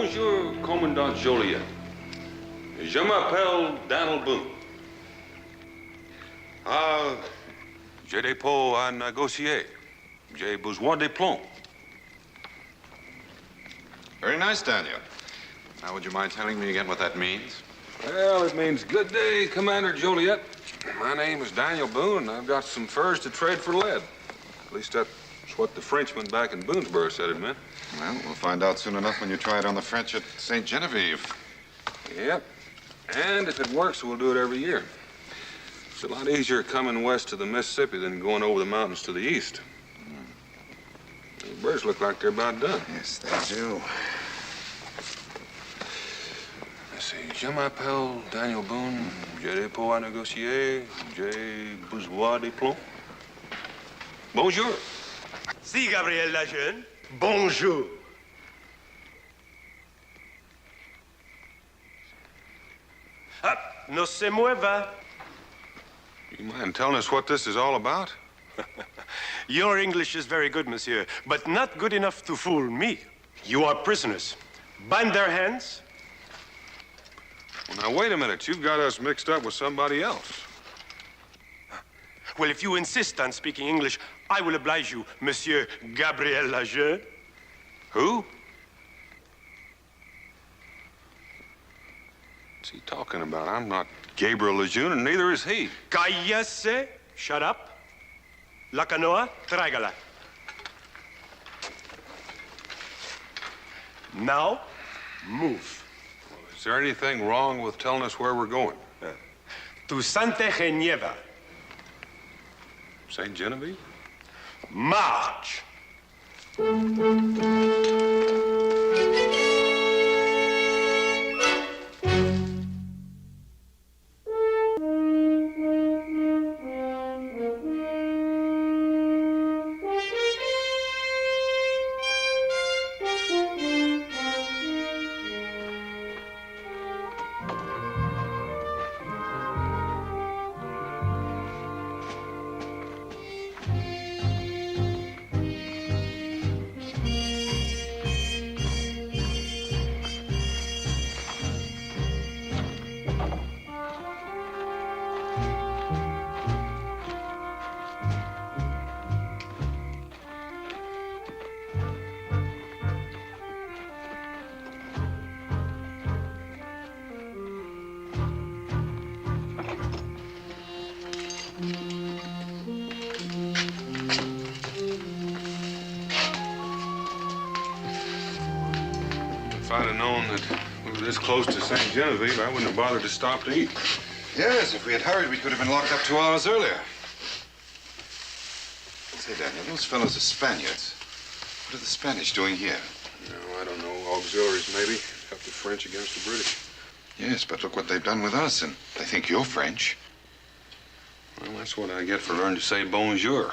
Bonjour, Commandant Joliet. Je m'appelle Donald Boone. J'ai des pots à négocier. J'ai besoin de plomb. Very nice, Daniel. Now, would you mind telling me again what that means? Well, it means good day, Commander Joliet. My name is Daniel Boone, and I've got some furs to trade for lead. At least that's what the Frenchman back in Boonesboro said it meant. Well, we'll find out soon enough when you try it on the French at St. Genevieve. Yep. And if it works, we'll do it every year. It's a lot easier coming west to the Mississippi than going over the mountains to the east. The birds look like they're about done. Yes, they do. Let's see. Je m'appelle Daniel Boone. J'ai des pots à négocier. J'ai besoin de plomb. Bonjour. Si, Gabriel la jeune. Bonjour. Ah, no se mueva. You mind telling us what this is all about? Your English is very good, monsieur, but not good enough to fool me. You are prisoners. Bind their hands. Well, now, wait a minute. You've got us mixed up with somebody else. Well, if you insist on speaking English, I will oblige you, Monsieur Gabriel Lajeune. Who? What's he talking about? I'm not Gabriel Lejeune, and neither is he. Cállese. Shut up. La canoa, tráigala. Now, move. Well, is there anything wrong with telling us where we're going? To Santa Genevieve. St. Genevieve? March. If I'd have known that we were this close to St. Genevieve, I wouldn't have bothered to stop to eat. Yes, if we had hurried, we could have been locked up 2 hours earlier. Say, Daniel, those fellows are Spaniards. What are the Spanish doing here? No, I don't know. Auxiliaries, maybe. Help the French against the British. Yes, but look what they've done with us, and they think you're French. Well, that's what I get for learning to say bonjour.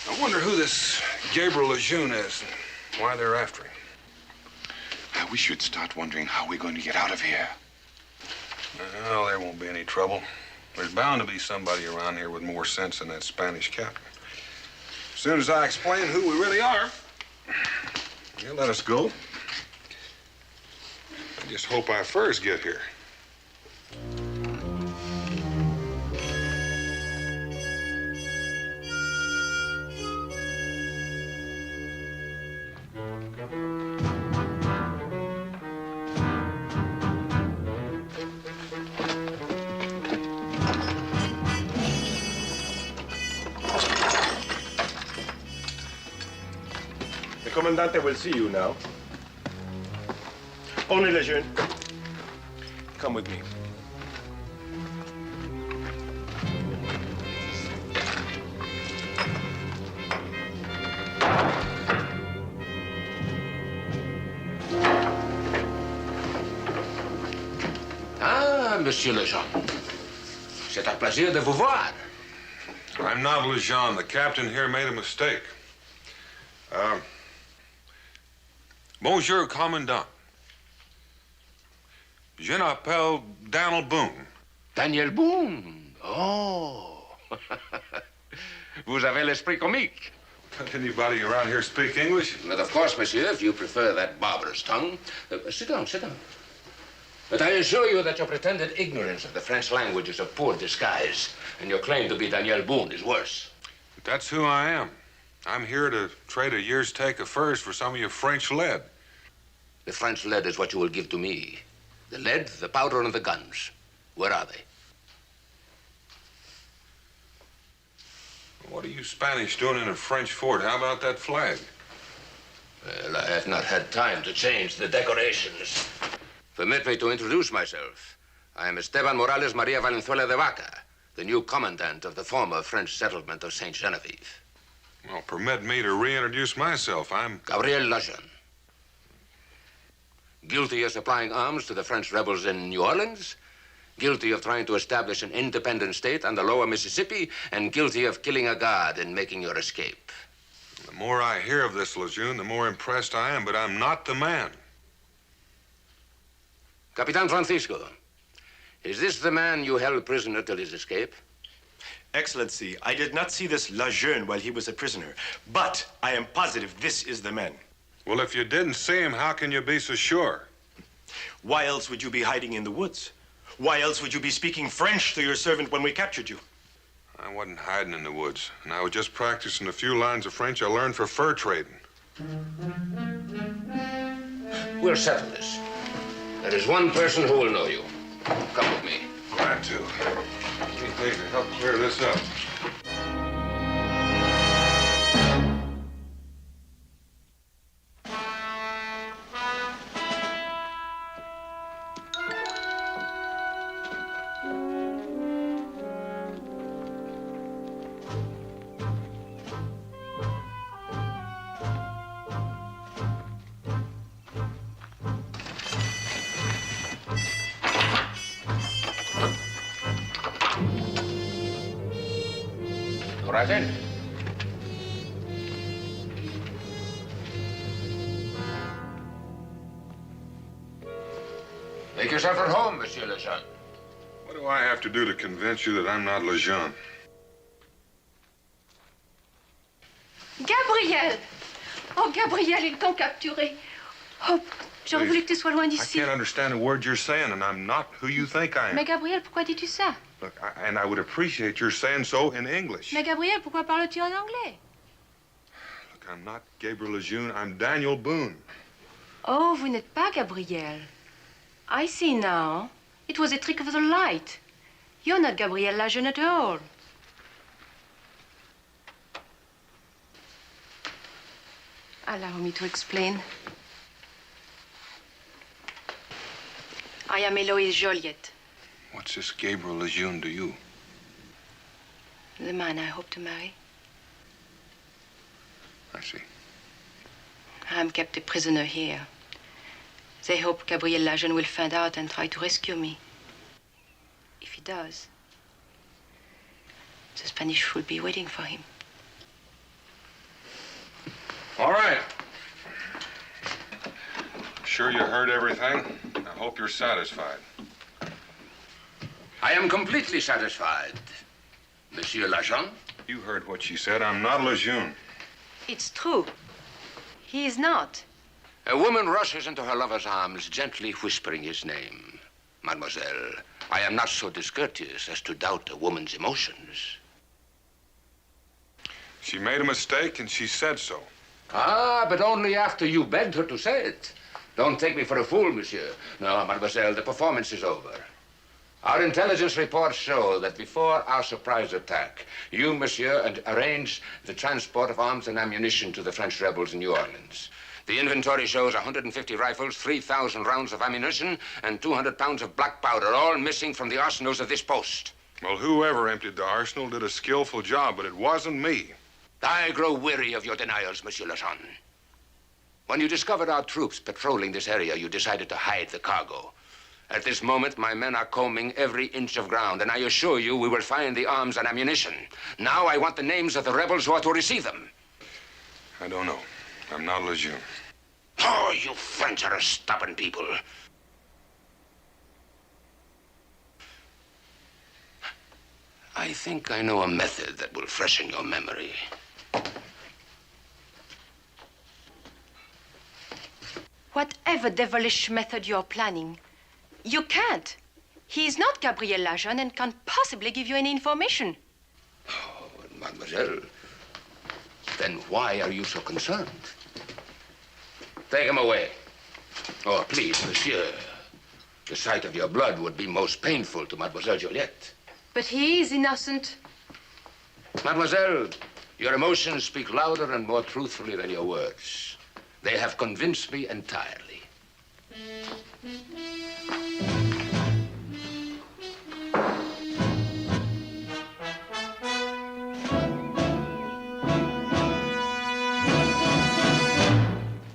I wonder who this Gabriel Lejeune is and why they're after him. We should start wondering how we're going to get out of here. Well, there won't be any trouble. There's bound to be somebody around here with more sense than that Spanish captain. As soon as I explain who we really are, he'll let us go. I just hope I first get here. The Commandante will see you now. Only Lejeune. Come with me. Ah, Monsieur Lejeune. C'est un plaisir de vous voir. I'm not Lejeune. The captain here made a mistake. Bonjour, Commandant. Je m'appelle Daniel Boone. Daniel Boone. Oh. Vous avez l'esprit comique. Does anybody around here speak English? But of course, monsieur, if you prefer that barbarous tongue. Sit down, sit down. But I assure you that your pretended ignorance of the French language is a poor disguise, and your claim to be Daniel Boone is worse. But that's who I am. I'm here to trade a year's take of furs for some of your French lead. The French lead is what you will give to me. The lead, the powder, and the guns. Where are they? What are you Spanish doing in a French fort? How about that flag? Well, I have not had time to change the decorations. Permit me to introduce myself. I am Esteban Morales Maria Valenzuela de Vaca, the new commandant of the former French settlement of Saint Genevieve. Well, permit me to reintroduce myself. I'm Gabriel Lajeune. Guilty of supplying arms to the French rebels in New Orleans, guilty of trying to establish an independent state on the lower Mississippi, and guilty of killing a guard and making your escape. The more I hear of this, Lejeune, the more impressed I am, but I'm not the man. Capitan Francisco, is this the man you held prisoner till his escape? Excellency, I did not see this Lajeune while he was a prisoner, but I am positive this is the man. Well, if you didn't see him, how can you be so sure? Why else would you be hiding in the woods? Why else would you be speaking French to your servant when we captured you? I wasn't hiding in the woods, and I was just practicing a few lines of French I learned for fur trading. We'll settle this. There is one person who will know you. Come with me. Glad to. Anything to help clear this up. All right, then. Make yourself at home, Monsieur Lejeune. What do I have to do to convince you that I'm not Lejeune? Gabriel! Oh, Gabriel, ils t'ont capturé. Oh, j'aurais voulu que tu sois loin I d'ici. can't understand a word you're saying, and I'm not who you think I am. Mais Gabriel, pourquoi dis-tu ça? Look, and I would appreciate your saying so in English. Mais Gabriel, pourquoi parles-tu en anglais? Look, I'm not Gabriel Lejeune. I'm Daniel Boone. Oh, vous n'êtes pas Gabriel. I see now. It was a trick of the light. You're not Gabriel Lajeune at all. Allow me to explain. I am Eloise Joliet, What's this Gabriel Lejeune to you? the man I hope to marry. I see. I'm kept a prisoner here. They hope Gabriel Lajeune will find out and try to rescue me. If he does, the Spanish will be waiting for him. All right. Sure you heard everything? I hope you're satisfied. I am completely satisfied. Monsieur Lajeune? You heard what she said. I'm not Lejeune. It's true. He is not. A woman rushes into her lover's arms, gently whispering his name. Mademoiselle, I am not so discourteous as to doubt a woman's emotions. She made a mistake, and she said so. Ah, but only after you begged her to say it. Don't take me for a fool, monsieur. No, mademoiselle, the performance is over. Our intelligence reports show that before our surprise attack, you, monsieur, had arranged the transport of arms and ammunition to the French rebels in New Orleans. The inventory shows 150 rifles, 3,000 rounds of ammunition, and 200 pounds of black powder, all missing from the arsenals of this post. Well, whoever emptied the arsenal did a skillful job, but it wasn't me. I grow weary of your denials, Monsieur Lejeune. When you discovered our troops patrolling this area, you decided to hide the cargo. At this moment, my men are combing every inch of ground, and I assure you we will find the arms and ammunition. Now I want the names of the rebels who are to receive them. I don't know. I'm not Lejeune. Oh, you French are a stubborn people. I think I know a method that will freshen your memory. whatever devilish method you're planning, you can't. He is not Gabriel Lajeune and can't possibly give you any information. Oh, mademoiselle, then why are you so concerned? Take him away. Oh, please, monsieur. The sight of your blood would be most painful to Mademoiselle Joliette. But he is innocent. Mademoiselle, your emotions speak louder and more truthfully than your words. They have convinced me entirely.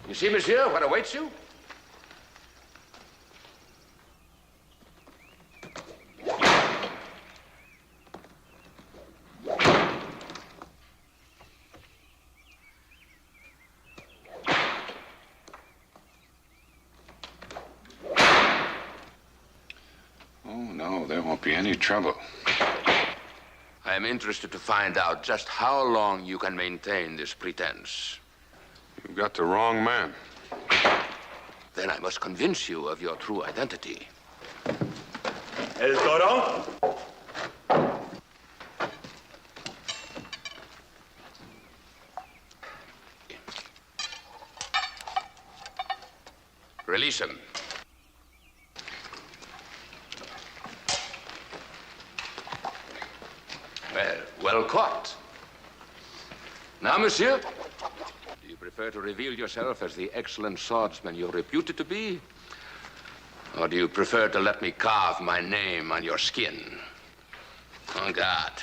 You see, monsieur, what awaits you? No, there won't be any trouble. I am interested to find out just how long you can maintain this pretense. You've got the wrong man. Then I must convince you of your true identity. El Toro? Release him. Well caught. Now, monsieur, do you prefer to reveal yourself as the excellent swordsman you're reputed to be? Or do you prefer to let me carve my name on your skin? En garde.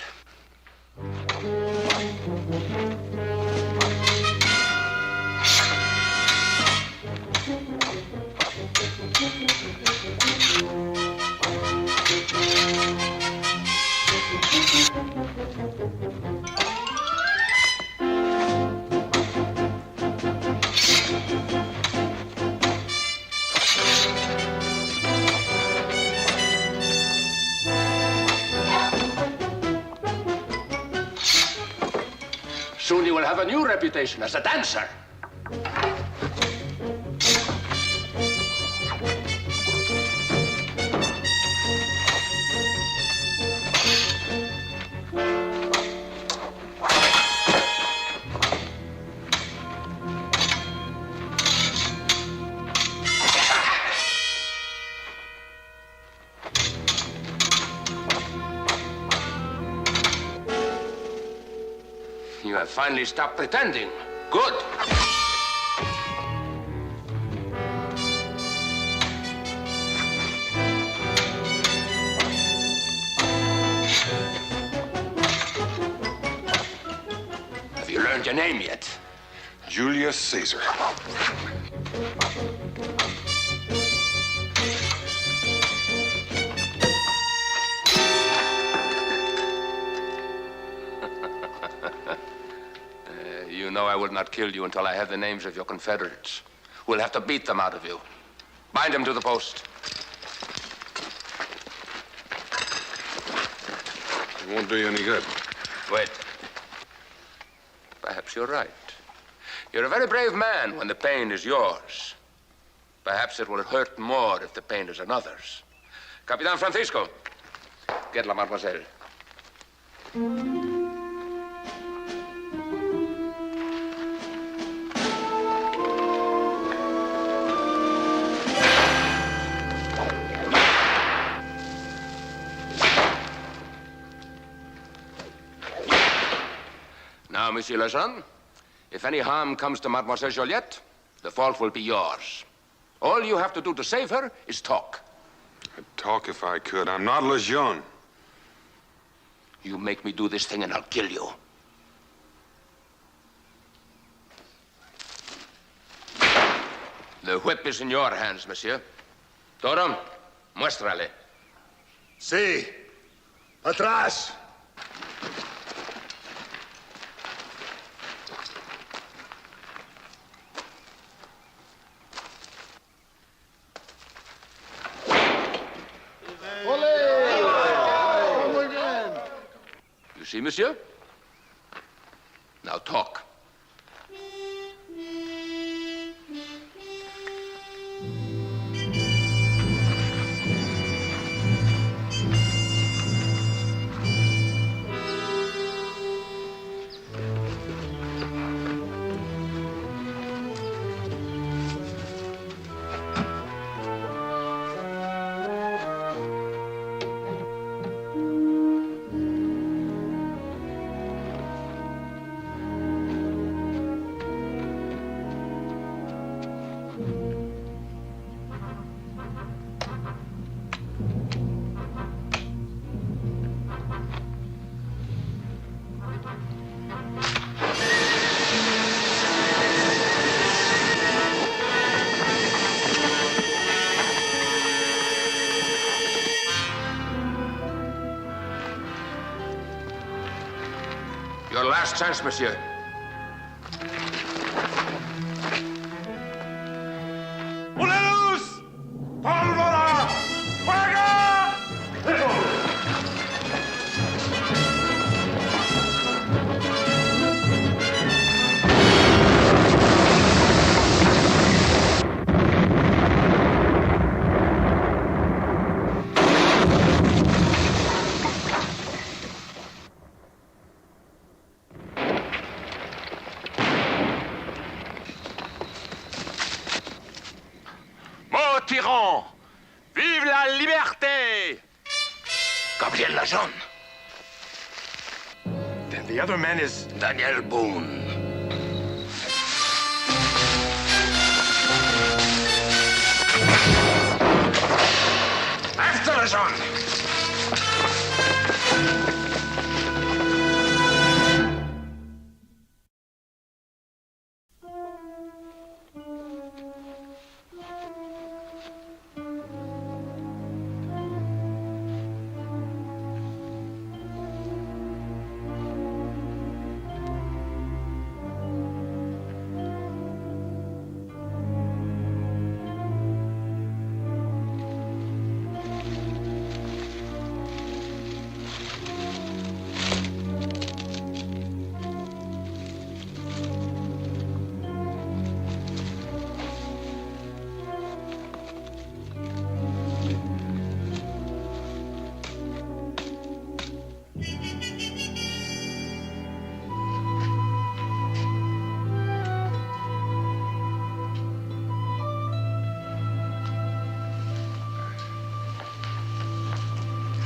Soon you will have a new reputation as a dancer. You have finally stopped pretending. Good. Have you learned your name yet? Julius Caesar. You know I will not kill you until I have the names of your confederates. We'll have to beat them out of you. Bind them to the post. It won't do you any good. Wait. Perhaps you're right. You're a very brave man when the pain is yours. Perhaps it will hurt more if the pain is another's. Capitan Francisco, get la mademoiselle. Now, Monsieur Lejeune, if any harm comes to Mademoiselle Joliette, the fault will be yours. All you have to do to save her is talk. I'd talk if I could. I'm not Lejeune. You make me do this thing and I'll kill you. The whip is in your hands, monsieur. Toro, muéstrale. Sí. Atrás. You see, monsieur? Now talk. Your last chance, monsieur. Tyran! Vive la liberté! Gabriel Lajeune. Then the other man is... Daniel Boone. After Lajeune!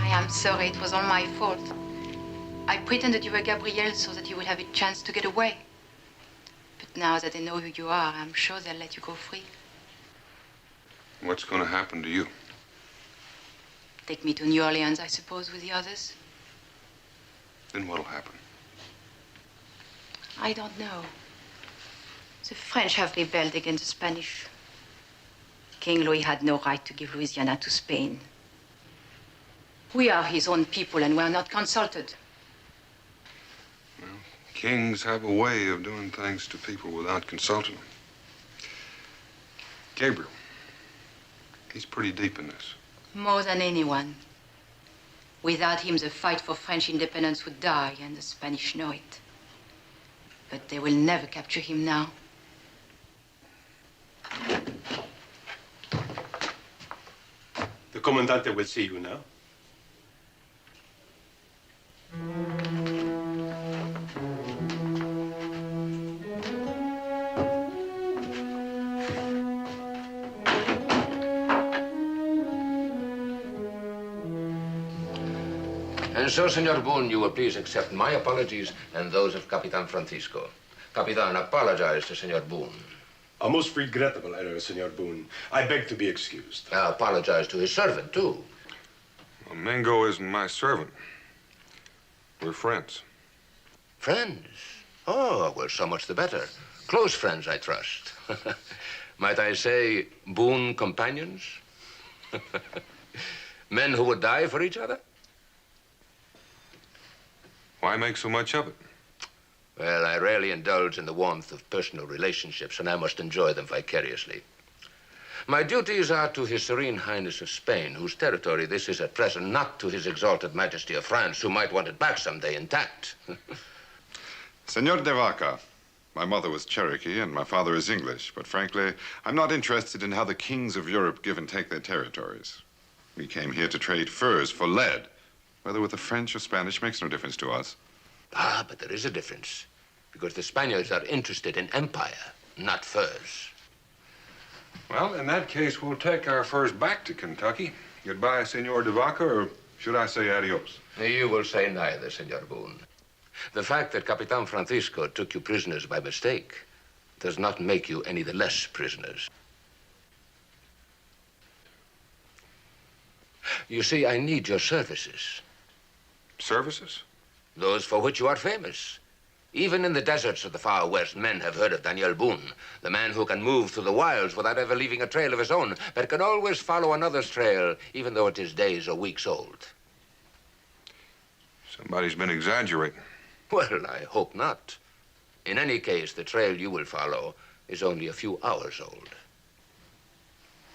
I'm sorry, it was all my fault. I pretended you were Gabrielle so that you would have a chance to get away. But now that they know who you are, I'm sure they'll let you go free. What's going to happen to you? Take me to New Orleans, I suppose, with the others. Then what'll happen? I don't know. The French have rebelled against the Spanish. King Louis had no right to give Louisiana to Spain. We are his own people, and we're not consulted. Well, kings have a way of doing things to people without consulting them. Gabriel, he's pretty deep in this. More than anyone. Without him, the fight for French independence would die, and the Spanish know it. But they will never capture him now. The Commandante will see you now. And so, Senor Boone, you will please accept my apologies and those of Capitan Francisco. Capitan, apologize to Senor Boone. A most regrettable error, Senor Boone. I beg to be excused. I apologize to his servant, too. Well, Mingo isn't my servant. We're friends. Friends? Oh, well, so much the better. Close friends, I trust. Might I say, boon companions? Men who would die for each other? Why make so much of it? Well, I rarely indulge in the warmth of personal relationships, and I must enjoy them vicariously. My duties are to His Serene Highness of Spain, whose territory this is at present, not to His Exalted Majesty of France, who might want it back someday intact. Senor de Vaca, my mother was Cherokee and my father is English, but frankly, I'm not interested in how the kings of Europe give and take their territories. We came here to trade furs for lead. Whether with the French or Spanish makes no difference to us. Ah, but there is a difference, because the Spaniards are interested in empire, not furs. Well, in that case, we'll take our furs back to Kentucky. Goodbye, Senor de Vaca, or should I say adios? You will say neither, Senor Boone. The fact that Capitan Francisco took you prisoners by mistake does not make you any the less prisoners. You see, I need your services. Services? Those for which you are famous. Even in the deserts of the far west, men have heard of Daniel Boone, the man who can move through the wilds without ever leaving a trail of his own, but can always follow another's trail, even though it is days or weeks old. Somebody's been exaggerating. Well, I hope not. In any case, the trail you will follow is only a few hours old.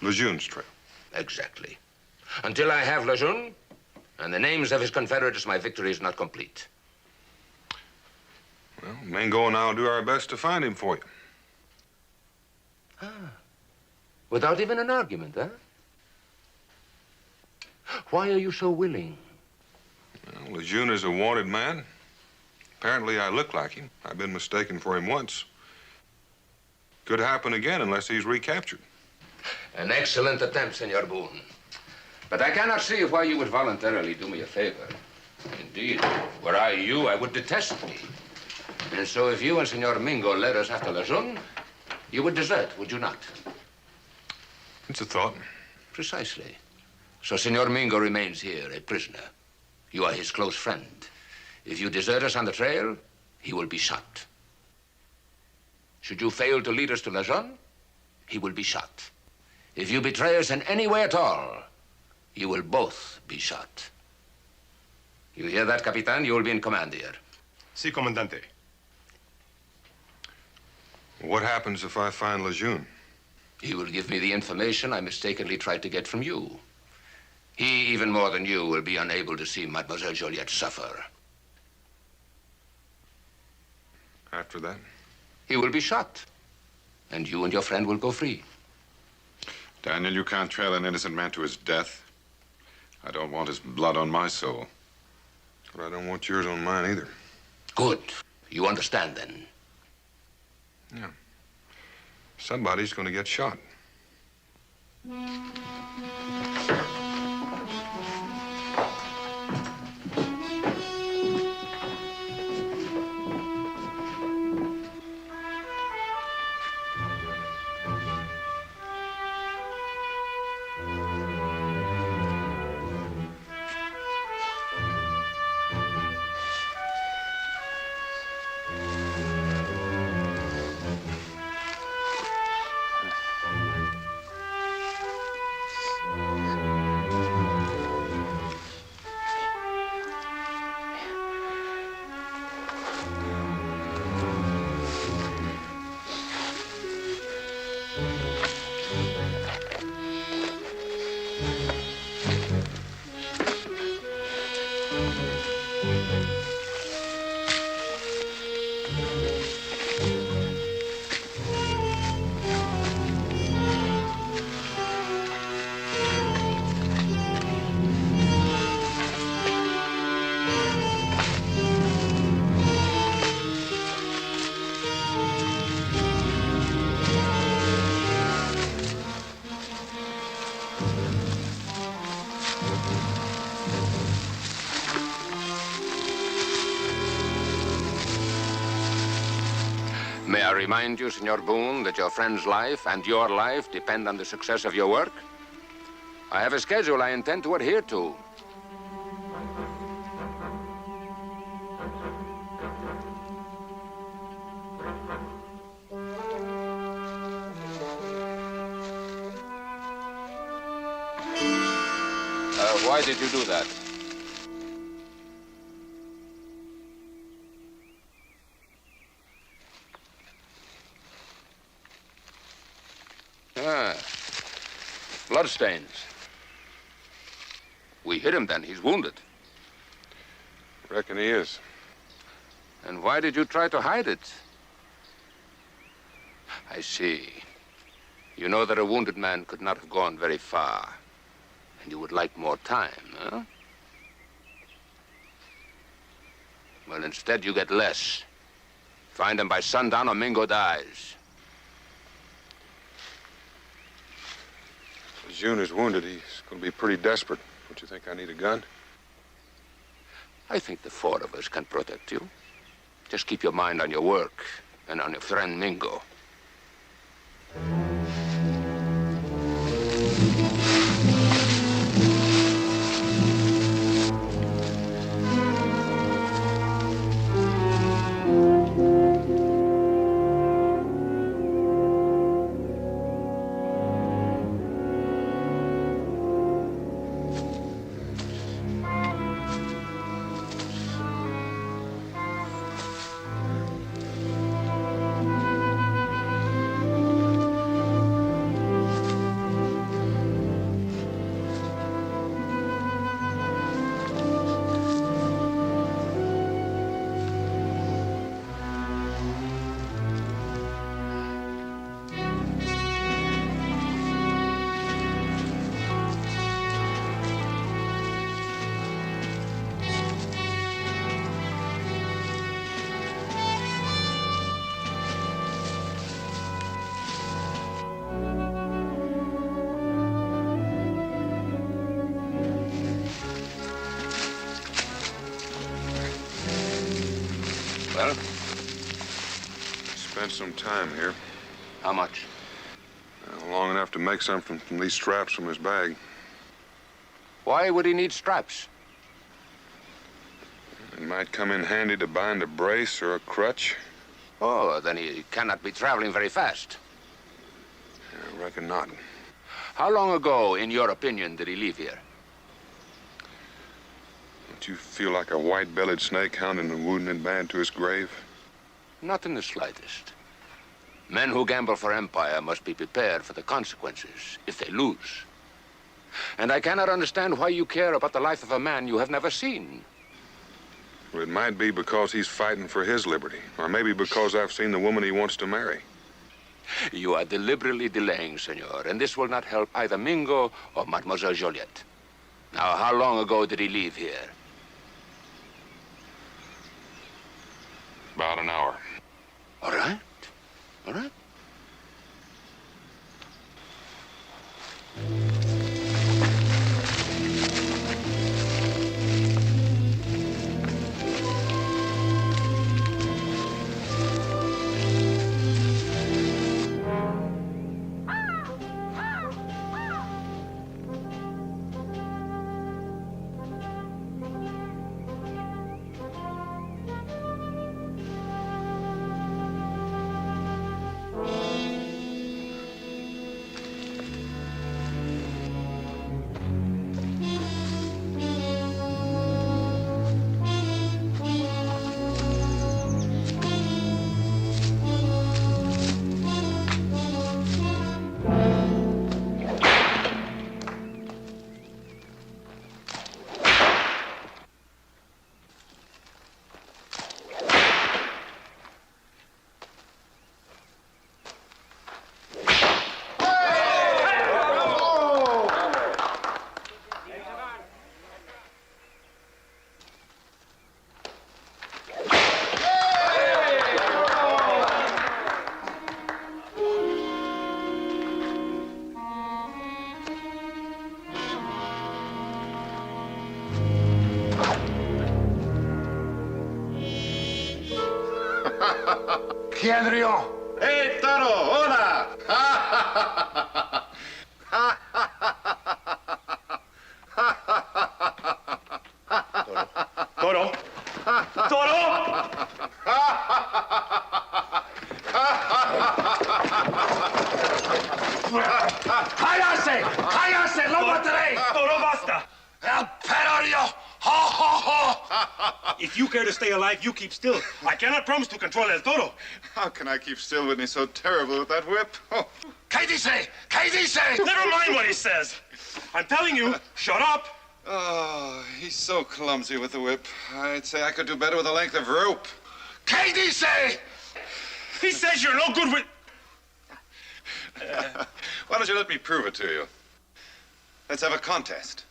Lejeune's trail. Exactly. Until I have Lejeune and the names of his confederates, my victory is not complete. Well, Mingo and I'll do our best to find him for you. Without even an argument, huh? Why are you so willing? Well, Lejeune is a wanted man. Apparently, I look like him. I've been mistaken for him once. Could happen again unless he's recaptured. An excellent attempt, Senor Boone. But I cannot see why you would voluntarily do me a favor. Indeed, were I you, I would detest me. And so if you and Senor Mingo led us after Lejeune, you would desert, would you not? It's a thought. Precisely. So Senor Mingo remains here, a prisoner. You are his close friend. If you desert us on the trail, he will be shot. Should you fail to lead us to Lejeune, he will be shot. If you betray us in any way at all, you will both be shot. You hear that, Capitan? You will be in command here. Si, Comandante. What happens if I find Lejeune? He will give me the information I mistakenly tried to get from you. He, even more than you, will be unable to see Mademoiselle Joliette suffer. After that? He will be shot, and you and your friend will go free. Daniel, you can't trail an innocent man to his death. I don't want his blood on my soul. But I don't want yours on mine either. Good. You understand, then? Yeah. Somebody's going to get shot. May I remind you, Senor Boone, that your friend's life and your life depend on the success of your work? I have a schedule I intend to adhere to. Why did you do that? Bloodstains. We hit him then. He's wounded. Reckon he is. And why did you try to hide it? I see. You know that a wounded man could not have gone very far. And you would like more time, huh? Well, instead you get less. Find him by sundown or Mingo dies. Lejeune is wounded. He's going to be pretty desperate. Don't you think I need a gun? I think the four of us can protect you. Just keep your mind on your work and on your friend Mingo. Well, Spent some time here. how much? Long enough to make something from these straps from his bag. Why would he need straps? It might come in handy to bind a brace or a crutch. Oh, then he cannot be traveling very fast. I reckon not. How long ago, in your opinion, did he leave here? Don't you feel like a white-bellied snake hounding a wounded man to his grave? Not in the slightest. Men who gamble for empire must be prepared for the consequences if they lose. And I cannot understand why you care about the life of a man you have never seen. Well, it might be because he's fighting for his liberty, or maybe because I've seen the woman he wants to marry. You are deliberately delaying, senor, and this will not help either Mingo or Mademoiselle Joliette. Now, how long ago did he leave here? About an hour. All right. All right. Adrian. Hey, Toro, hola! Toro! Toro! ¡Cállase! ¡Cállase! ¡Lo mataré! Toro, basta! ¡El perorio! ¡Ho, ho, ho! If you care to stay alive, you keep still. I cannot promise to control El Toro. How can I keep still when he's so terrible with that whip? Oh. ¿Qué dice? ¿Qué dice? Never mind what he says. I'm telling you, shut up. Oh, he's so clumsy with the whip. I'd say I could do better with a length of rope. ¿Qué dice? He says you're no good with... Why don't you let me prove it to you? Let's have a contest.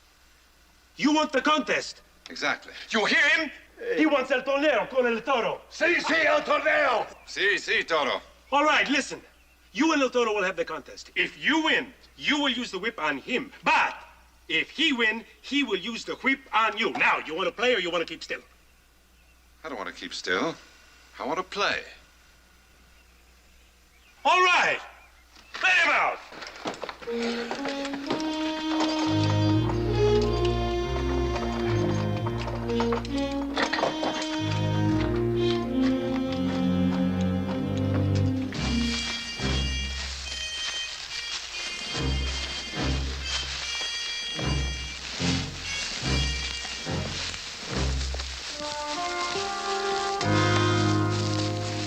You want the contest. Exactly. You hear him? He wants El Torneo con El Toro. Sí, sí, el torneo. Si, Toro. All right, listen. You and El Toro will have the contest. If you win, you will use the whip on him. But if he win, he will use the whip on you. Now, you want to play or you want to keep still? I don't want to keep still. I want to play. All right. Let him out.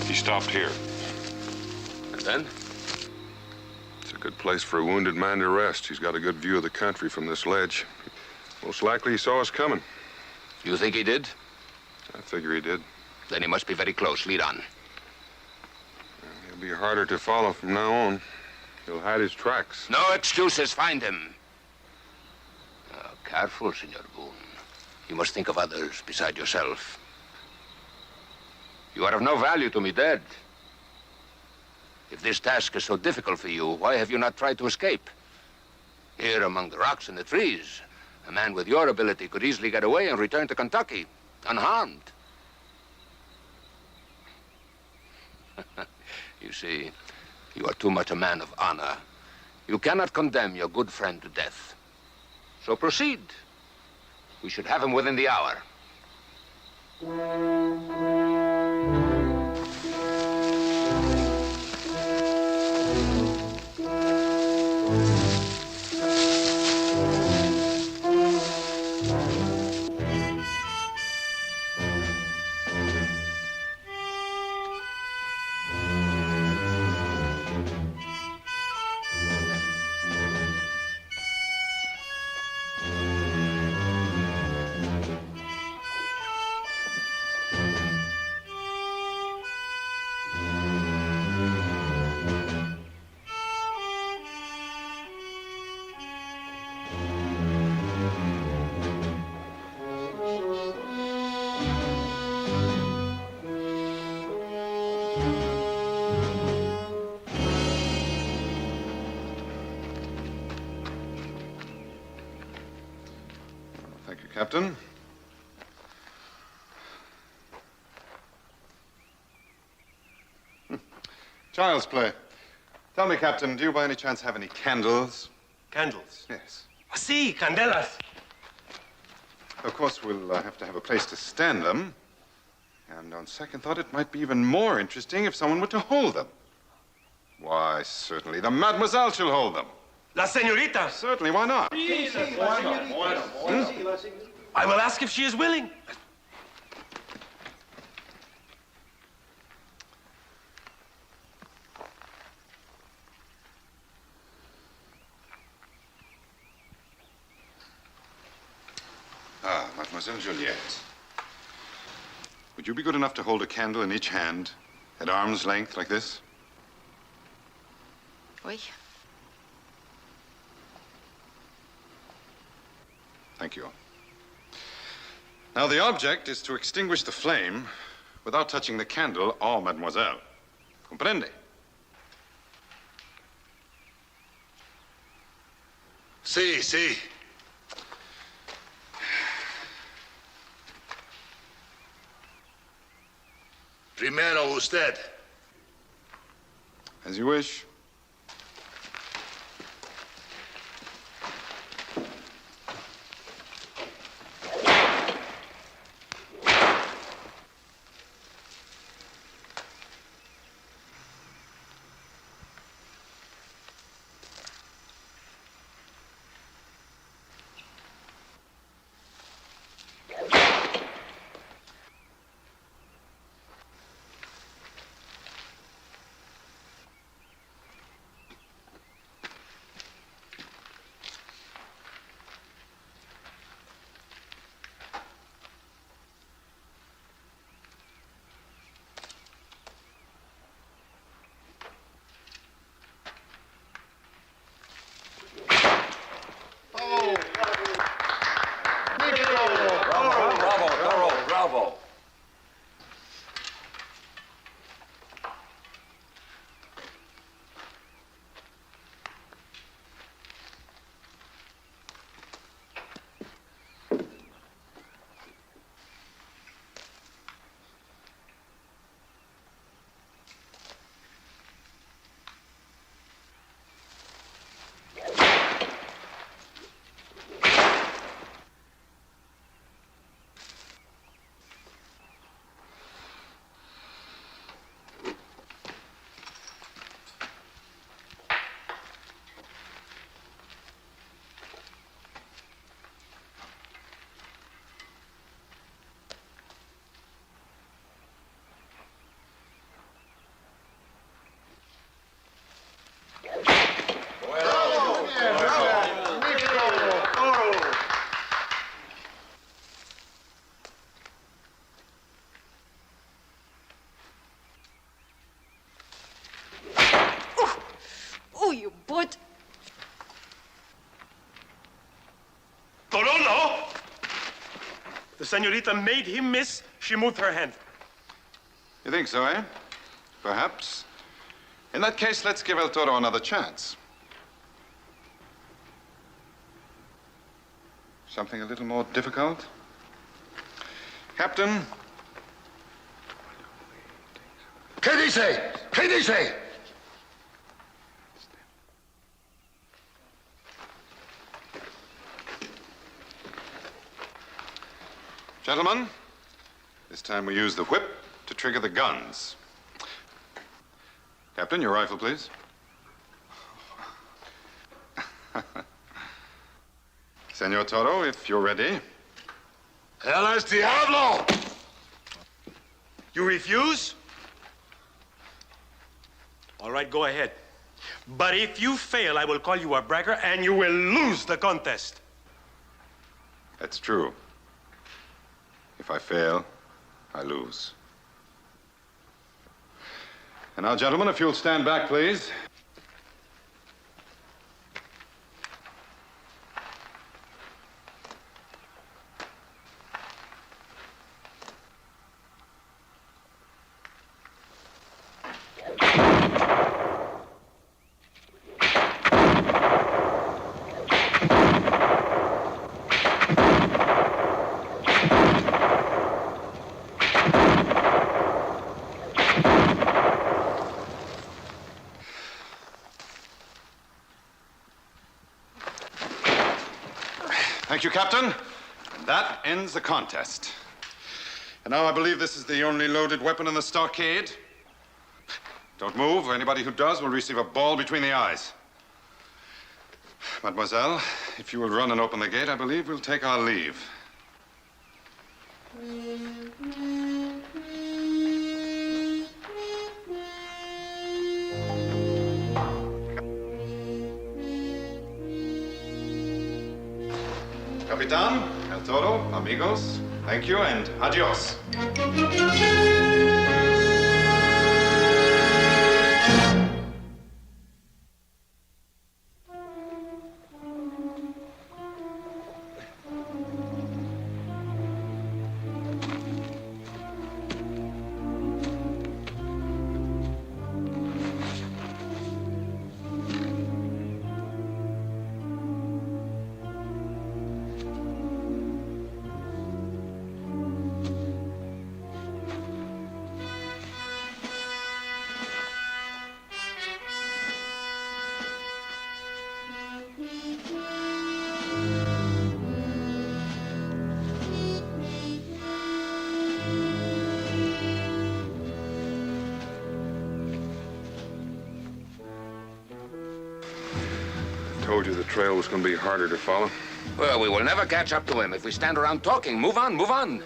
He stopped here. And then? It's a good place for a wounded man to rest. He's got a good view of the country from this ledge. Most likely he saw us coming. You think he did? I figure he did. Then he must be very close. Lead on. He'll be harder to follow from now on. He'll hide his tracks. No excuses. Find him. Oh, careful, Senor Boone. You must think of others beside yourself. You are of no value to me dead. If this task is so difficult for you, why have you not tried to escape? Here among the rocks and the trees, a man with your ability could easily get away and return to Kentucky, unharmed. You see, you are too much a man of honor. You cannot condemn your good friend to death. So proceed. We should have him within the hour. Thank you, Captain. Child's play. Tell me, Captain, do you by any chance have any candles? Candles. Yes. Si, candelas. Of course, we'll have to have a place to stand them. And on second thought, it might be even more interesting if someone were to hold them. Why, certainly, the Mademoiselle shall hold them. La señorita. Certainly, why not? I will ask if she is willing. Ah, Mademoiselle Juliette. Would you be good enough to hold a candle in each hand, at arm's length, like this? Oui. Thank you. Now, the object is to extinguish the flame without touching the candle or Mademoiselle. Comprende? Sí, sí. Primero usted. As you wish. Bravo. Oh, you brute! Torolo! The señorita made him miss. She moved her hand. You think so, eh? Perhaps. In that case, let's give El Toro another chance. Something a little more difficult? Captain? ¿Qué dice? ¿Qué dice? Gentlemen, this time we use the whip to trigger the guns. Captain, your rifle, please. Senor Toro, if you're ready. El es diablo! You refuse? All right, go ahead. But if you fail, I will call you a bragger and you will lose the contest. That's true. If I fail, I lose. And now, gentlemen, if you'll stand back, please. Thank you, Captain. And that ends the contest. And now I believe this is the only loaded weapon in the stockade. Don't move, or anybody who does will receive a ball between the eyes. Mademoiselle, if you will run and open the gate, I believe we'll take our leave. Capitan, El Toro, amigos, thank you and adios. Told you the trail was going to be harder to follow. Well, we will never catch up to him if we stand around talking. Move on, move on.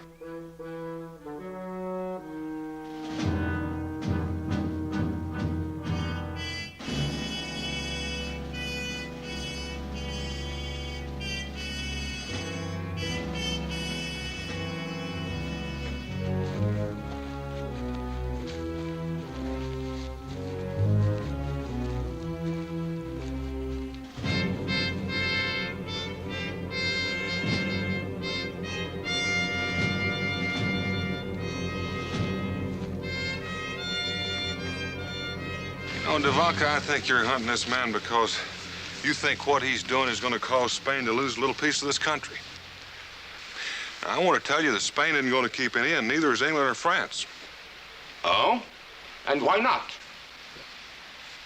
You know, Devaca, I think you're hunting this man because you think what he's doing is going to cause Spain to lose a little piece of this country. Now, I want to tell you that Spain isn't going to keep any, and neither is England or France. Oh? And why not?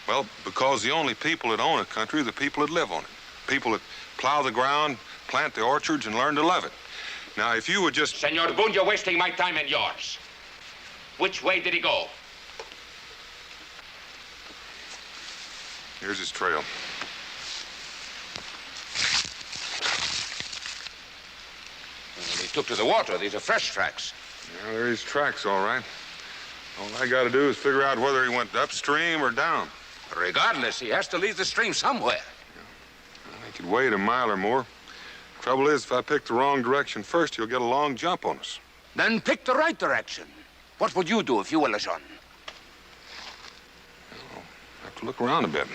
Well, because the only people that own a country are the people that live on it. People that plow the ground, plant the orchards, and learn to love it. Now, if you would just... Senor Boone, you're wasting my time and yours. Which way did he go? Here's his trail. Well, he took to the water. These are fresh tracks. Yeah, there are his tracks, all right. All I got to do is figure out whether he went upstream or down. Regardless, he has to leave the stream somewhere. He could wait a mile or more. Trouble is, if I pick the wrong direction first, he'll get a long jump on us. Then pick the right direction. What would you do if you were Lejeune? Have to look around a bit.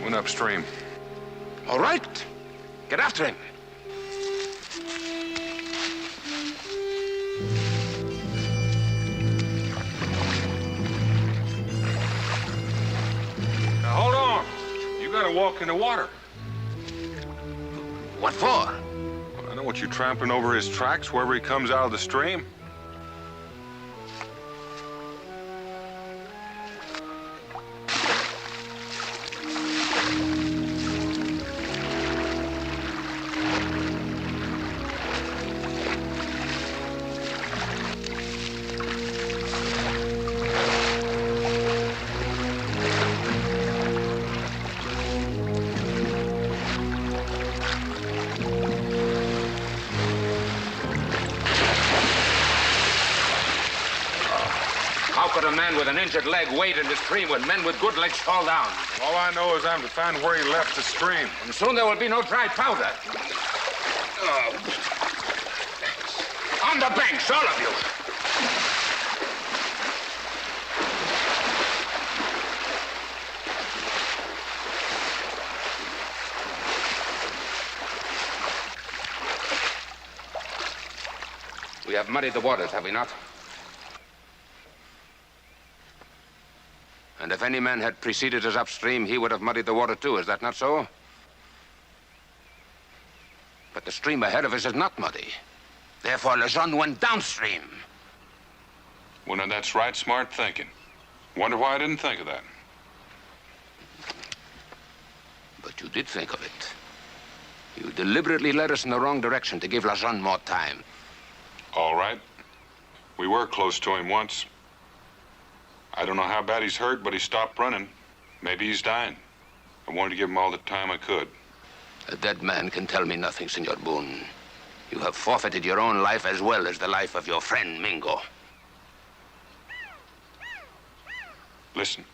Went upstream. All right. Get after him. Now, hold on. You gotta walk in the water. What for? I don't want you trampling over his tracks wherever he comes out of the stream. How could a man with an injured leg wade in the stream when men with good legs fall down? All I know is I'm to find where he left the stream. And soon there will be no dry powder. On the banks, all of you. We have muddied the waters, have we not? And if any man had preceded us upstream, he would have muddied the water too. Is that not so? But the stream ahead of us is not muddy. Therefore, Lejeune went downstream. Well, now that's right, smart thinking. Wonder why I didn't think of that. But you did think of it. You deliberately led us in the wrong direction to give Lejeune more time. All right. We were close to him once. I don't know how bad he's hurt, but he stopped running. Maybe he's dying. I wanted to give him all the time I could. A dead man can tell me nothing, Senor Boone. You have forfeited your own life as well as the life of your friend Mingo. Listen.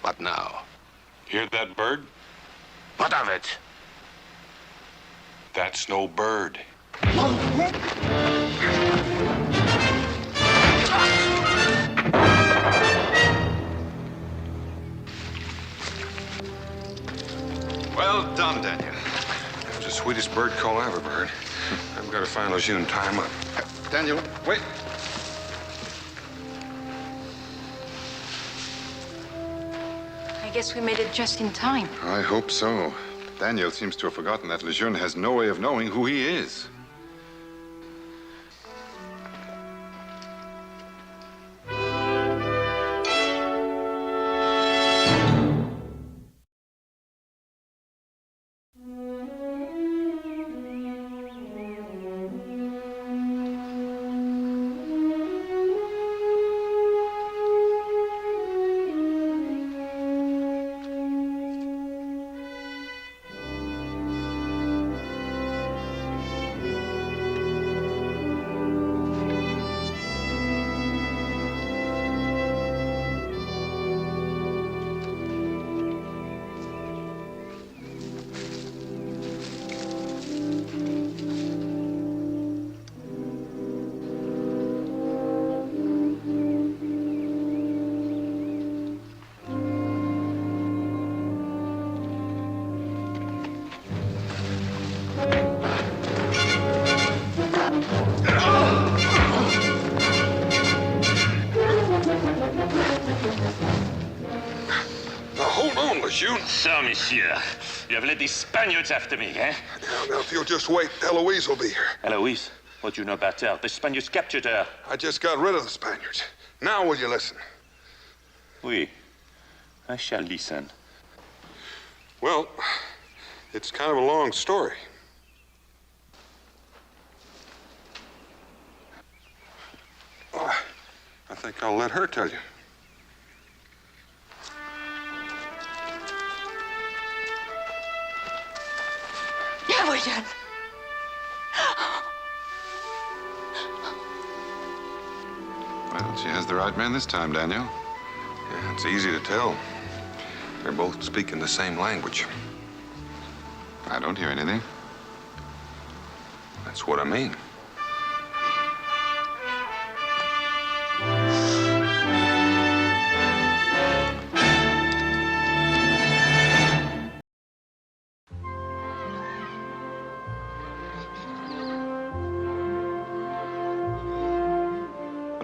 What now? Hear that bird? What of it? That's no bird. Well done, Daniel. That was the sweetest bird call I've ever heard. I've got to find Lejeune and tie him up. Daniel, wait. I guess we made it just in time. I hope so. Daniel seems to have forgotten that Lejeune has no way of knowing who he is. Lejeune. So, monsieur, you have led these Spaniards after me, eh? Now, if you'll just wait, Eloise will be here. Eloise, what do you know about her? The Spaniards captured her. I just got rid of the Spaniards. Now will you listen? Oui, I shall listen. Well, it's kind of a long story. Oh, I think I'll let her tell you. Yeah, William. Well, she has the right man this time, Daniel. Yeah, it's easy to tell. They're both speaking the same language. I don't hear anything. That's what I mean.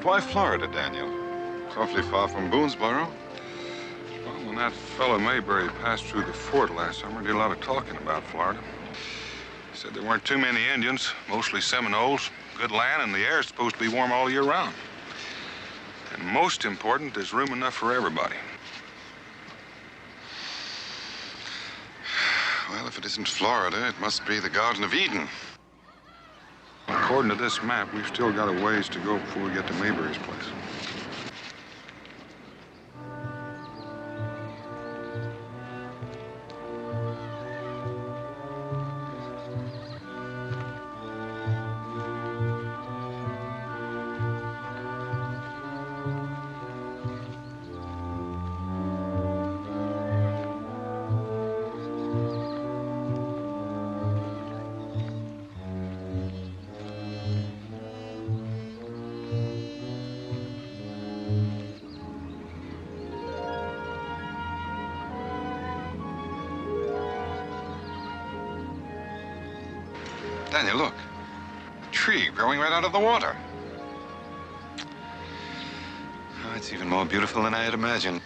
why Florida, Daniel? It's awfully far from Boonesboro. Well, when that fellow Mayberry passed through the fort last summer, he did a lot of talking about Florida. He said there weren't too many Indians, mostly Seminoles, good land, and the air's supposed to be warm all year round. And most important, there's room enough for everybody. Well, if it isn't Florida, it must be the Garden of Eden. According to this map, we've still got a ways to go before we get to Mayberry's place. Daniel, look. A tree growing right out of the water. Oh, it's even more beautiful than I had imagined.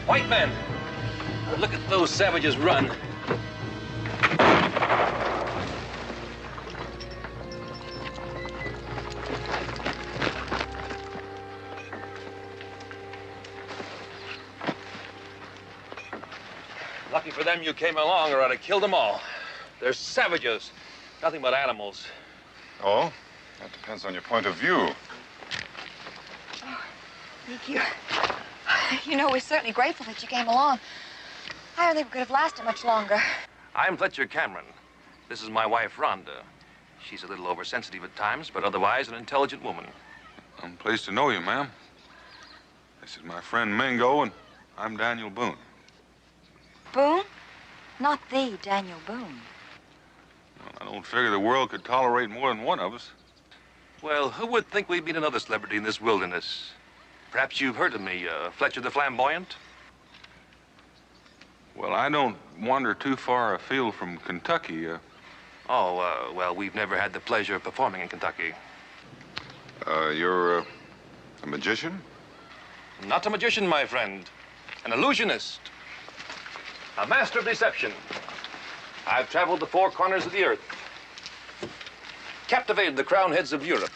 White men, look at those savages run. Lucky for them you came along, or I'd have killed them all. They're savages, nothing but animals. Oh? That depends on your point of view. Thank you. You know, we're certainly grateful that you came along. I don't think we could have lasted much longer. I'm Fletcher Cameron. This is my wife, Rhonda. She's a little oversensitive at times, but otherwise an intelligent woman. I'm pleased to know you, ma'am. This is my friend Mingo, and I'm Daniel Boone. Boone? Not the Daniel Boone. Well, I don't figure the world could tolerate more than one of us. Well, who would think we'd meet another celebrity in this wilderness? Perhaps you've heard of me, Fletcher the Flamboyant? Well, I don't wander too far afield from Kentucky. Well, we've never had the pleasure of performing in Kentucky. You're a magician? Not a magician, my friend. An illusionist. A master of deception. I've traveled the four corners of the earth. Captivated the crown heads of Europe.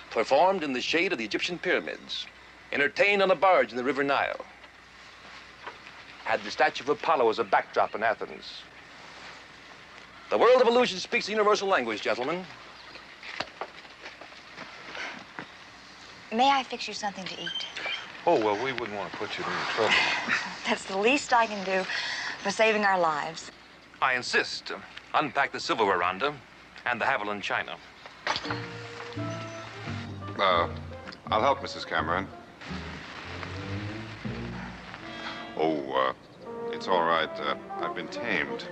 Performed in the shade of the Egyptian pyramids. Entertained on a barge in the River Nile. Had the statue of Apollo as a backdrop in Athens. The world of illusion speaks a universal language, gentlemen. May I fix you something to eat? Oh, well, we wouldn't want to put you to any trouble. That's the least I can do for saving our lives. I insist. Unpack the silverware, Rhonda, and the Haviland china. I'll help, Mrs. Cameron. Oh, it's all right. I've been tamed.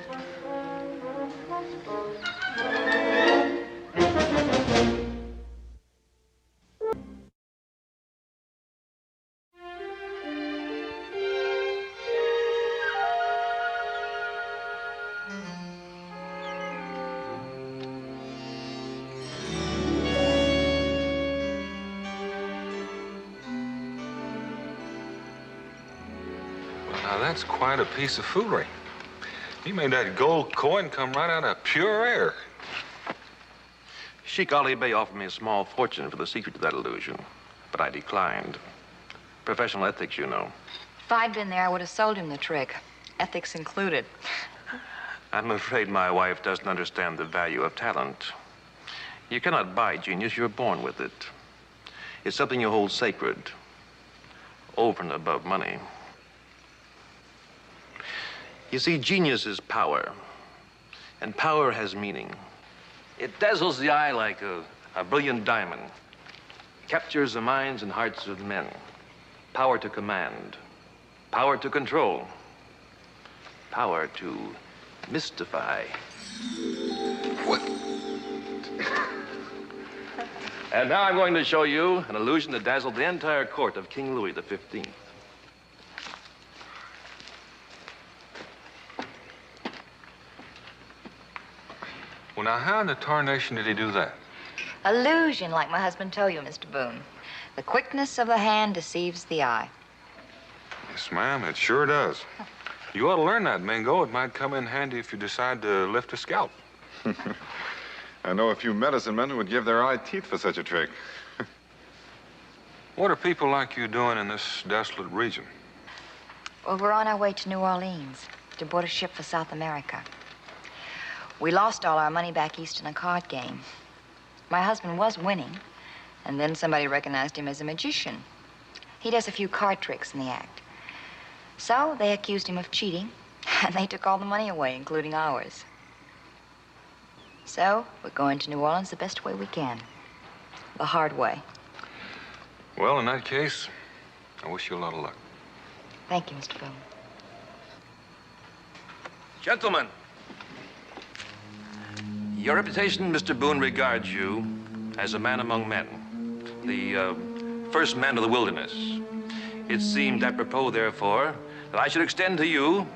Now, that's quite a piece of foolery. He made that gold coin come right out of pure air. Sheik Ali Bey offered me a small fortune for the secret to that illusion, but I declined. Professional ethics, you know. If I'd been there, I would have sold him the trick, ethics included. I'm afraid my wife doesn't understand the value of talent. You cannot buy genius, you're born with it. is something you hold sacred, over and above money. You see, genius is power, and power has meaning. It dazzles the eye like a brilliant diamond, captures the minds and hearts of men. Power to command, power to control, power to mystify. What? And now I'm going to show you an illusion that dazzled the entire court of King Louis XV. Well, now, how in the tarnation did he do that? Illusion, like my husband told you, Mr. Boone. The quickness of the hand deceives the eye. Yes, ma'am, it sure does. You ought to learn that, Mingo. It might come in handy if you decide to lift a scalp. I know a few medicine men who would give their eye teeth for such a trick. What are people like you doing in this desolate region? Well, we're on our way to New Orleans to board a ship for South America. We lost all our money back east in a card game. My husband was winning, and then somebody recognized him as a magician. He does a few card tricks in the act. So they accused him of cheating, and they took all the money away, including ours. So we're going to New Orleans the best way we can. The hard way. Well, in that case, I wish you a lot of luck. Thank you, Mr. Boone. Gentlemen, your reputation, Mr. Boone, regards you as a man among men, the first man of the wilderness. It seemed apropos, therefore, that I should extend to you,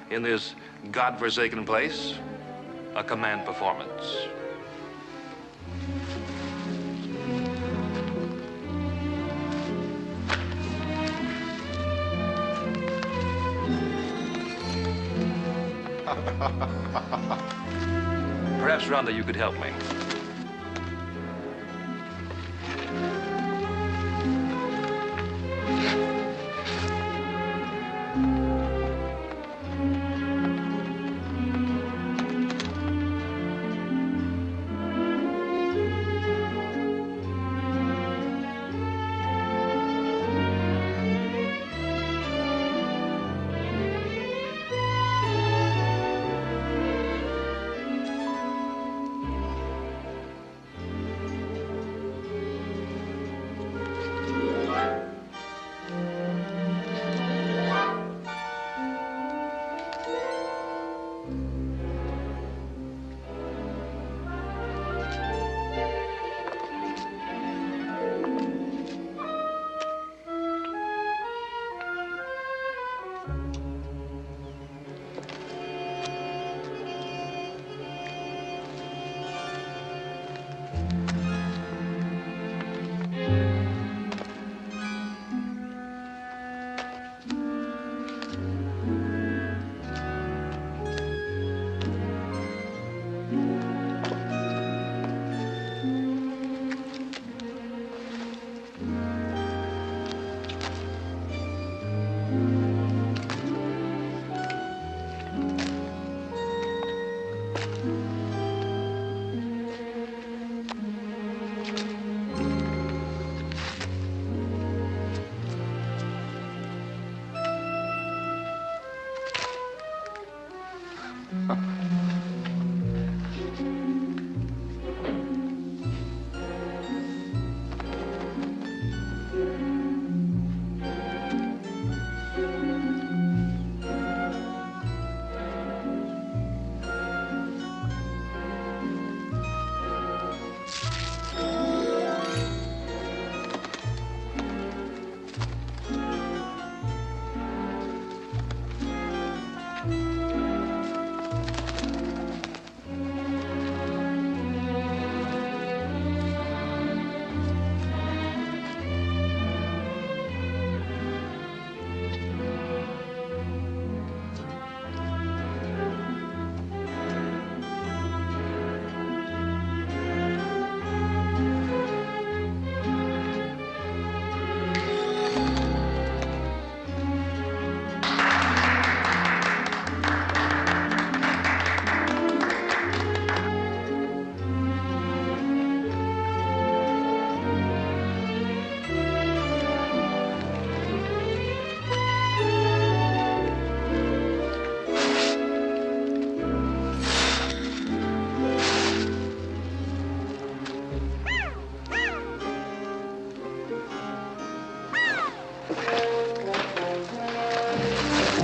in this godforsaken place, a command performance. Perhaps, Rhonda, you could help me.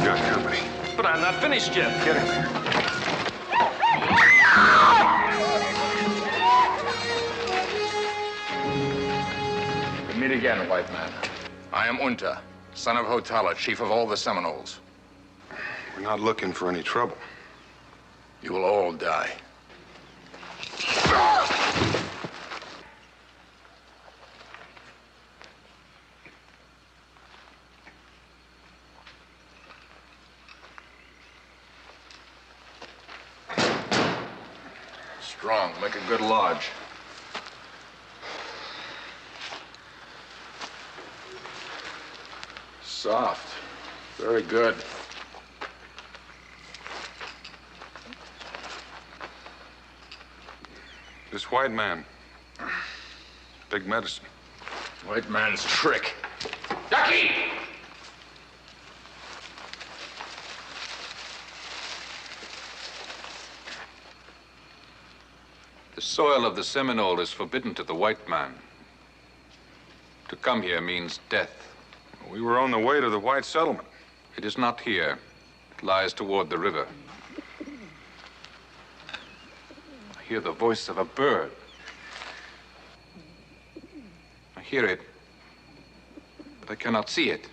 got company. But I'm not finished yet. Get in there. We meet again, white man. I am Unta, son of Hotala, chief of all the Seminoles. We're not looking for any trouble. You will all die. Strong. Make a good lodge. Soft. Very good. This white man, big medicine. White man's trick. Ducky! The soil of the Seminole is forbidden to the white man. To come here means death. We were on the way to the white settlement. It is not here. It lies toward the river. I hear the voice of a bird. I hear it, but I cannot see it.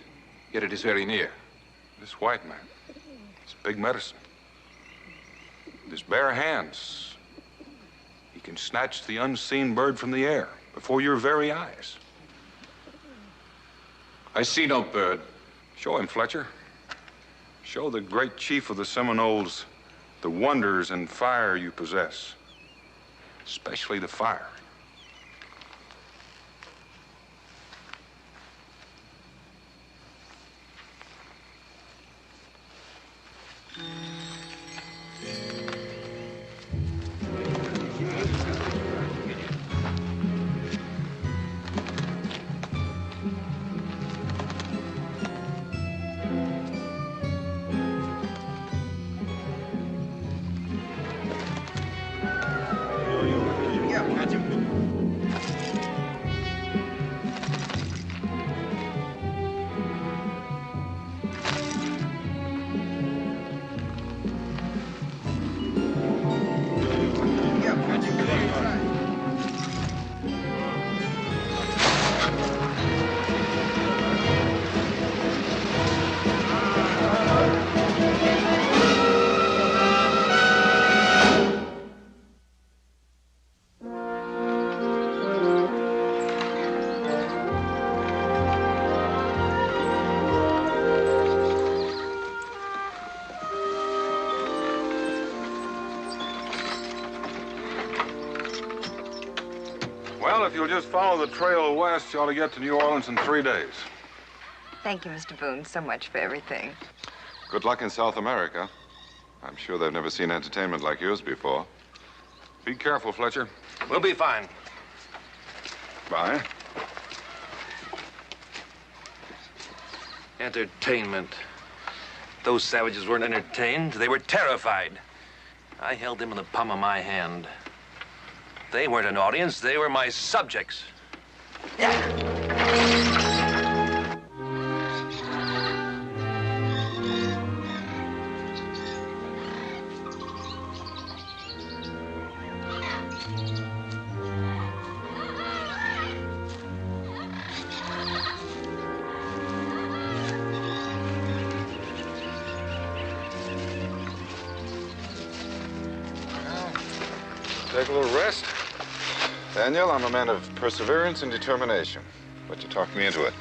Yet it is very near. This white man, this big medicine. With his bare hands, he can snatch the unseen bird from the air before your very eyes. I see no bird. Show him, Fletcher. Show the great chief of the Seminoles the wonders and fire you possess, especially the fire. Well, if you'll just follow the trail west, you ought to get to New Orleans in 3 days. Thank you, Mr. Boone, so much for everything. Good luck in South America. I'm sure they've never seen entertainment like yours before. Be careful, Fletcher. We'll be fine. Bye. Entertainment. Those savages weren't entertained. They were terrified. I held them in the palm of my hand. They weren't an audience. They were my subjects. Take a little rest. Daniel, I'm a man of perseverance and determination, but you talked me into it.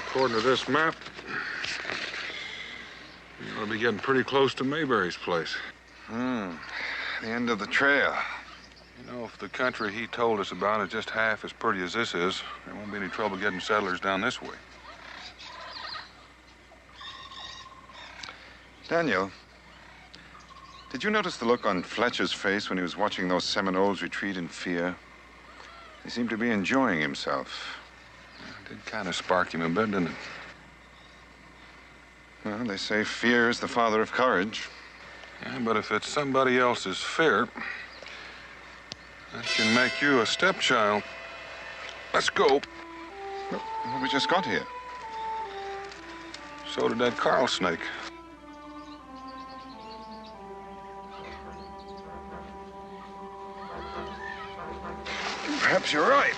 According to this map, you ought to be getting pretty close to Mayberry's place. The end of the trail. You know, if the country he told us about is just half as pretty as this is, there won't be any trouble getting settlers down this way. Daniel, did you notice the look on Fletcher's face when he was watching those Seminoles retreat in fear? He seemed to be enjoying himself. It did kind of spark him a bit, didn't it? Well, they say fear is the father of courage. Yeah, but if it's somebody else's fear, that can make you a stepchild. Let's go. Well, we just got here. So did that Carl snake. Perhaps you're right.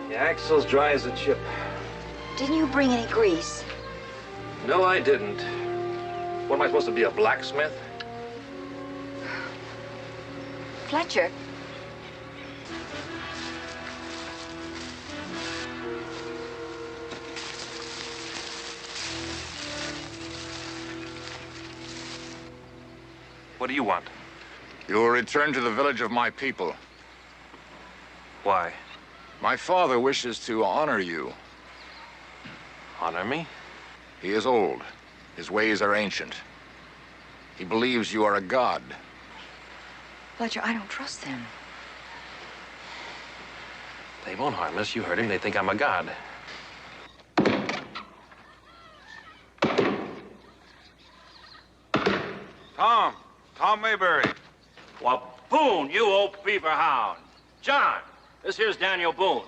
The axle's dry as a chip. Didn't you bring any grease? No, I didn't. What am I supposed to be, a blacksmith? Fletcher, What do you want? You will return to the village of my people. Why? My father wishes to honor you. Honor me? He is old. His ways are ancient. He believes you are a god. Fletcher, I don't trust them. They won't harm us. You heard him. They think I'm a god. Tom Mayberry. Well, Boone, you old beaver hound. John, this here's Daniel Boone.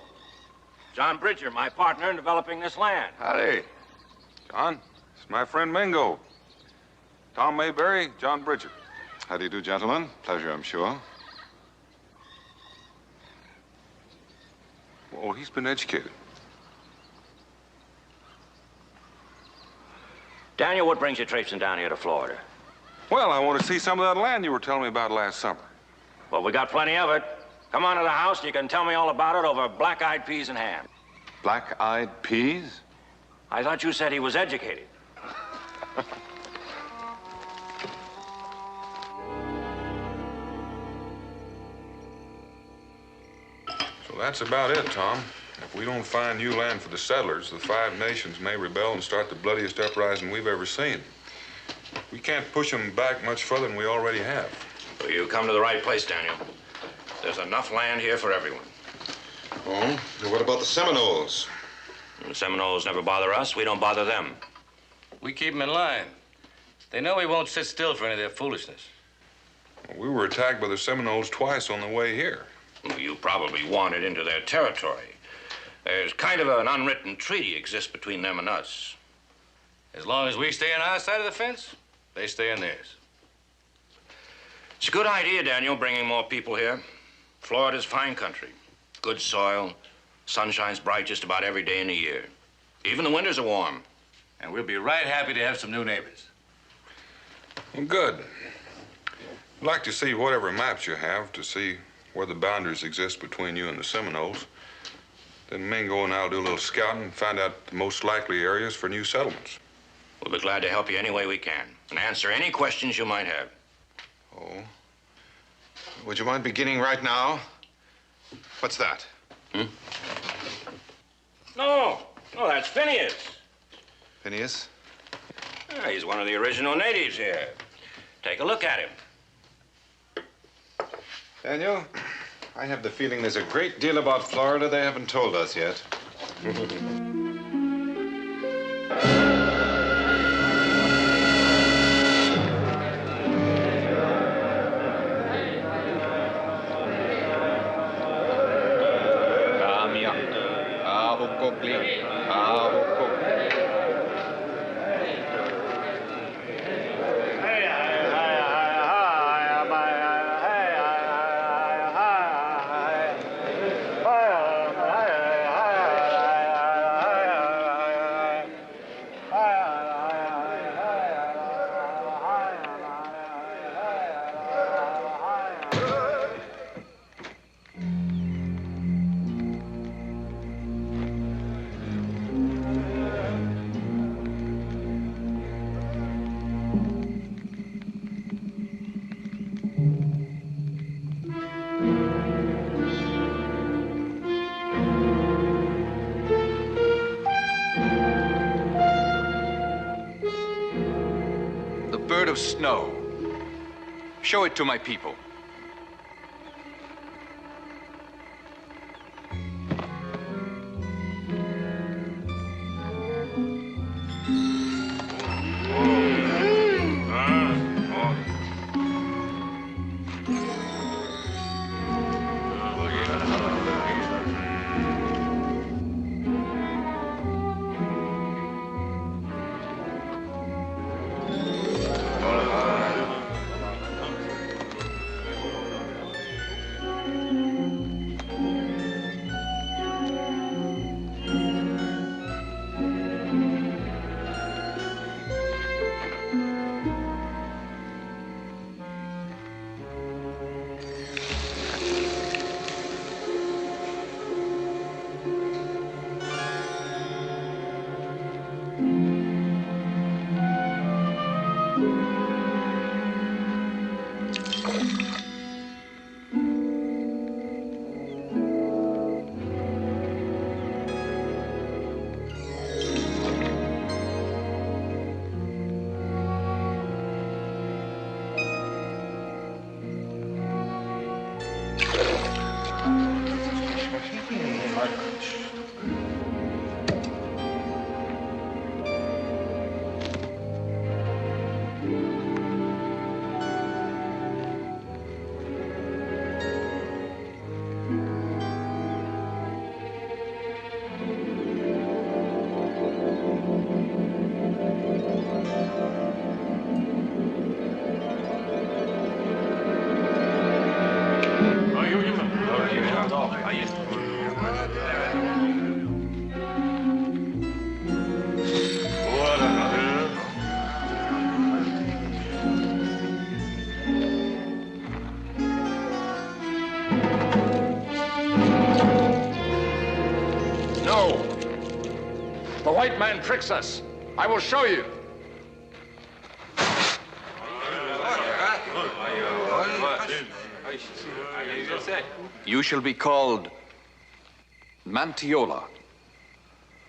John Bridger, my partner in developing this land. Howdy. John, it's my friend Mingo. Tom Mayberry, John Bridger. How do you do, gentlemen? Pleasure, I'm sure. Oh, he's been educated. Daniel, what brings you traipsing down here to Florida? Well, I want to see some of that land you were telling me about last summer. Well, we got plenty of it. Come on to the house, and you can tell me all about it over black-eyed peas in hand. Black-eyed peas? I thought you said he was educated. So that's about it, Tom. If we don't find new land for the settlers, the Five Nations may rebel and start the bloodiest uprising we've ever seen. We can't push them back much further than we already have. Well, you come to the right place, Daniel. There's enough land here for everyone. Oh? And what about the Seminoles? The Seminoles never bother us. We don't bother them. We keep them in line. They know we won't sit still for any of their foolishness. We were attacked by the Seminoles twice on the way here. Well, you probably wandered into their territory. There's kind of an unwritten treaty exists between them and us. As long as we stay on our side of the fence, they stay on theirs. It's a good idea, Daniel, bringing more people here. Florida's fine country. Good soil. Sun shines bright just about every day in the year. Even the winters are warm. And we'll be right happy to have some new neighbors. Well, good. I'd like to see whatever maps you have to see where the boundaries exist between you and the Seminoles. Then Mingo and I'll do a little scouting and find out the most likely areas for new settlements. We'll be glad to help you any way we can and answer any questions you might have. Oh? Would you mind beginning right now? What's that? No, that's Phineas. Phineas? Yeah, he's one of the original natives here. Take a look at him. Daniel, I have the feeling there's a great deal about Florida they haven't told us yet. Bird of snow. Show it to my people. No. The white man tricks us. I will show you. You shall be called Mantiola,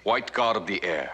White God of the Air.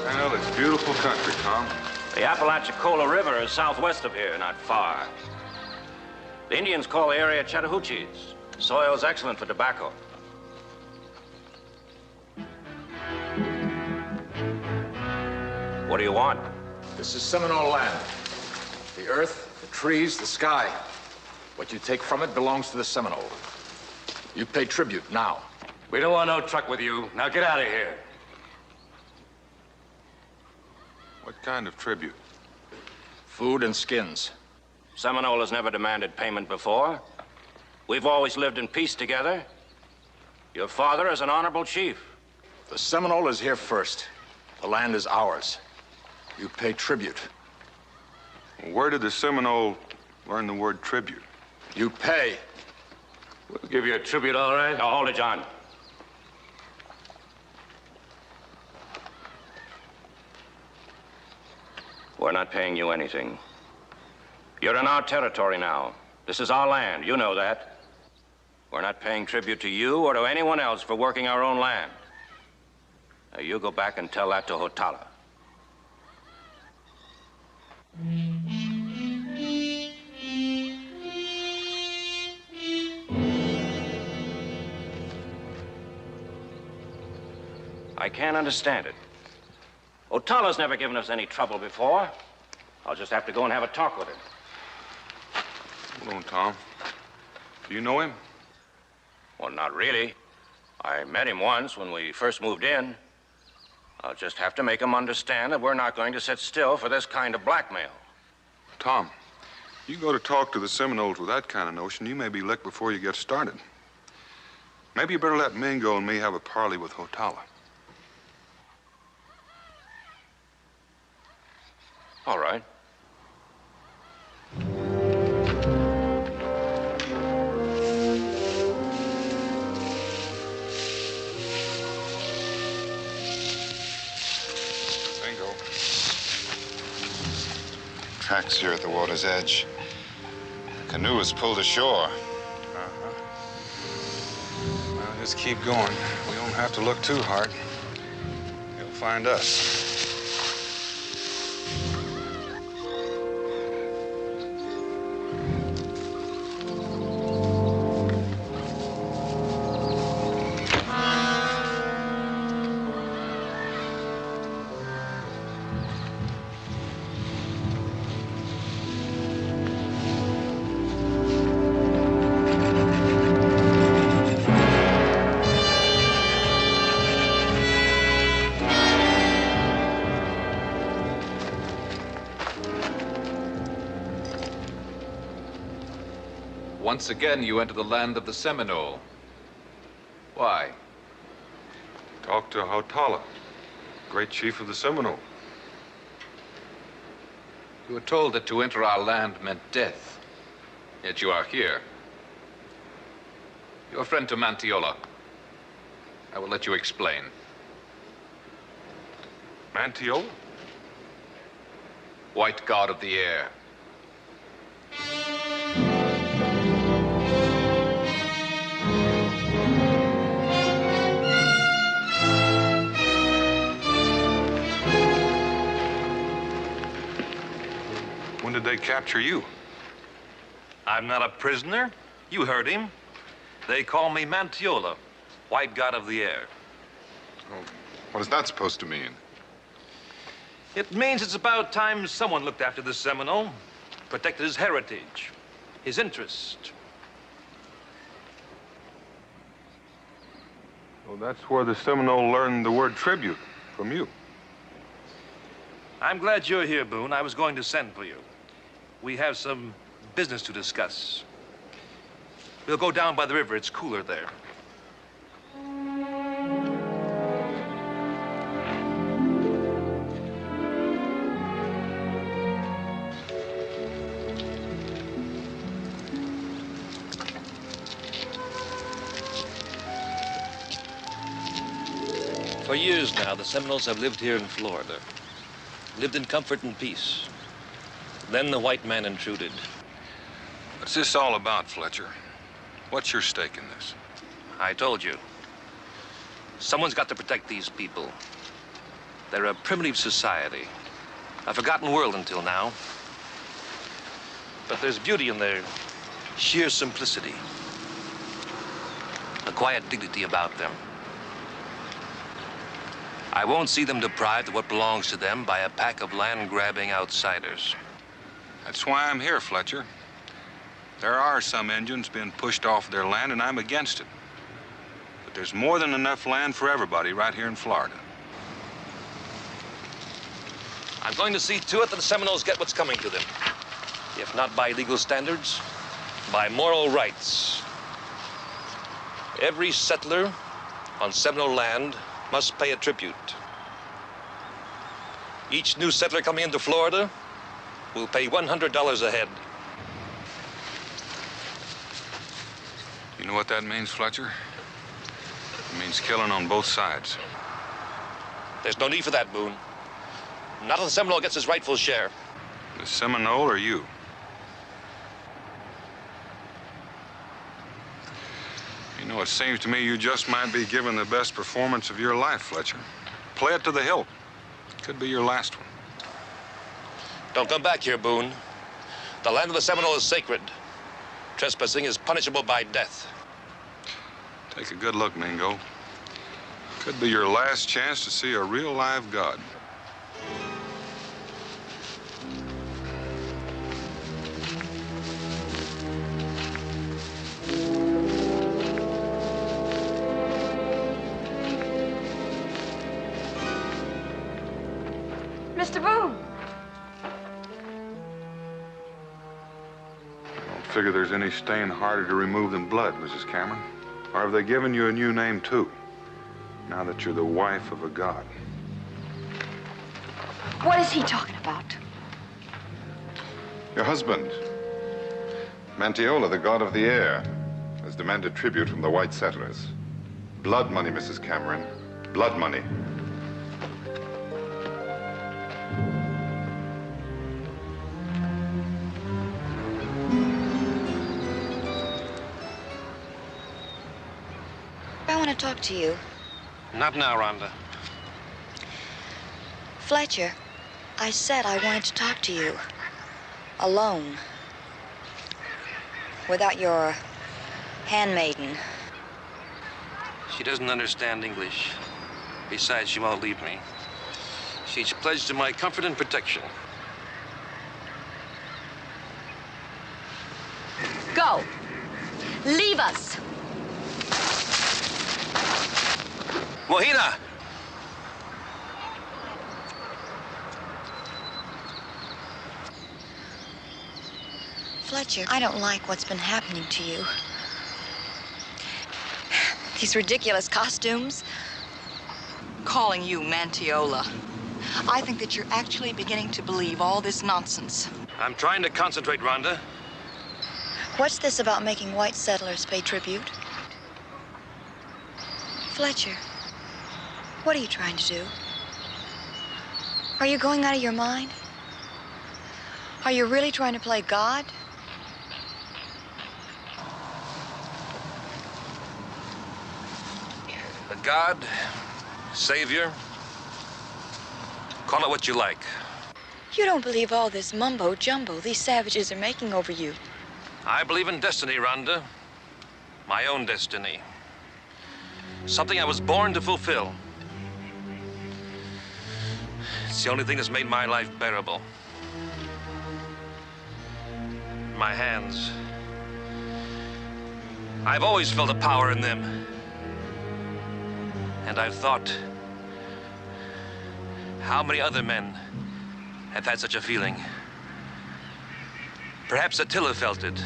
Well, it's beautiful country, Tom. The Apalachicola River is southwest of here, not far. The Indians call the area Chattahoochees. Soil's excellent for tobacco. What do you want? This is Seminole land. The earth, the trees, the sky. What you take from it belongs to the Seminole. You pay tribute now. We don't want no truck with you. Now get out of here. What kind of tribute? Food and skins. Seminole has never demanded payment before. We've always lived in peace together. Your father is an honorable chief. The Seminole is here first. The land is ours. You pay tribute. Where did the Seminole learn the word tribute? You pay. We'll give you a tribute, all right? Now, hold it, John. We're not paying you anything. You're in our territory now. This is our land. You know that. We're not paying tribute to you or to anyone else for working our own land. Now, you go back and tell that to Hotala. I can't understand it. Otala's never given us any trouble before. I'll just have to go and have a talk with him. Hold on, Tom. Do you know him? Well, not really. I met him once when we first moved in. I'll just have to make him understand that we're not going to sit still for this kind of blackmail. Tom, you go to talk to the Seminoles with that kind of notion, you may be licked before you get started. Maybe you better let Mingo and me have a parley with Hotala. All right. Bingo. Tracks here at the water's edge. The canoe is pulled ashore. Well, just keep going. We don't have to look too hard. You'll find us. Once again, you enter the land of the Seminole. Why? Talk to Hotala, great chief of the Seminole. You were told that to enter our land meant death. Yet you are here. Your friend to Mantiola. I will let you explain. Mantiola? White God of the Air. they capture you? I'm not a prisoner. You heard him. They call me Mantiola, White God of the Air. Oh, what is that supposed to mean? It means it's about time someone looked after the Seminole, protected his heritage, his interest. Well, that's where the Seminole learned the word tribute, from you. I'm glad you're here, Boone. I was going to send for you. We have some business to discuss. We'll go down by the river. It's cooler there. For years now, the Seminoles have lived here in Florida. Lived in comfort and peace. Then the white man intruded. What's this all about, Fletcher? What's your stake in this? I told you. Someone's got to protect these people. They're a primitive society. A forgotten world until now. But there's beauty in their sheer simplicity. A quiet dignity about them. I won't see them deprived of what belongs to them by a pack of land-grabbing outsiders. That's why I'm here, Fletcher. There are some Indians being pushed off their land, and I'm against it. But there's more than enough land for everybody right here in Florida. I'm going to see to it that the Seminoles get what's coming to them. If not by legal standards, by moral rights. Every settler on Seminole land must pay a tribute. Each new settler coming into Florida will pay $100 a head. You know what that means, Fletcher? It means killing on both sides. There's no need for that, Boone. Not until the Seminole gets his rightful share. The Seminole or you? You know, it seems to me you just might be giving the best performance of your life, Fletcher. Play it to the hilt. Could be your last one. Don't come back here, Boone. The land of the Seminole is sacred. Trespassing is punishable by death. Take a good look, Mingo. Could be your last chance to see a real live God. Mr. Boone. I don't figure there's any stain harder to remove than blood, Mrs. Cameron. Or have they given you a new name, too? Now that you're the wife of a god. What is he talking about? Your husband, Mantiola, the god of the air, has demanded tribute from the white settlers. Blood money, Mrs. Cameron. Blood money. I want to talk to you. Not now, Rhonda. Fletcher, I said I wanted to talk to you. Alone. Without your handmaiden. She doesn't understand English. Besides, she won't leave me. She's pledged to my comfort and protection. Go. Leave us. Mohina! Fletcher, I don't like what's been happening to you. These ridiculous costumes. Calling you Mantiola. I think that you're actually beginning to believe all this nonsense. I'm trying to concentrate, Rhonda. What's this about making white settlers pay tribute? Fletcher, what are you trying to do? Are you going out of your mind? Are you really trying to play God? A god, savior, call it what you like. You don't believe all this mumbo-jumbo these savages are making over you. I believe in destiny, Rhonda. My own destiny. Something I was born to fulfill. It's the only thing that's made my life bearable. My hands. I've always felt a power in them. And I've thought, how many other men have had such a feeling? Perhaps Attila felt it.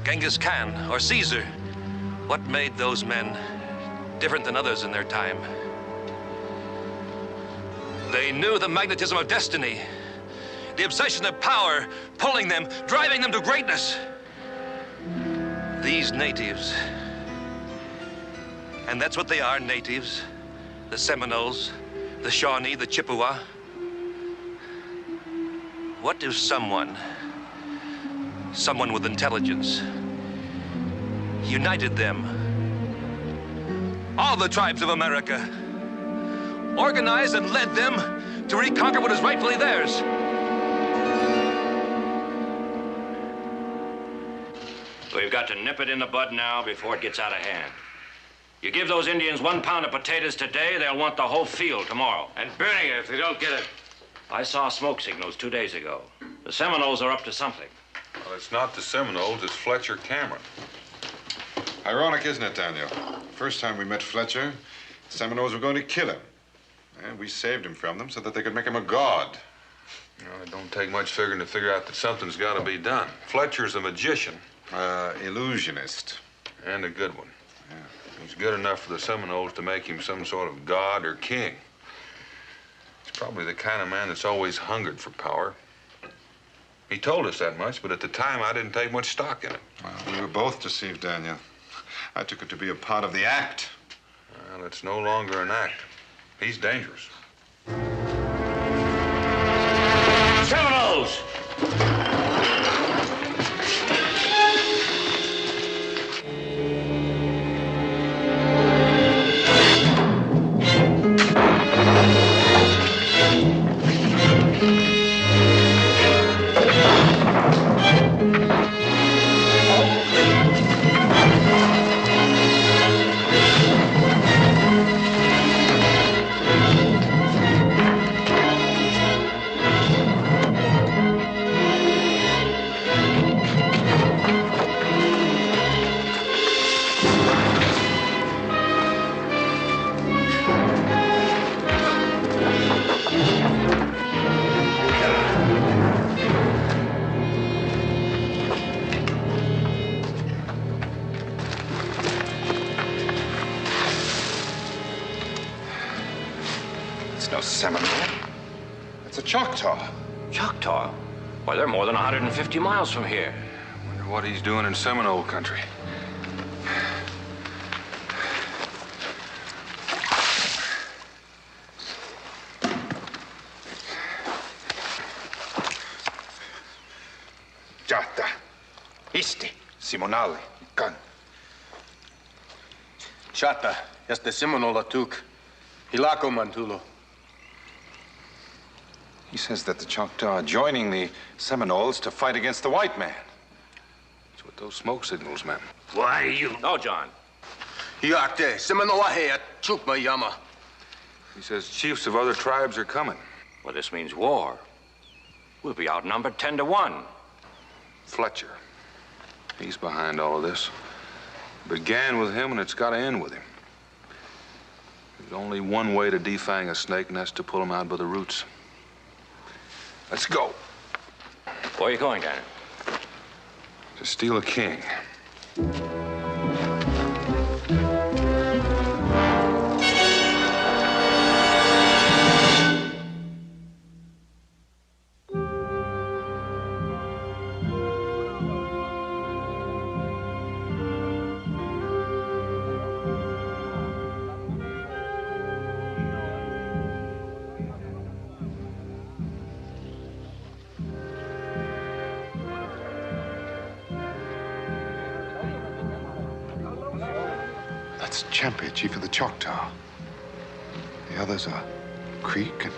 Genghis Khan or Caesar. What made those men different than others in their time? They knew the magnetism of destiny, the obsession of power, pulling them, driving them to greatness. These natives, and that's what they are, natives, the Seminoles, the Shawnee, the Chippewa. What if someone with intelligence, united them, all the tribes of America, organized and led them to reconquer what is rightfully theirs? We've got to nip it in the bud now before it gets out of hand. You give those Indians 1 pound of potatoes today, they'll want the whole field tomorrow. And burning it if they don't get it. I saw smoke signals 2 days ago. The Seminoles are up to something. Well, it's not the Seminoles, it's Fletcher Cameron. Ironic, isn't it, Daniel? First time we met Fletcher, the Seminoles were going to kill him. And we saved him from them so that they could make him a god. Well, it don't take much figuring to figure out that something's got to be done. Fletcher's a magician. Illusionist. And a good one. Yeah. He's good enough for the Seminoles to make him some sort of god or king. He's probably the kind of man that's always hungered for power. He told us that much, but at the time I didn't take much stock in it. Well, we were both deceived, Daniel. I took it to be a part of the act. Well, it's no longer an act. He's dangerous. Seminoles! It's no Seminole. It's a Choctaw. Choctaw? Why, they're more than 150 miles from here. Wonder what he's doing in Seminole country. Jata. Isti. Simonale. Kan. Chata, este Seminola tuk. Hilako mantulo. He says that the Choctaw are joining the Seminoles to fight against the white man. That's what those smoke signals meant. Why, you... No, John. Hiakte, Seminola hea, chukma yama. He says chiefs of other tribes are coming. Well, this means war. We'll be outnumbered 10 to 1. Fletcher. He's behind all of this. It began with him, and it's got to end with him. There's only one way to defang a snake, and that's to pull him out by the roots. Let's go. Where are you going, Daniel? To steal a king. That's Champe, chief of the Choctaw. The others are Creek and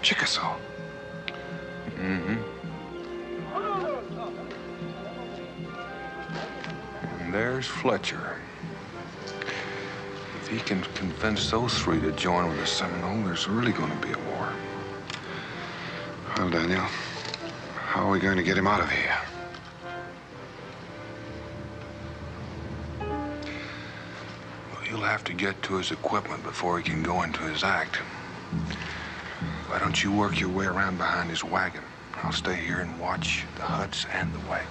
Chickasaw. Mm-hmm. And there's Fletcher. If he can convince those three to join with the Seminole, there's really going to be a war. Well, Daniel, how are we going to get him out of here? Well, he'll have to get to his equipment before he can go into his act. Why don't you work your way around behind his wagon? I'll stay here and watch the huts and the wagon.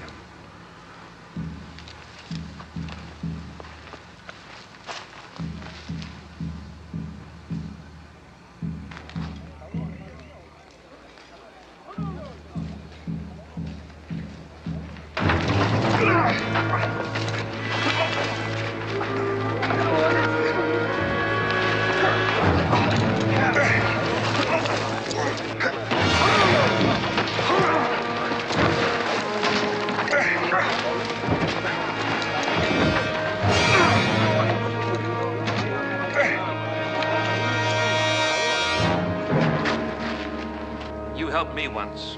You helped me once.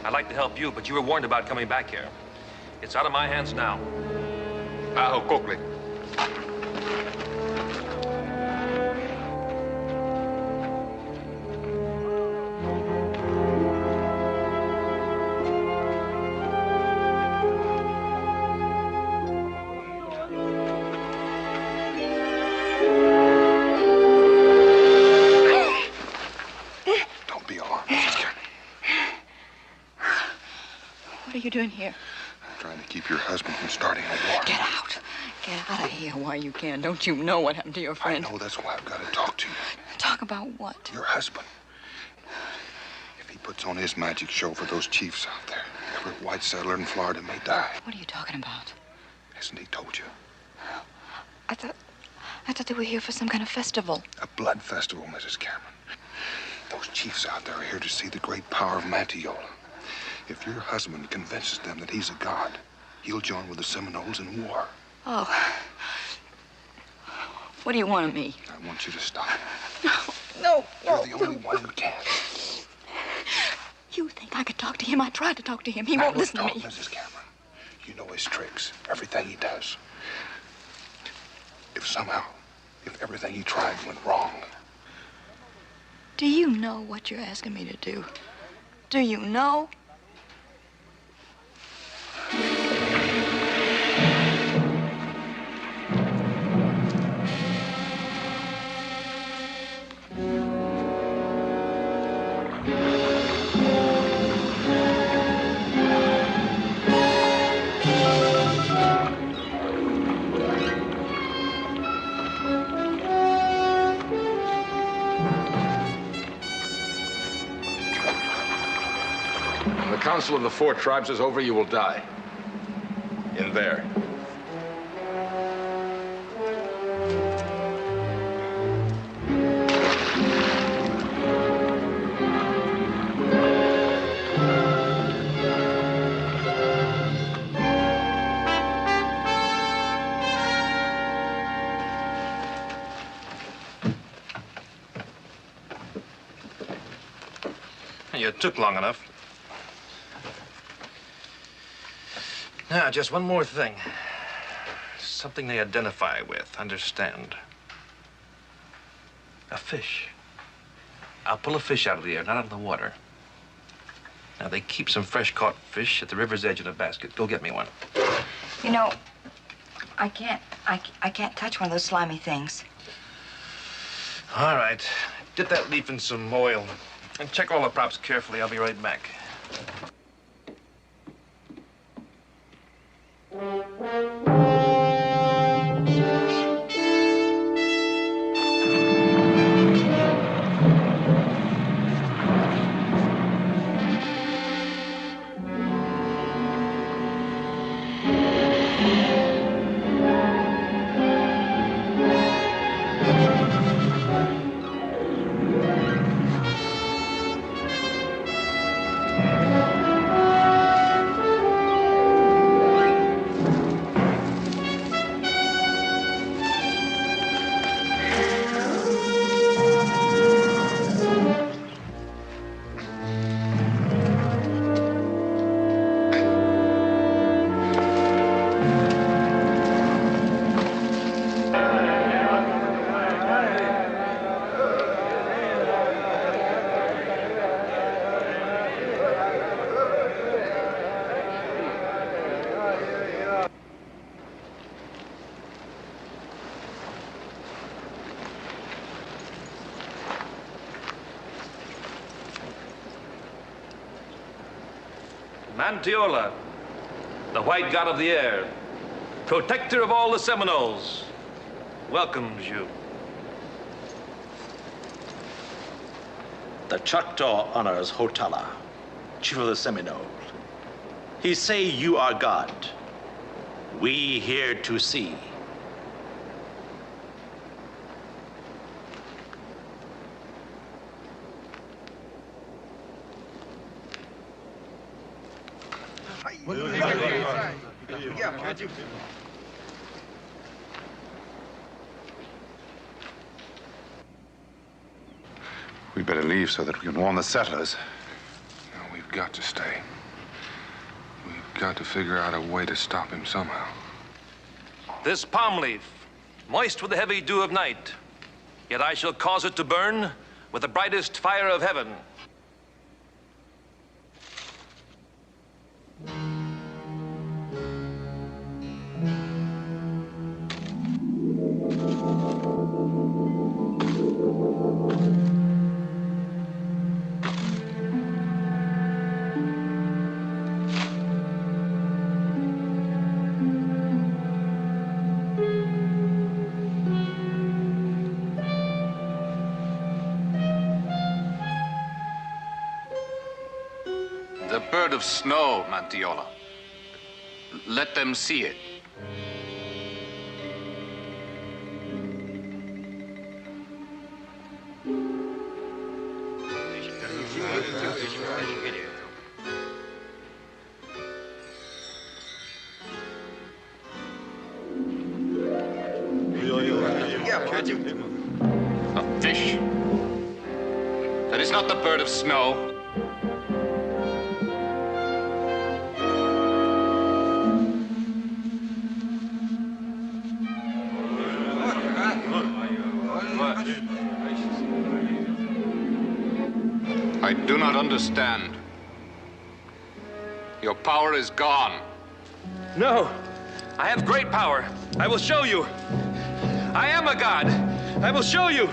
I'd like to help you, but you were warned about coming back here. It's out of my hands now. Aho, Coakley. Don't be alarmed, Mrs. Cameron. What are you doing here? I'm trying to keep your husband from starting a war. Get out. Get out of here while you can. Don't you know what happened to your friend? I know, that's why I've got to talk to you. Talk about what? Your husband. If he puts on his magic show for those chiefs out there, every white settler in Florida may die. What are you talking about? Hasn't he told you? I thought they were here for some kind of festival. A blood festival, Mrs. Cameron. Those chiefs out there are here to see the great power of Mantiola. If your husband convinces them that he's a god, he'll join with the Seminoles in war. Oh. What do you want of me? I want you to stop. No. You're the only one who can. You think I could talk to him? I tried to talk to him. He won't listen to me. Mrs. Cameron. You know his tricks, everything he does. If everything he tried went wrong. Do you know what you're asking me to do? Do you know? When the Council of the Four Tribes is over, you will die. In there. You took long enough. Now, just one more thing. Something they identify with, understand. A fish. I'll pull a fish out of the air, not out of the water. Now, they keep some fresh-caught fish at the river's edge in a basket. Go get me one. You know, I can't touch one of those slimy things. All right. Dip that leaf in some oil and check all the props carefully. I'll be right back. Mantiola, the white god of the air, protector of all the Seminoles, welcomes you. The Choctaw honors Hotala, chief of the Seminoles. He say you are God. We here to see. We'd better leave so that we can warn the settlers. No, we've got to stay. We've got to figure out a way to stop him somehow. This palm leaf, moist with the heavy dew of night, yet I shall cause it to burn with the brightest fire of heaven. The bird of snow, Mantiola. Let them see it. A fish. That is not the bird of snow. I do not understand. Your power is gone. No, I have great power. I will show you. I am a god. I will show you.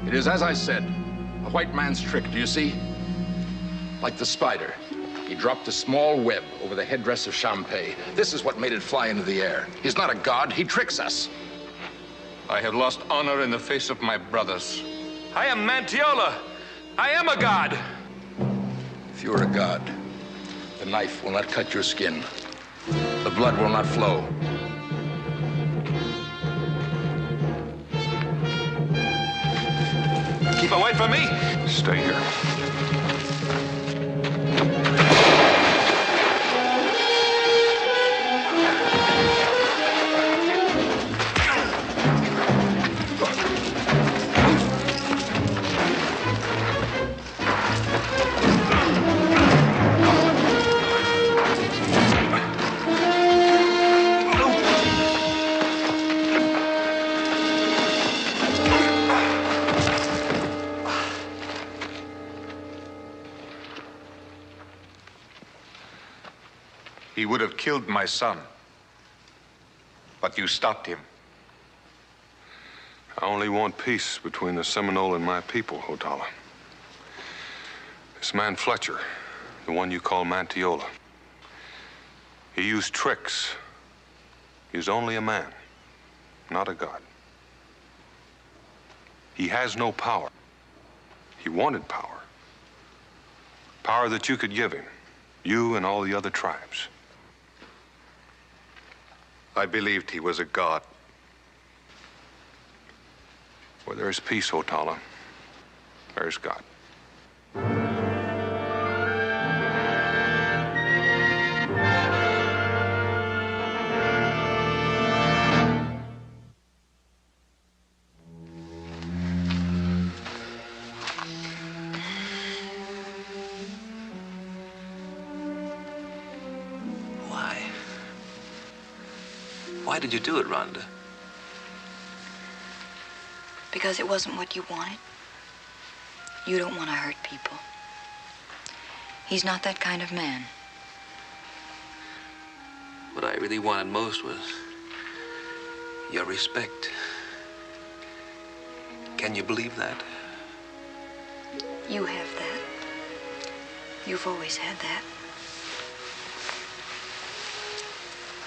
It is as I said, a white man's trick, do you see? Like the spider. He dropped a small web over the headdress of Champay. This is what made it fly into the air. He's not a god, he tricks us. I have lost honor in the face of my brothers. I am Mantiola. I am a god. If you are a god, the knife will not cut your skin. The blood will not flow. Keep away from me. Stay here. He would have killed my son, but you stopped him. I only want peace between the Seminole and my people, Hotala. This man Fletcher, the one you call Mantiola, he used tricks. He is only a man, not a god. He has no power. He wanted power. Power that you could give him, you and all the other tribes. I believed he was a god. Where there is peace, Hotala, there is God. Why did you do it, Rhonda? Because it wasn't what you wanted. You don't want to hurt people. He's not that kind of man. What I really wanted most was your respect. Can you believe that? You have that. You've always had that.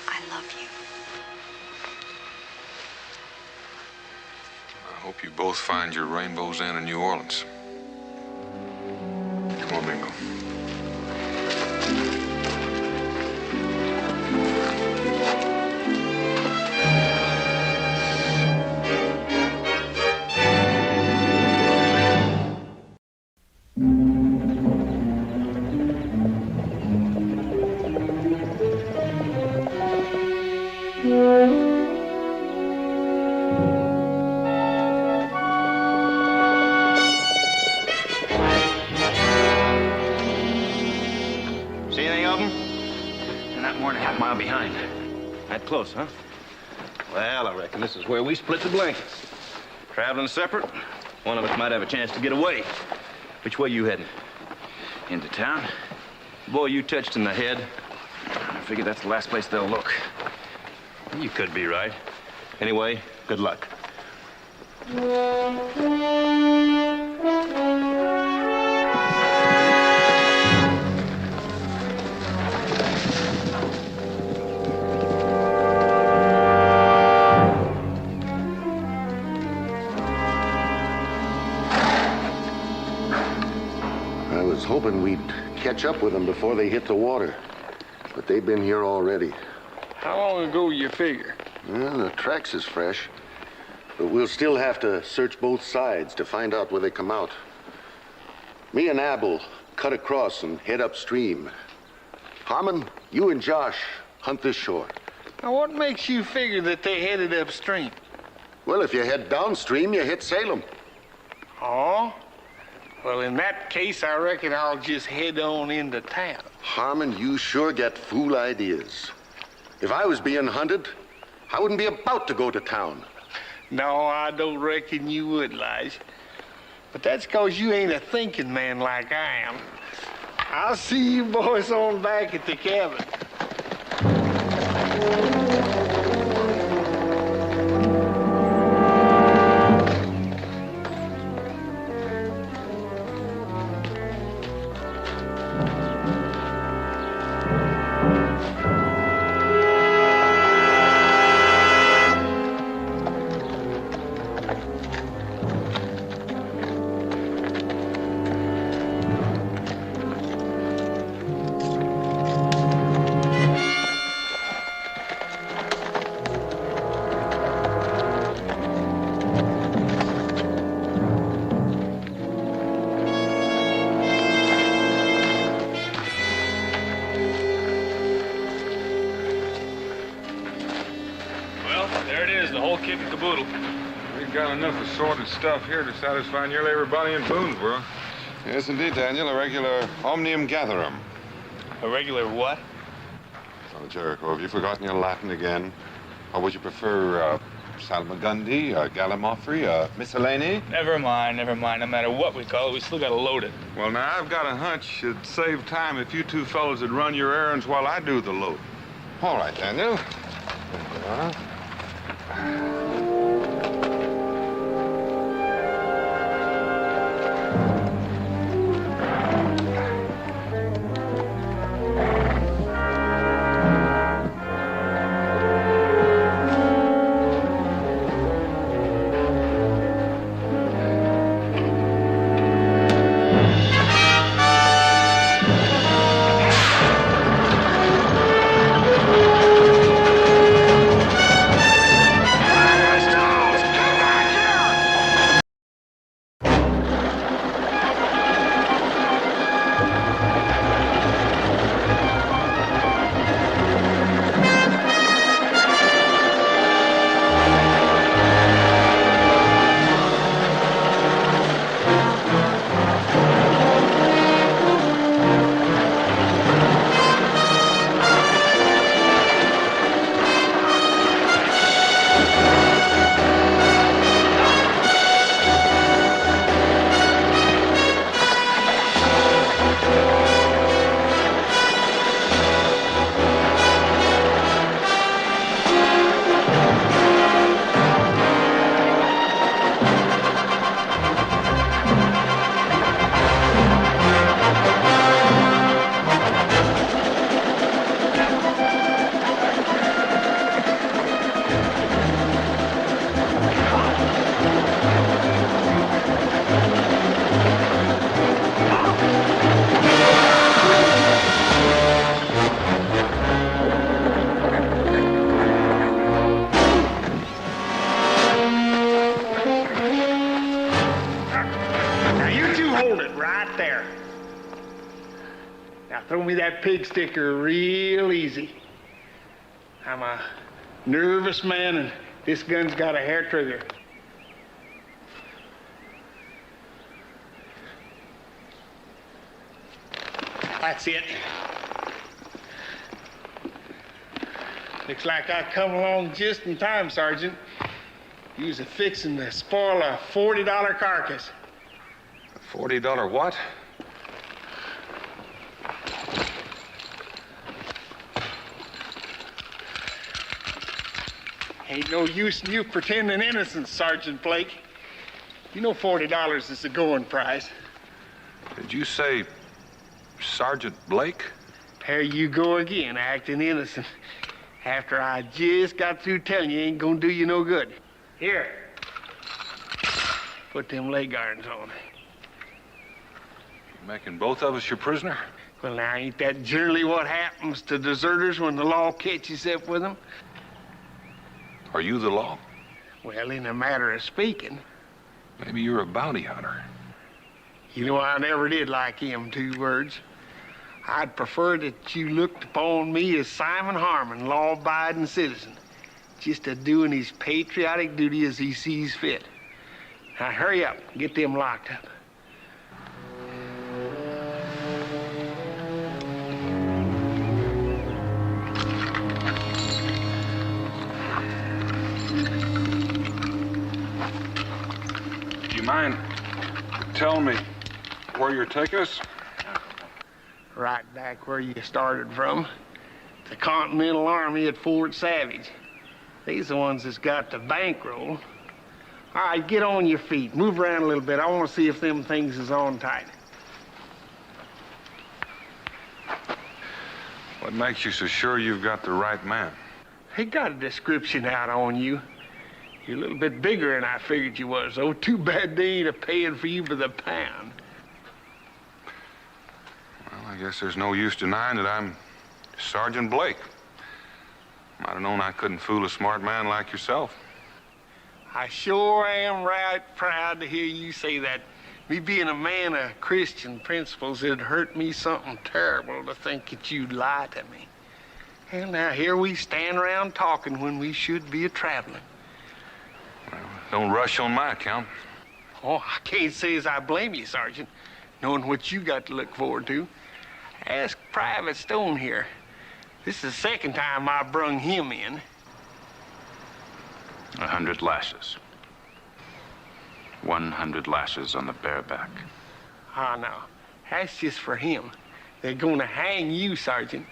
I love you. I hope you both find your rainbows in New Orleans. Come on, Mingo. See anything of them? They're not more than a half mile behind. That close, huh? Well, I reckon this is where we split the blankets. Traveling separate, one of us might have a chance to get away. Which way you heading? Into town? Boy, you touched in the head. I figure that's the last place they'll look. You could be right. Anyway, good luck. I was hoping we'd catch up with them before they hit the water. But they've been here already. How long ago you figure? Well, the tracks is fresh. But we'll still have to search both sides to find out where they come out. Me and Ab will cut across and head upstream. Harmon, you and Josh hunt this shore. Now, what makes you figure that they headed upstream? Well, if you head downstream, you hit Salem. Oh? Well, in that case, I reckon I'll just head on into town. Harmon, you sure get fool ideas. If I was being hunted, I wouldn't be about to go to town. No, I don't reckon you would, Lige. But that's 'cause you ain't a thinking man like I am. I'll see you boys on back at the cabin. We've got enough assorted stuff here to satisfy nearly everybody in Boonesboro. Yes, indeed, Daniel. A regular omnium gatherum. A regular what? So, Jericho, have you forgotten your Latin again? Or would you prefer salmagundi, gallimaufry, miscellany? Never mind. No matter what we call it, we still gotta load it. Well, now, I've got a hunch it'd save time if you two fellows would run your errands while I do the load. All right, Daniel. throw me that pig sticker real easy. I'm a nervous man, and this gun's got a hair trigger. That's it. Looks like I come along just in time, Sergeant. You was fixing to spoil a $40 carcass. A $40 what? Ain't no use in you pretending innocence, Sergeant Blake. You know $40 is the going price. Did you say Sergeant Blake? There you go again, acting innocent. After I just got through telling you ain't gonna do you no good. Here. Put them leg irons on. You making both of us your prisoner? Well, now, ain't that generally what happens to deserters when the law catches up with them? Are you the law? Well, in a matter of speaking. Maybe you're a bounty hunter. You know, I never did like him 2 words. I'd prefer that you looked upon me as Simon Harmon, law-abiding citizen, just a doing his patriotic duty as he sees fit. Now, hurry up, get them locked up. Do you mind telling me where you're taking us? Right back where you started from. The Continental Army at Fort Savage. These the ones that's got the bankroll. All right, get on your feet. Move around a little bit. I want to see if them things is on tight. What makes you so sure you've got the right man? They got a description out on you. You're a little bit bigger than I figured you was, though. Too bad they ain't a-paying for you by the pound. Well, I guess there's no use denying that I'm Sergeant Blake. Might have known I couldn't fool a smart man like yourself. I sure am right proud to hear you say that. Me being a man of Christian principles, it'd hurt me something terrible to think that you'd lie to me. And now here we stand around talking when we should be a-traveling. Well, don't rush on my account. Oh, I can't say as I blame you, Sergeant, knowing what you got to look forward to. Ask Private Stone here. This is the second time I brung him in. 100 lashes. 100 lashes on the bare back. Ah, no. That's just for him. They're gonna hang you, Sergeant.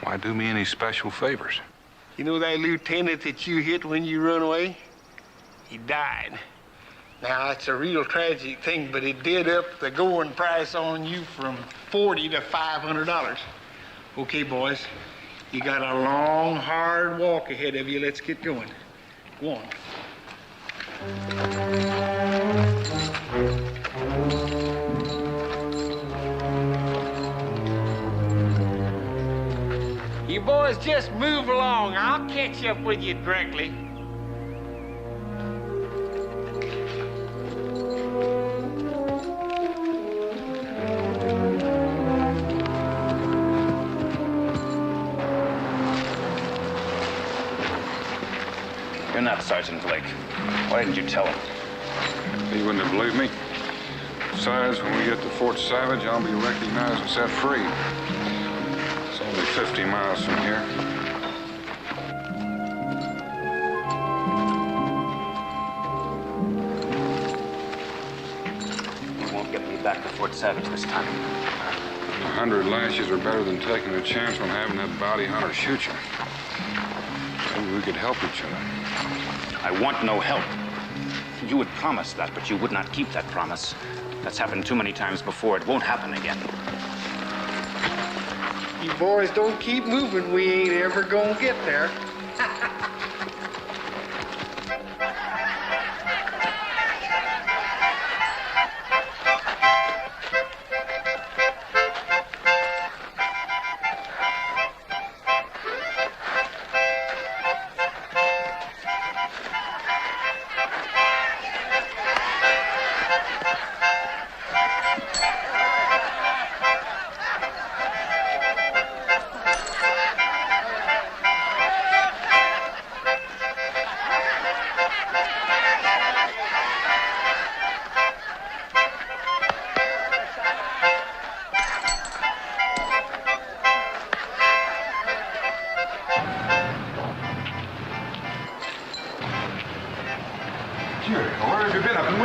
Why do me any special favors? You know that lieutenant that you hit when you run away? He died. Now, it's a real tragic thing, but it did up the going price on you from $40 to $500. Okay, boys, you got a long, hard walk ahead of you. Let's get going. Go on. You boys just move along. I'll catch up with you directly. You're not Sergeant Blake. Why didn't you tell him? He wouldn't have believed me. Besides, when we get to Fort Savage, I'll be recognized and set free. It's only 50 miles from here. You won't get me back to Fort Savage this time. 100 lashes are better than taking a chance on having that bounty hunter shoot you. Maybe we could help each other. I want no help. You would promise that, but you would not keep that promise. That's happened too many times before. It won't happen again. You boys don't keep moving, we ain't ever gonna get there.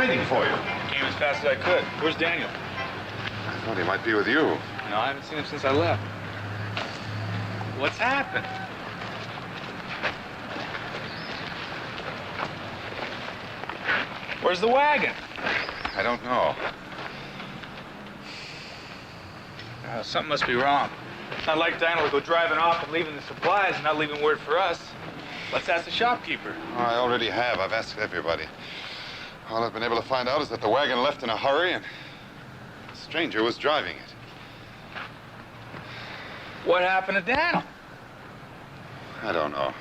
waiting for you. Came as fast as I could. Where's Daniel? I thought he might be with you. No, I haven't seen him since I left. What's happened? Where's the wagon? I don't know. Something must be wrong. It's not like Daniel will go driving off and leaving the supplies and not leaving word for us. Let's ask the shopkeeper. Oh, I already have. I've asked everybody. All I've been able to find out is that the wagon left in a hurry and a stranger was driving it. What happened to Daniel? I don't know.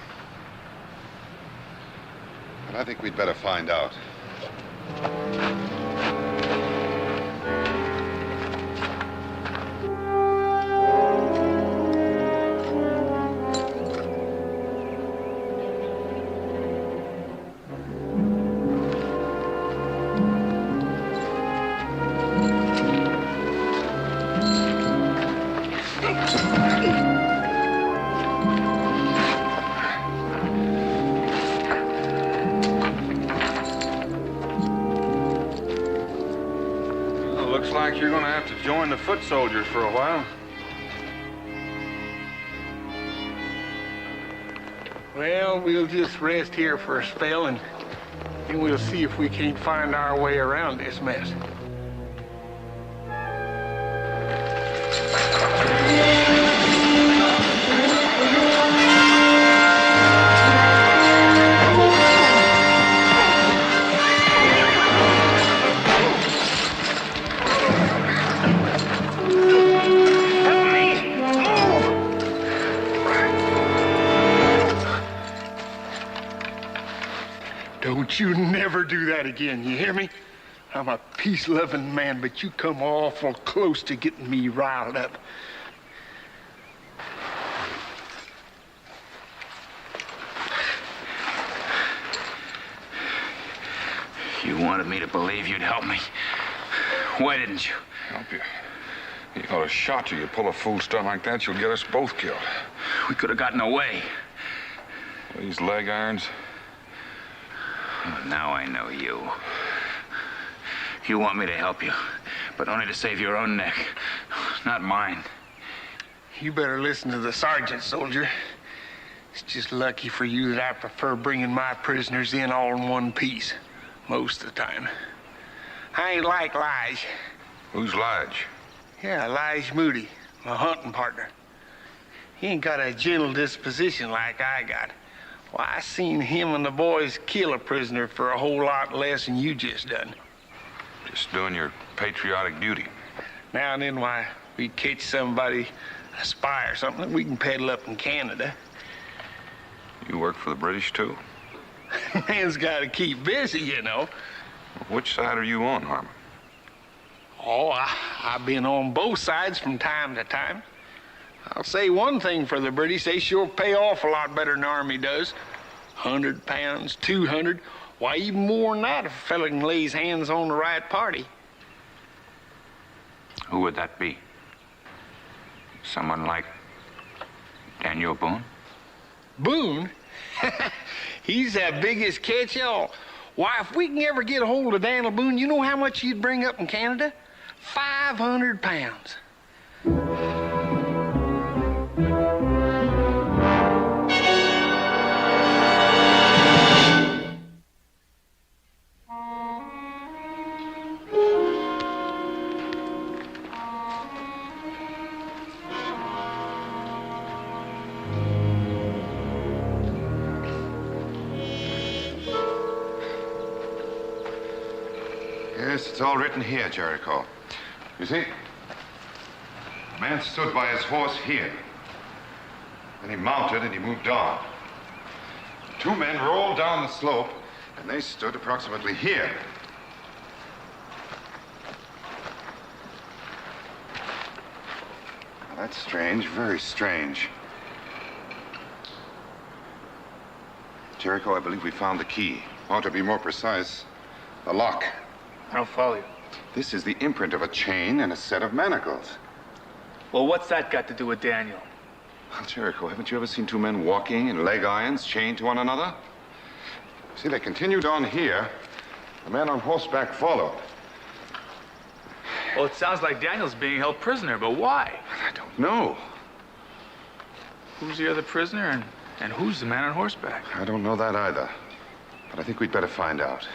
But I think we'd better find out. Looks like you're gonna have to join the foot soldiers for a while. Well, we'll just rest here for a spell and we'll see if we can't find our way around this mess. Don't you never do that again, you hear me? I'm a peace-loving man, but you come awful close to getting me riled up. You wanted me to believe you'd help me. Why didn't you? Help you? He ought to have shot you. You pull a fool stunt like that, you'll get us both killed. We could have gotten away. These leg irons. Now I know you. You want me to help you, but only to save your own neck, not mine. You better listen to the sergeant, soldier. It's just lucky for you that I prefer bringing my prisoners in all in one piece, most of the time. I ain't like Lige. Who's Lige? Yeah, Lige Moody, my hunting partner. He ain't got a gentle disposition like I got. Well, I seen him and the boys kill a prisoner for a whole lot less than you just done. Just doing your patriotic duty. Now and then, why, we catch somebody, a spy or something, that we can peddle up in Canada. You work for the British, too? Man's got to keep busy, you know. Which side are you on, Harmon? Oh, I've been on both sides from time to time. I'll say one thing for the British, they sure pay off a lot better than the Army does. 100 pounds, 200, why, even more than that if a fella can lay his hands on the right party. Who would that be? Someone like Daniel Boone? Boone? He's the biggest catch-all. Why, if we can ever get a hold of Daniel Boone, you know how much he'd bring up in Canada? 500 pounds. Yes, it's all written here, Jericho. You see? The man stood by his horse here. Then he mounted and he moved on. Two men rolled down the slope, and they stood approximately here. Now, that's strange, very strange. Jericho, I believe we found the key. Or to be more precise, the lock. I'll follow you. This is the imprint of a chain and a set of manacles. Well, what's that got to do with Daniel? Well, Jericho, haven't you ever seen two men walking in leg irons chained to one another? See, they continued on here, The man on horseback followed. Well, it sounds like Daniel's being held prisoner, but why? I don't know. Who's the other prisoner and who's the man on horseback? I don't know that either. But I think we'd better find out.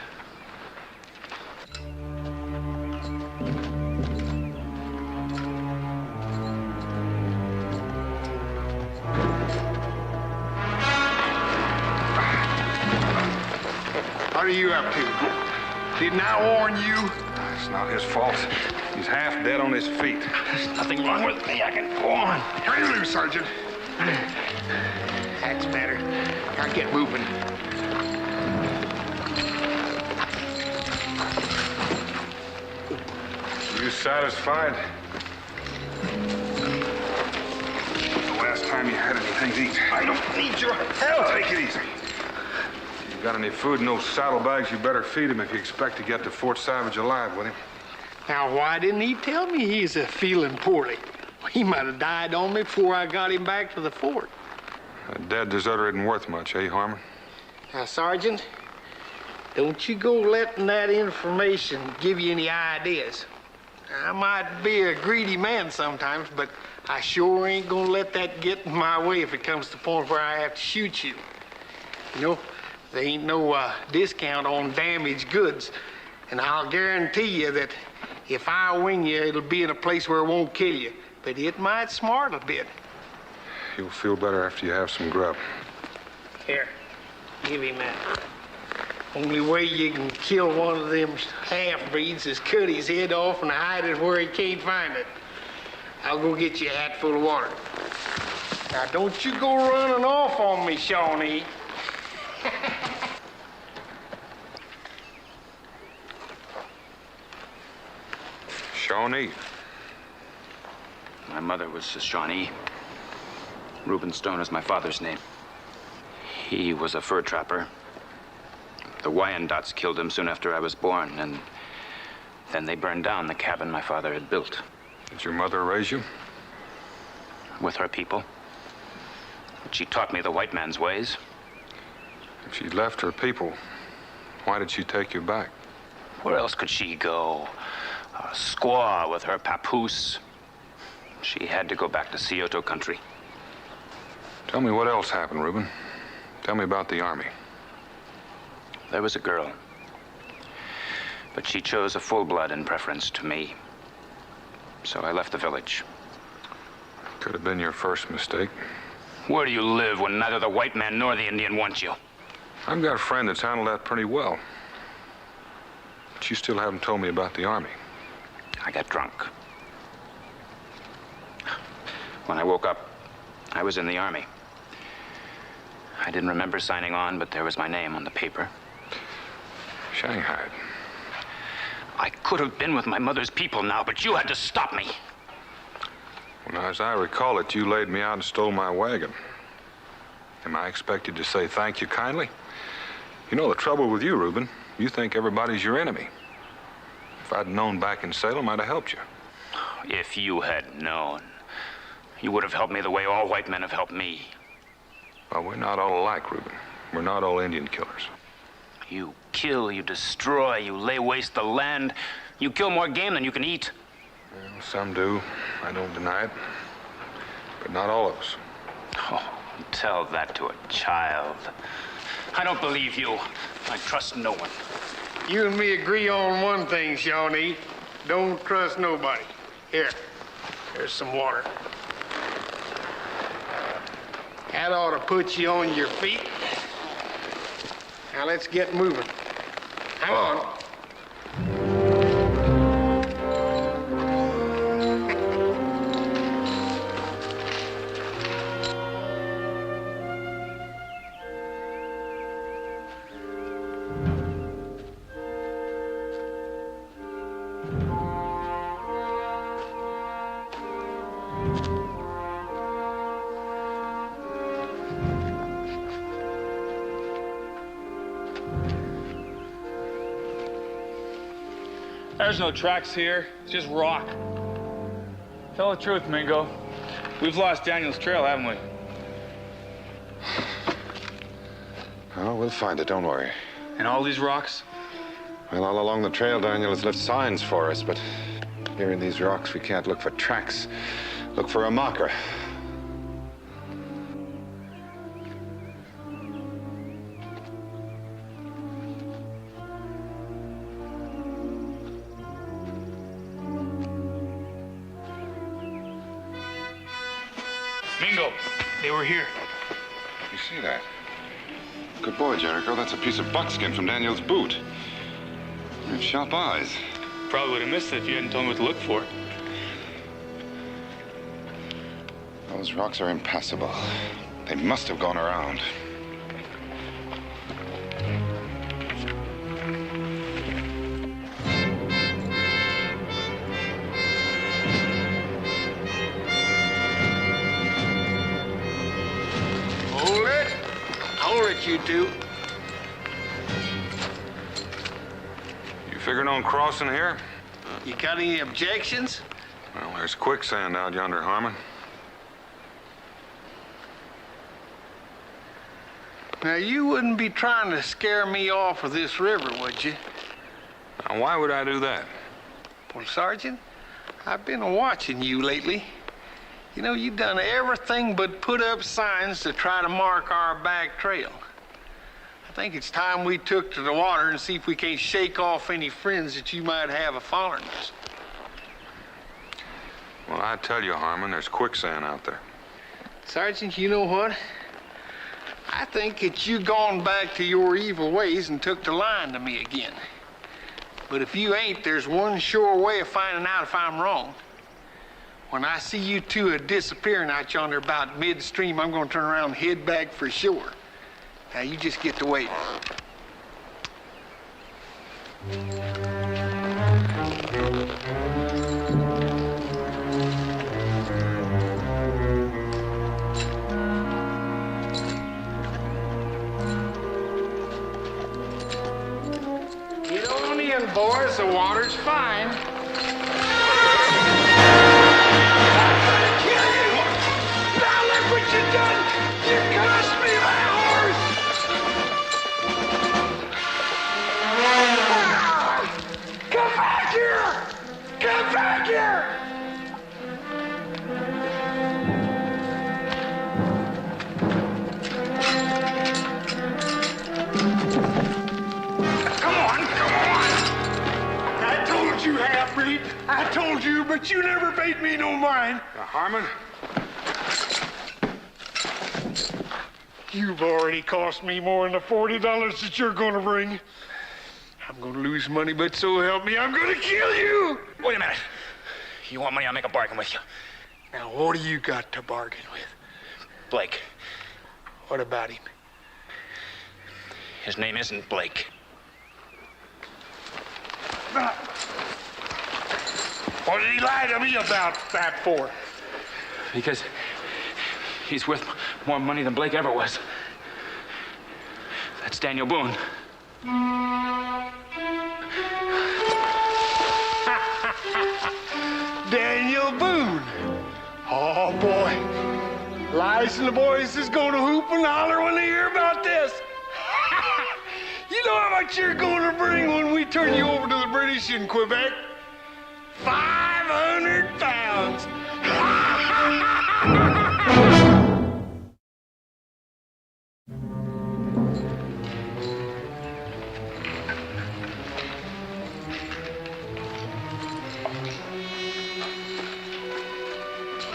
What are you up to? Didn't I warn you? It's not his fault. He's half dead on his feet. There's nothing wrong with me. I can go on. Hurry loose, Sergeant. That's better. Now get moving. You satisfied? The last time you had anything to eat. I don't need your help. Take it easy. You got any food in those saddlebags, you better feed him if you expect to get to Fort Savage alive with him. Now, why didn't he tell me he's feeling poorly? He might have died on me before I got him back to the fort. A dead deserter isn't worth much, eh, Harmon? Now, Sergeant, don't you go letting that information give you any ideas. I might be a greedy man sometimes, but I sure ain't gonna let that get in my way if it comes to the point where I have to shoot you. You know, there ain't no discount on damaged goods, and I'll guarantee you that if I wing you, it'll be in a place where it won't kill you, but it might smart a bit. You'll feel better after you have some grub. Here, give him that. Only way you can kill one of them half-breeds is cut his head off and hide it where he can't find it. I'll go get you a hat full of water. Now, don't you go running off on me, Shawnee. Shawnee. My mother was Shawnee. Reuben Stone is my father's name. He was a fur trapper. The Wyandots killed him soon after I was born, and then they burned down the cabin my father had built. Did your mother raise you? With her people. She taught me the white man's ways. If she'd left her people, why did she take you back? Where else could she go? A squaw with her papoose. She had to go back to Scioto country. Tell me what else happened, Reuben. Tell me about the army. There was a girl. But she chose a full blood in preference to me. So I left the village. Could have been your first mistake. Where do you live when neither the white man nor the Indian wants you? I've got a friend that's handled that pretty well. But you still haven't told me about the army. I got drunk. When I woke up, I was in the army. I didn't remember signing on, but there was my name on the paper. Shanghai. I could have been with my mother's people now, but you had to stop me. Well, as I recall it, you laid me out and stole my wagon. Am I expected to say thank you kindly? You know the trouble with you, Reuben. You think everybody's your enemy. If I'd known back in Salem, I'd have helped you. If you had known, you would have helped me the way all white men have helped me. Well, we're not all alike, Reuben. We're not all Indian killers. You kill, you destroy, you lay waste the land. You kill more game than you can eat. Well, some do. I don't deny it. But not all of us. Oh, tell that to a child. I don't believe you. I trust no one. You and me agree on one thing, Shawnee. Don't trust nobody. Here, here's some water. That ought to put you on your feet. Now let's get moving. Come on. There's no tracks here. It's just rock. Tell the truth, Mingo. We've lost Daniel's trail, haven't we? Oh, we'll find it, don't worry. And all these rocks? Well, all along the trail, Daniel has left signs for us, but here in these rocks, we can't look for tracks. Look for a marker. Mingo, they were here. You see that? Good boy, Jericho. That's a piece of buckskin from Daniel's boot. You have sharp eyes. Probably would have missed it if you hadn't told me what to look for. Those rocks are impassable. They must have gone around. Hold it. Hold it, you two. You figuring on crossing here? You got any objections? Well, there's quicksand out yonder, Harmon. Now, you wouldn't be trying to scare me off of this river, would you? Now, why would I do that? Well, Sergeant, I've been watching you lately. You know, you've done everything but put up signs to try to mark our back trail. I think it's time we took to the water and see if we can't shake off any friends that you might have a following us. Well, I tell you, Harmon, there's quicksand out there. Sergeant, you know what? I think that you gone back to your evil ways and took to lying to me again. But if you ain't, there's one sure way of finding out if I'm wrong. When I see you two disappearing out yonder about midstream, I'm gonna turn around and head back for sure. Now you just get to waiting. Get on in, boys. The water's fine. Now look what you done! You cursed me, my horse! Come back here! Come back here! Come on, come on! I told you, half-breed. I told you, but you never paid me no mind. Harmon? You've already cost me more than the $40 that you're gonna bring. I'm gonna lose money, but so help me, I'm gonna kill you! Wait a minute. You want money, I'll make a bargain with you. Now, what do you got to bargain with? Blake. What about him? His name isn't Blake. What did he lie to me about that for? Because he's worth more money than Blake ever was. That's Daniel Boone. Daniel Boone. Oh, boy. Lice and the boys is gonna hoop and holler when they hear about this. You know how much you're gonna bring when we turn you over to the British in Quebec? 500 pounds.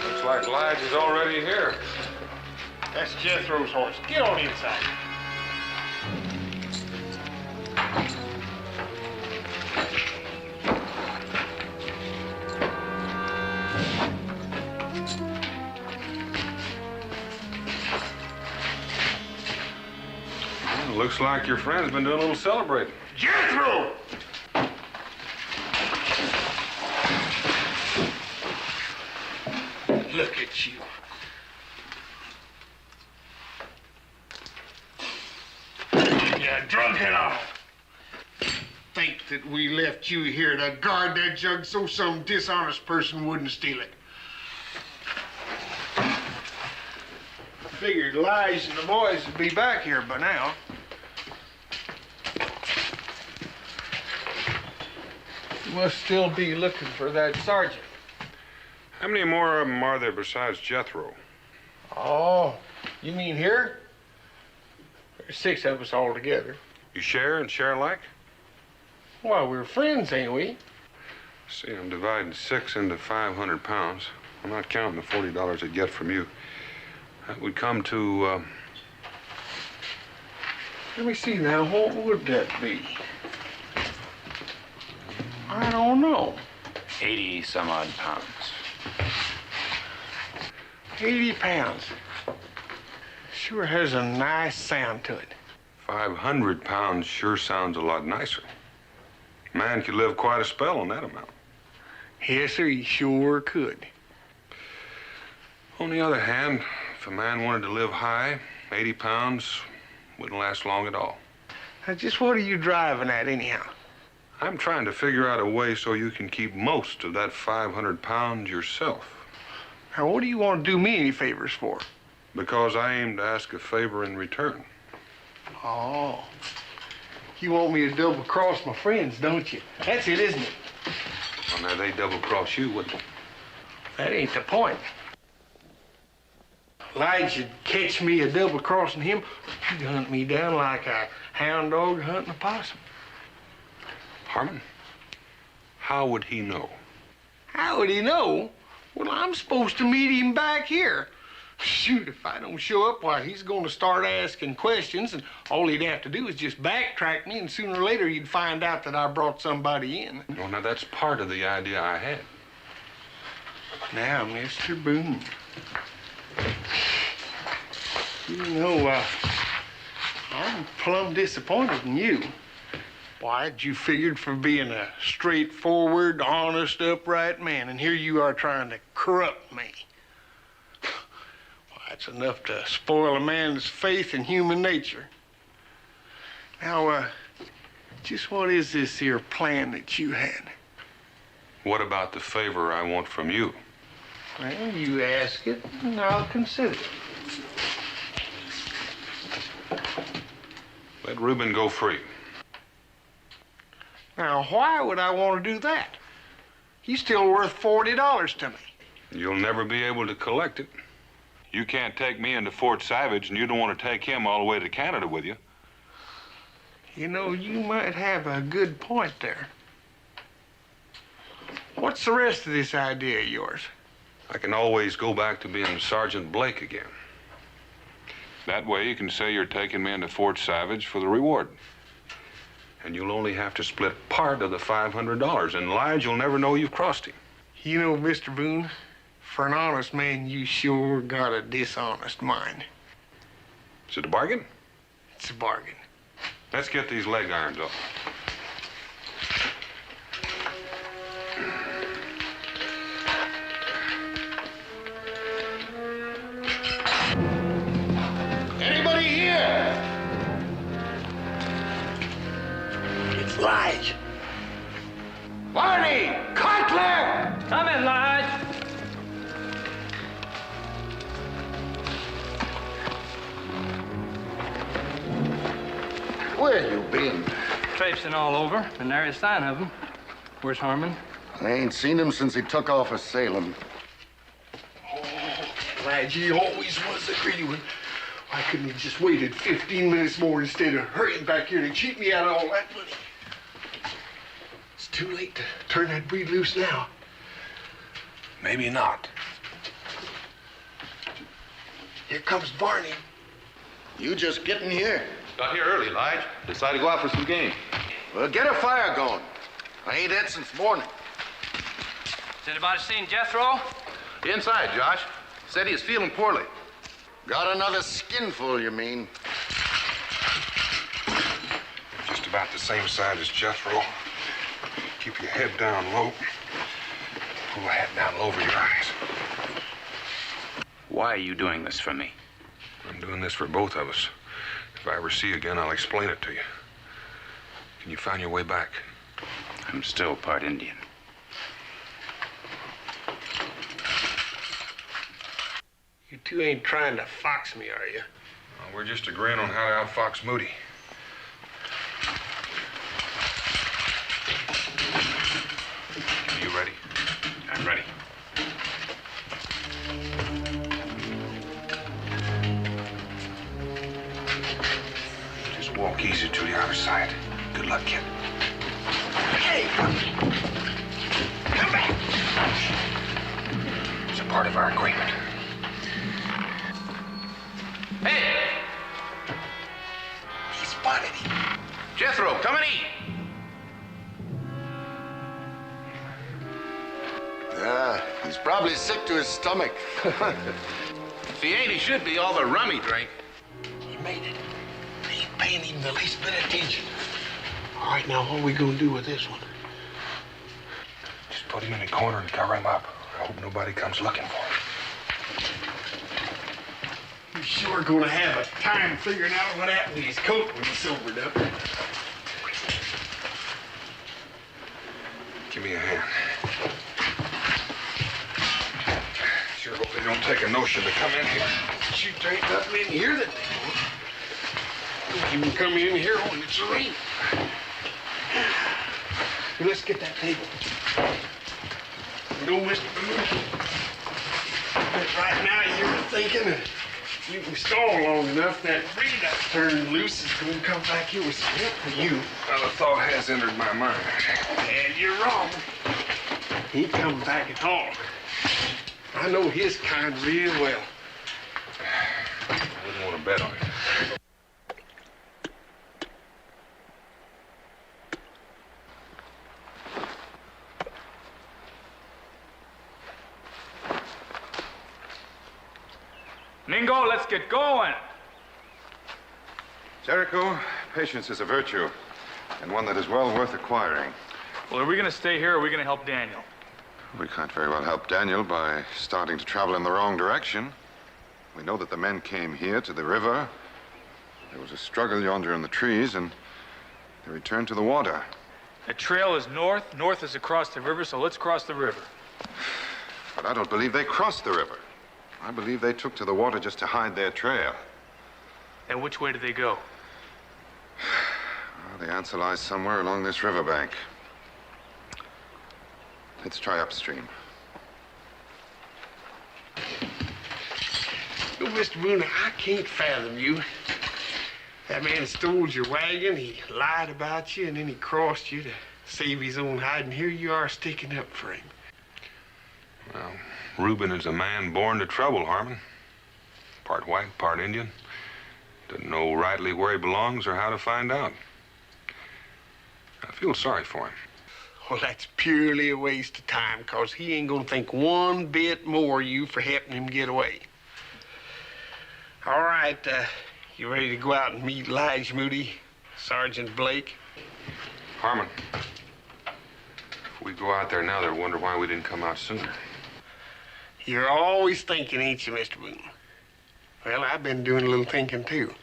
Looks like Lige is already here. That's Jethro's horse. Get on inside. Well, looks like your friend's been doing a little celebrating. Jethro! Look at you. Yeah, drunk it all. Think that we left you here to guard that jug so some dishonest person wouldn't steal it. Figured Lige and the boys would be back here by now. must still be looking for that sergeant. How many more of them are there besides Jethro? Oh, you mean here? There's 6 of us all together. You share and share alike? Well, we're friends, ain't we? See, I'm dividing 6 into 500 pounds. I'm not counting the $40 I'd get from you. That would come to, Let me see now, what would that be? I don't know. 80 some odd pounds. 80 pounds. Sure has a nice sound to it. 500 pounds sure sounds a lot nicer. Man could live quite a spell on that amount. Yes, sir, he sure could. On the other hand, if a man wanted to live high, 80 pounds wouldn't last long at all. Now, just what are you driving at, anyhow? I'm trying to figure out a way so you can keep most of that 500 pounds yourself. Now, what do you want to do me any favors for? Because I aim to ask a favor in return. Oh. You want me to double-cross my friends, don't you? That's it, isn't it? Well, now, they double-cross you, wouldn't they? That ain't the point. Elijah'd catch me a double-crossing him. He'd hunt me down like a hound dog hunting a possum. Harmon, how would he know? How would he know? Well, I'm supposed to meet him back here. Shoot, if I don't show up, why, he's going to start asking questions, and all he'd have to do is just backtrack me, and sooner or later he'd find out that I brought somebody in. Well, now, that's part of the idea I had. Now, Mr. Boone, you know, I'm plumb disappointed in you. Why, you figured for being a straightforward, honest, upright man, and here you are trying to corrupt me. Well, that's enough to spoil a man's faith in human nature. Now, just what is this here plan that you had? What about the favor I want from you? Well, you ask it, and I'll consider it. Let Reuben go free. Now, why would I want to do that? He's still worth $40 to me. You'll never be able to collect it. You can't take me into Fort Savage, and you don't want to take him all the way to Canada with you. You know, you might have a good point there. What's the rest of this idea of yours? I can always go back to being Sergeant Blake again. That way you can say you're taking me into Fort Savage for the reward. And you'll only have to split part of the $500, and Lige will never know you've crossed him. You know, Mr. Boone, for an honest man, you sure got a dishonest mind. Is it a bargain? It's a bargain. Let's get these leg irons off. Anybody here? It's Lige. Barney! Cutler! Come in, Lige. Where you been? Traipsing all over. Been nary a sign of him. Where's Harmon? I ain't seen him since he took off of Salem. Lige, he always was a greedy one. Why couldn't he just waited 15 minutes more instead of hurrying back here to cheat me out of all that money? It's too late to turn that breed loose now. Maybe not. Here comes Barney. You just getting here? Got here early, Lige. Decided to go out for some game. Well, get a fire going. I ain't had since morning. Has anybody seen Jethro? Inside, Josh. Said he is feeling poorly. Got another skinful, you mean? Just about the same size as Jethro. Keep your head down low. Pull the hat down low over your eyes. Why are you doing this for me? I'm doing this for both of us. If I ever see you again, I'll explain it to you. Can you find your way back? I'm still part Indian. You two ain't trying to fox me, are you? We're just agreeing on how to outfox Moody. Walk easy to the other side. Good luck, kid. Hey! Come back! It's a part of our agreement. Hey! He spotted him. Jethro, come and eat. Yeah, he's probably sick to his stomach. If he ain't, he should be. All the rum he drank. He made it. He ain't paying him the least bit of attention. All right, now what are we gonna do with this one? Just put him in the corner and cover him up. I hope nobody comes looking for him. He's sure gonna have a time figuring out what happened to his coat when he sobered up. Give me a hand. Sure hope they don't take a notion to come in here. Shoot, there ain't nothing in here that they want. Don't even come in here when it's raining. Hey, let's get that table. No, Mr. Boone. But right now you're thinking that you can stall long enough, that breed I turned loose is going to come back here with some help for you. Well, the thought has entered my mind. And you're wrong. He ain't coming back at all. I know his kind real well. I wouldn't want to bet on it. Mingo, let's get going. Jericho, patience is a virtue, and one that is well worth acquiring. Well, are we going to stay here or are we going to help Daniel? We can't very well help Daniel by starting to travel in the wrong direction. We know that the men came here to the river. There was a struggle yonder in the trees, and they returned to the water. The trail is north. North is across the river, so let's cross the river. But I don't believe they crossed the river. I believe they took to the water just to hide their trail. And which way did they go? Well, the answer lies somewhere along this riverbank. Let's try upstream. No, Mr. Boone, I can't fathom you. That man stole your wagon, he lied about you, and then he crossed you to save his own hide, and here you are sticking up for him. Well, Reuben is a man born to trouble, Harmon. Part white, part Indian. Doesn't know rightly where he belongs or how to find out. I feel sorry for him. Well, that's purely a waste of time, 'cause he ain't gonna think one bit more of you for helping him get away. All right, you ready to go out and meet Lige Moody, Sergeant Blake? Harmon, if we go out there now, they'll wonder why we didn't come out sooner. You're always thinking, ain't you, Mr. Boone? Well, I've been doing a little thinking, too.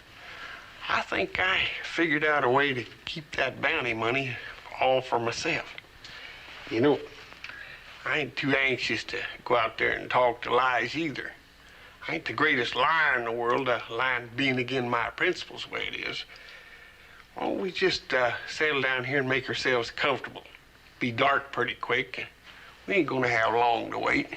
I think I figured out a way to keep that bounty money all for myself. You know, I ain't too anxious to go out there and talk to Lige either. I ain't the greatest liar in the world, a lying being against my principles the way it is. Why don't we just settle down here and make ourselves comfortable? Be dark pretty quick. We ain't gonna have long to wait.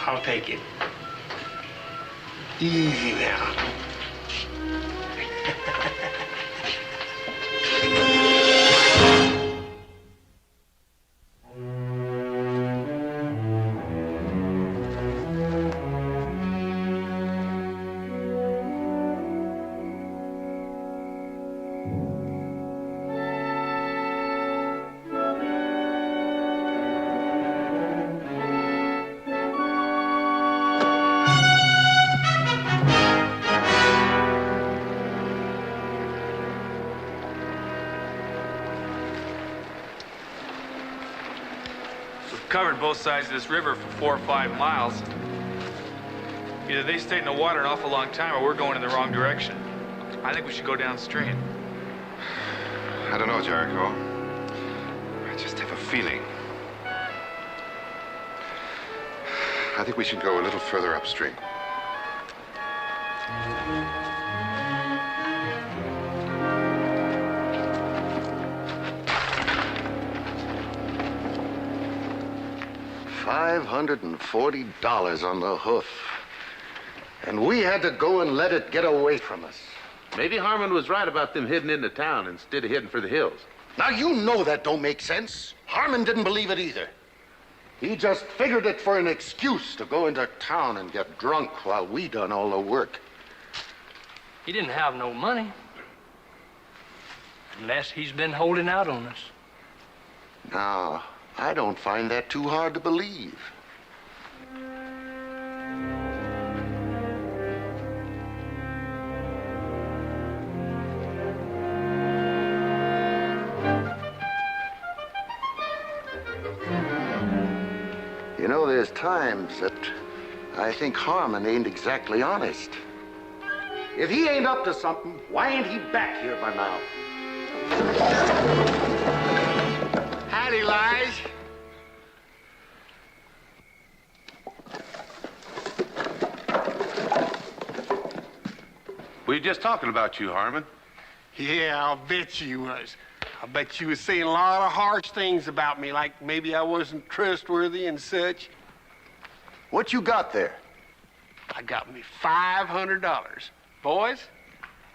I'll take it. Easy now. Covered both sides of this river for 4 or 5 miles. Either they stayed in the water an awful long time or we're going in the wrong direction. I think we should go downstream. I don't know, Jericho. I just have a feeling. I think we should go a little further upstream. $540 on the hoof. And we had to go and let it get away from us. Maybe Harmon was right about them heading into town instead of heading for the hills. Now, you know that don't make sense. Harmon didn't believe it either. He just figured it for an excuse to go into town and get drunk while we done all the work. He didn't have no money. Unless he's been holding out on us. Now, I don't find that too hard to believe. You know, there's times that I think Harmon ain't exactly honest. If he ain't up to something, why ain't he back here by now? Howdy, Lige. We were just talking about you, Harmon. Yeah, I'll bet you was. I bet you was saying a lot of harsh things about me, like maybe I wasn't trustworthy and such. What you got there? I got me $500. Boys,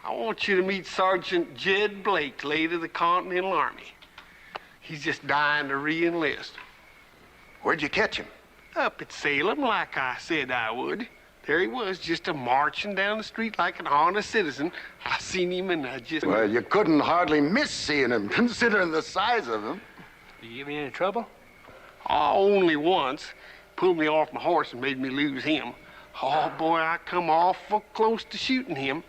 I want you to meet Sergeant Jed Blake, late of the Continental Army. He's just dying to re-enlist. Where'd you catch him? Up at Salem, like I said I would. There he was, just marching down the street like an honest citizen. I seen him and I just... Well, you couldn't hardly miss seeing him, considering the size of him. Did you give me any trouble? Oh, only once. Pulled me off my horse and made me lose him. Oh, boy, I come awful close to shooting him.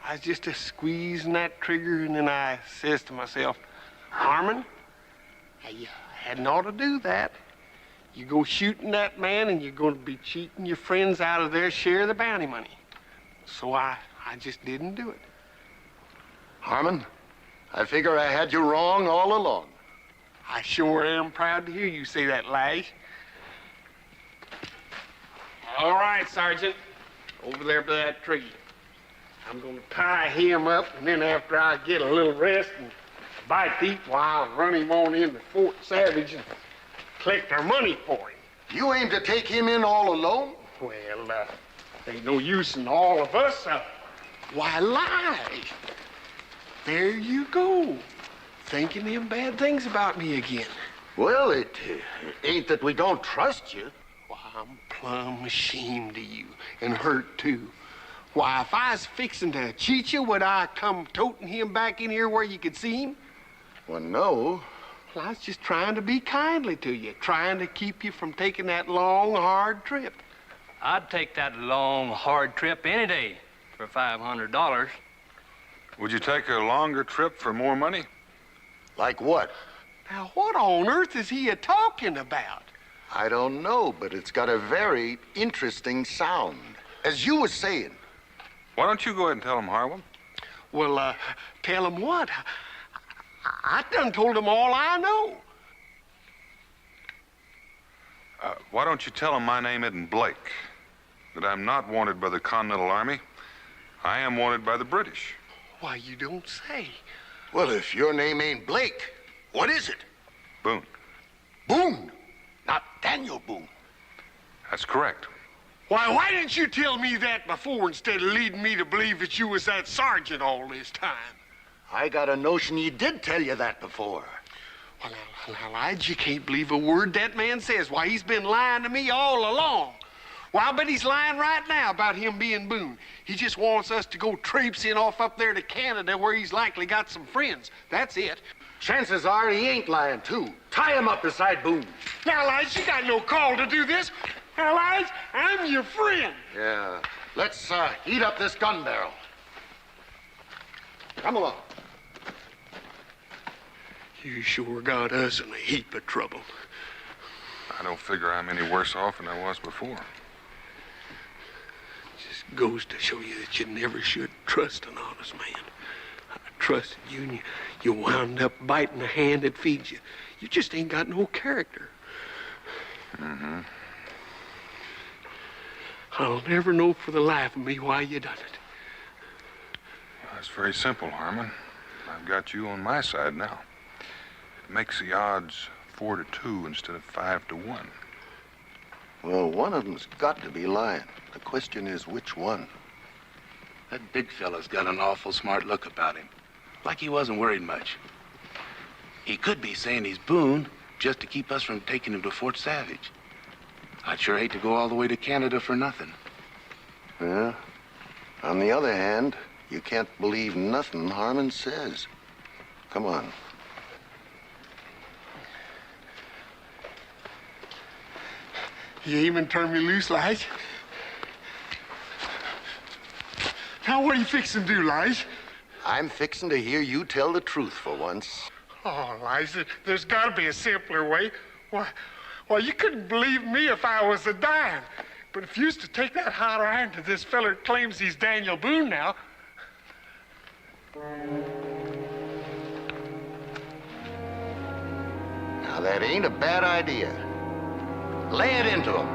I was just squeezing that trigger, and then I says to myself, Harmon, you hadn't ought to do that. You go shooting that man, and you're going to be cheating your friends out of their share of the bounty money. So I just didn't do it. Harmon, I figure I had you wrong all along. I sure am proud to hear you say that, Lige. All right, Sergeant. Over there by that tree. I'm going to tie him up, and then after I get a little rest and bite to eat, well, I'll run him on into Fort Savage and collect our money for him. You aim to take him in all alone? Well, ain't no use in all of us. Why, Lige, there you go, thinking them bad things about me again. Well, it ain't that we don't trust you. Why, I'm plumb ashamed of you, and hurt, too. Why, if I was fixing to cheat you, would I come toting him back in here where you could see him? Well, no. Well, I was just trying to be kindly to you, trying to keep you from taking that long, hard trip. I'd take that long, hard trip any day for $500. Would you take a longer trip for more money? Like what? Now, what on earth is he a-talking about? I don't know, but it's got a very interesting sound. As you was saying. Why don't you go ahead and tell him, Harwin? Well, tell him what? I done told him all I know. Why don't you tell him my name isn't Blake? That I'm not wanted by the Continental Army. I am wanted by the British. Why, you don't say. Well, if your name ain't Blake, what is it? Boone. Boone? Not Daniel Boone. That's correct. Why didn't you tell me that before instead of leading me to believe that you was that sergeant all this time? I got a notion he did tell you that before. Well, now, Lige, you can't believe a word that man says. Why, he's been lying to me all along. Well, I bet he's lying right now about him being Boone. He just wants us to go traipsing off up there to Canada where he's likely got some friends. That's it. Chances are he ain't lying, too. Tie him up beside Boone. Now, Lige, you got no call to do this. Now, Lige, I'm your friend. Yeah. Let's heat up this gun barrel. Come along. You sure got us in a heap of trouble. I don't figure I'm any worse off than I was before. Just goes to show you that you never should trust an honest man. I trusted you, and you wound up biting the hand that feeds you. You just ain't got no character. Mm-hmm. I'll never know for the life of me why you done it. It's very simple, Harmon. I've got you on my side now. It makes the odds 4-2 instead of 5-1. Well, one of them's got to be lying. The question is which one? That big fella's got an awful smart look about him. Like he wasn't worried much. He could be saying he's Boone just to keep us from taking him to Fort Savage. I'd sure hate to go all the way to Canada for nothing. Yeah. On the other hand, you can't believe nothing Harmon says. Come on. You even turned me loose, Lige. Now, what are you fixing to do, Lige? I'm fixing to hear you tell the truth for once. Oh, Lige, there's got to be a simpler way. Why, you couldn't believe me if I was a dime. But if you used to take that hot iron to this feller that claims he's Daniel Boone now. Now, that ain't a bad idea. Lay it into him.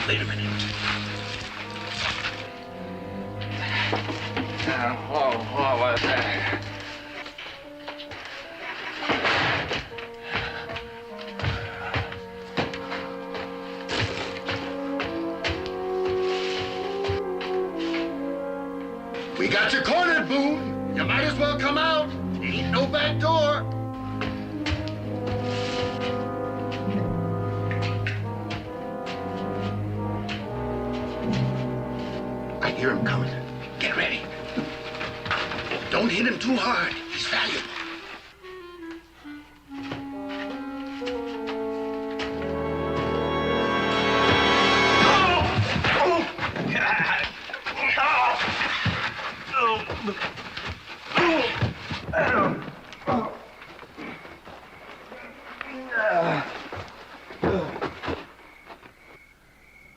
Wait a minute. What was that? We got you cornered, Boone. You might as well come out. Ain't no back door. I hear him coming. Get ready. Don't hit him too hard. He's valuable.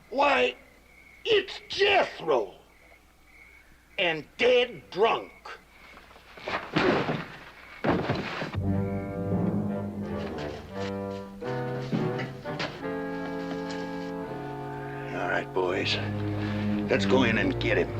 Why, it's Jethro. And dead drunk. All right, boys. Let's go in and get him.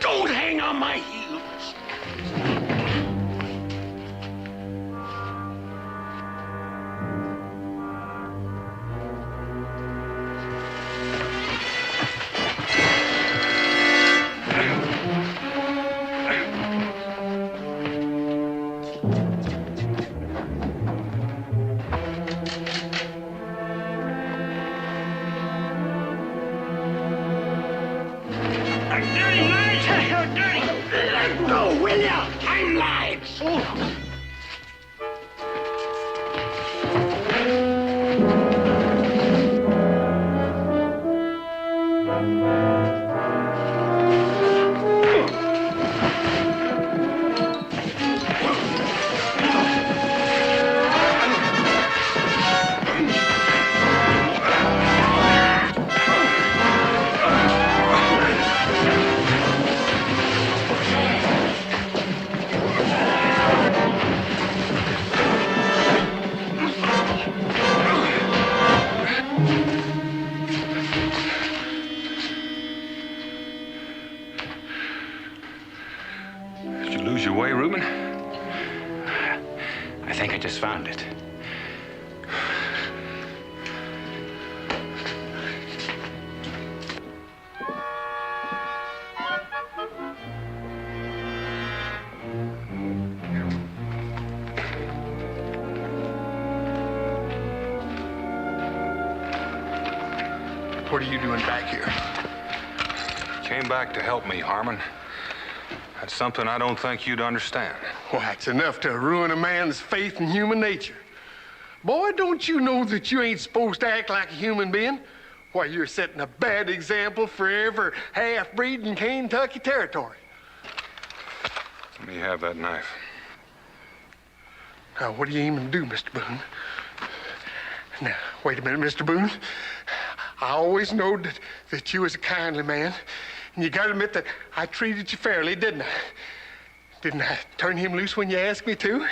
Don't hang on my heels. Let go, will ya? I'm Lige. Did you lose your way, Reuben? I think I just found it. What are you doing back here? Came back to help me, Harmon. That's something I don't think you'd understand. Why, it's enough to ruin a man's faith in human nature. Boy, don't you know that you ain't supposed to act like a human being? Why, you're setting a bad example for every half-breed in Kentucky territory. Let me have that knife. Now, what are you aiming to do, Mr. Boone? Now, wait a minute, Mr. Boone. I always knowed that you was a kindly man. And you gotta admit that I treated you fairly, didn't I? Didn't I turn him loose when you asked me to?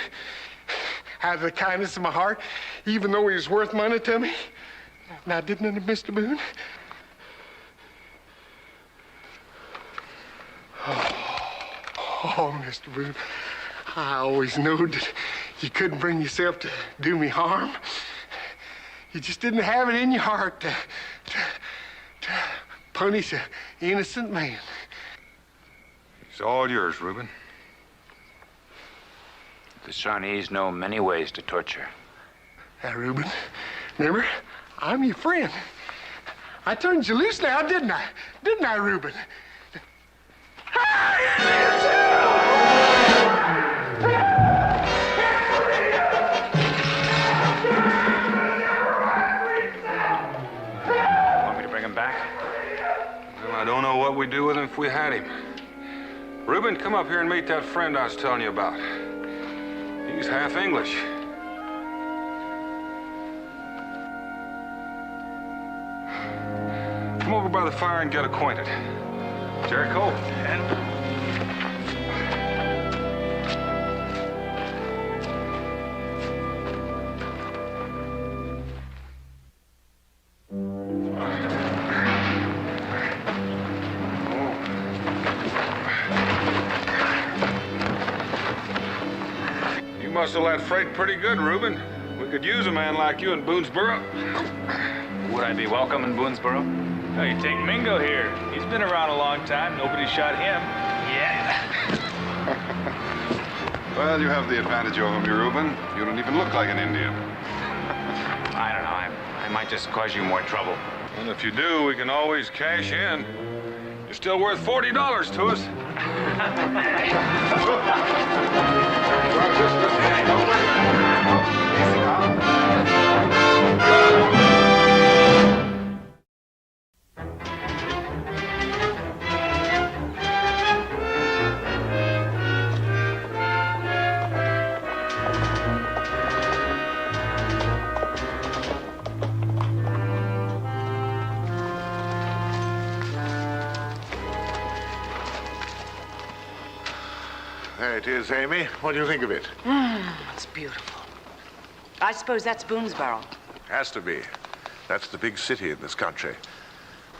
Out of the kindness of my heart, even though he was worth money to me? Now, didn't it, Mr. Boone? Oh, Mr. Boone, I always knew that you couldn't bring yourself to do me harm. You just didn't have it in your heart to punish an innocent man. It's all yours, Reuben. The Shawnees know many ways to torture. Now, Reuben, remember, I'm your friend. I turned you loose now, didn't I? Didn't I, Reuben? Want me to bring him back? Well, I don't know what we'd do with him if we had him. Reuben, come up here and meet that friend I was telling you about. He's half English. Come over by the fire and get acquainted. Jericho. You must have let freight pretty good, Reuben. We could use a man like you in Boonesboro. Would I be welcome in Boonesboro? Oh, you take Mingo here. He's been around a long time. Nobody shot him. Yeah. Well, you have the advantage over me, Reuben. You don't even look like an Indian. I don't know. I might just cause you more trouble. And if you do, we can always cash in. You're still worth $40 to us. There it is, Amy. What do you think of it? It's beautiful. I suppose that's Boonesboro. Has to be. That's the big city in this country.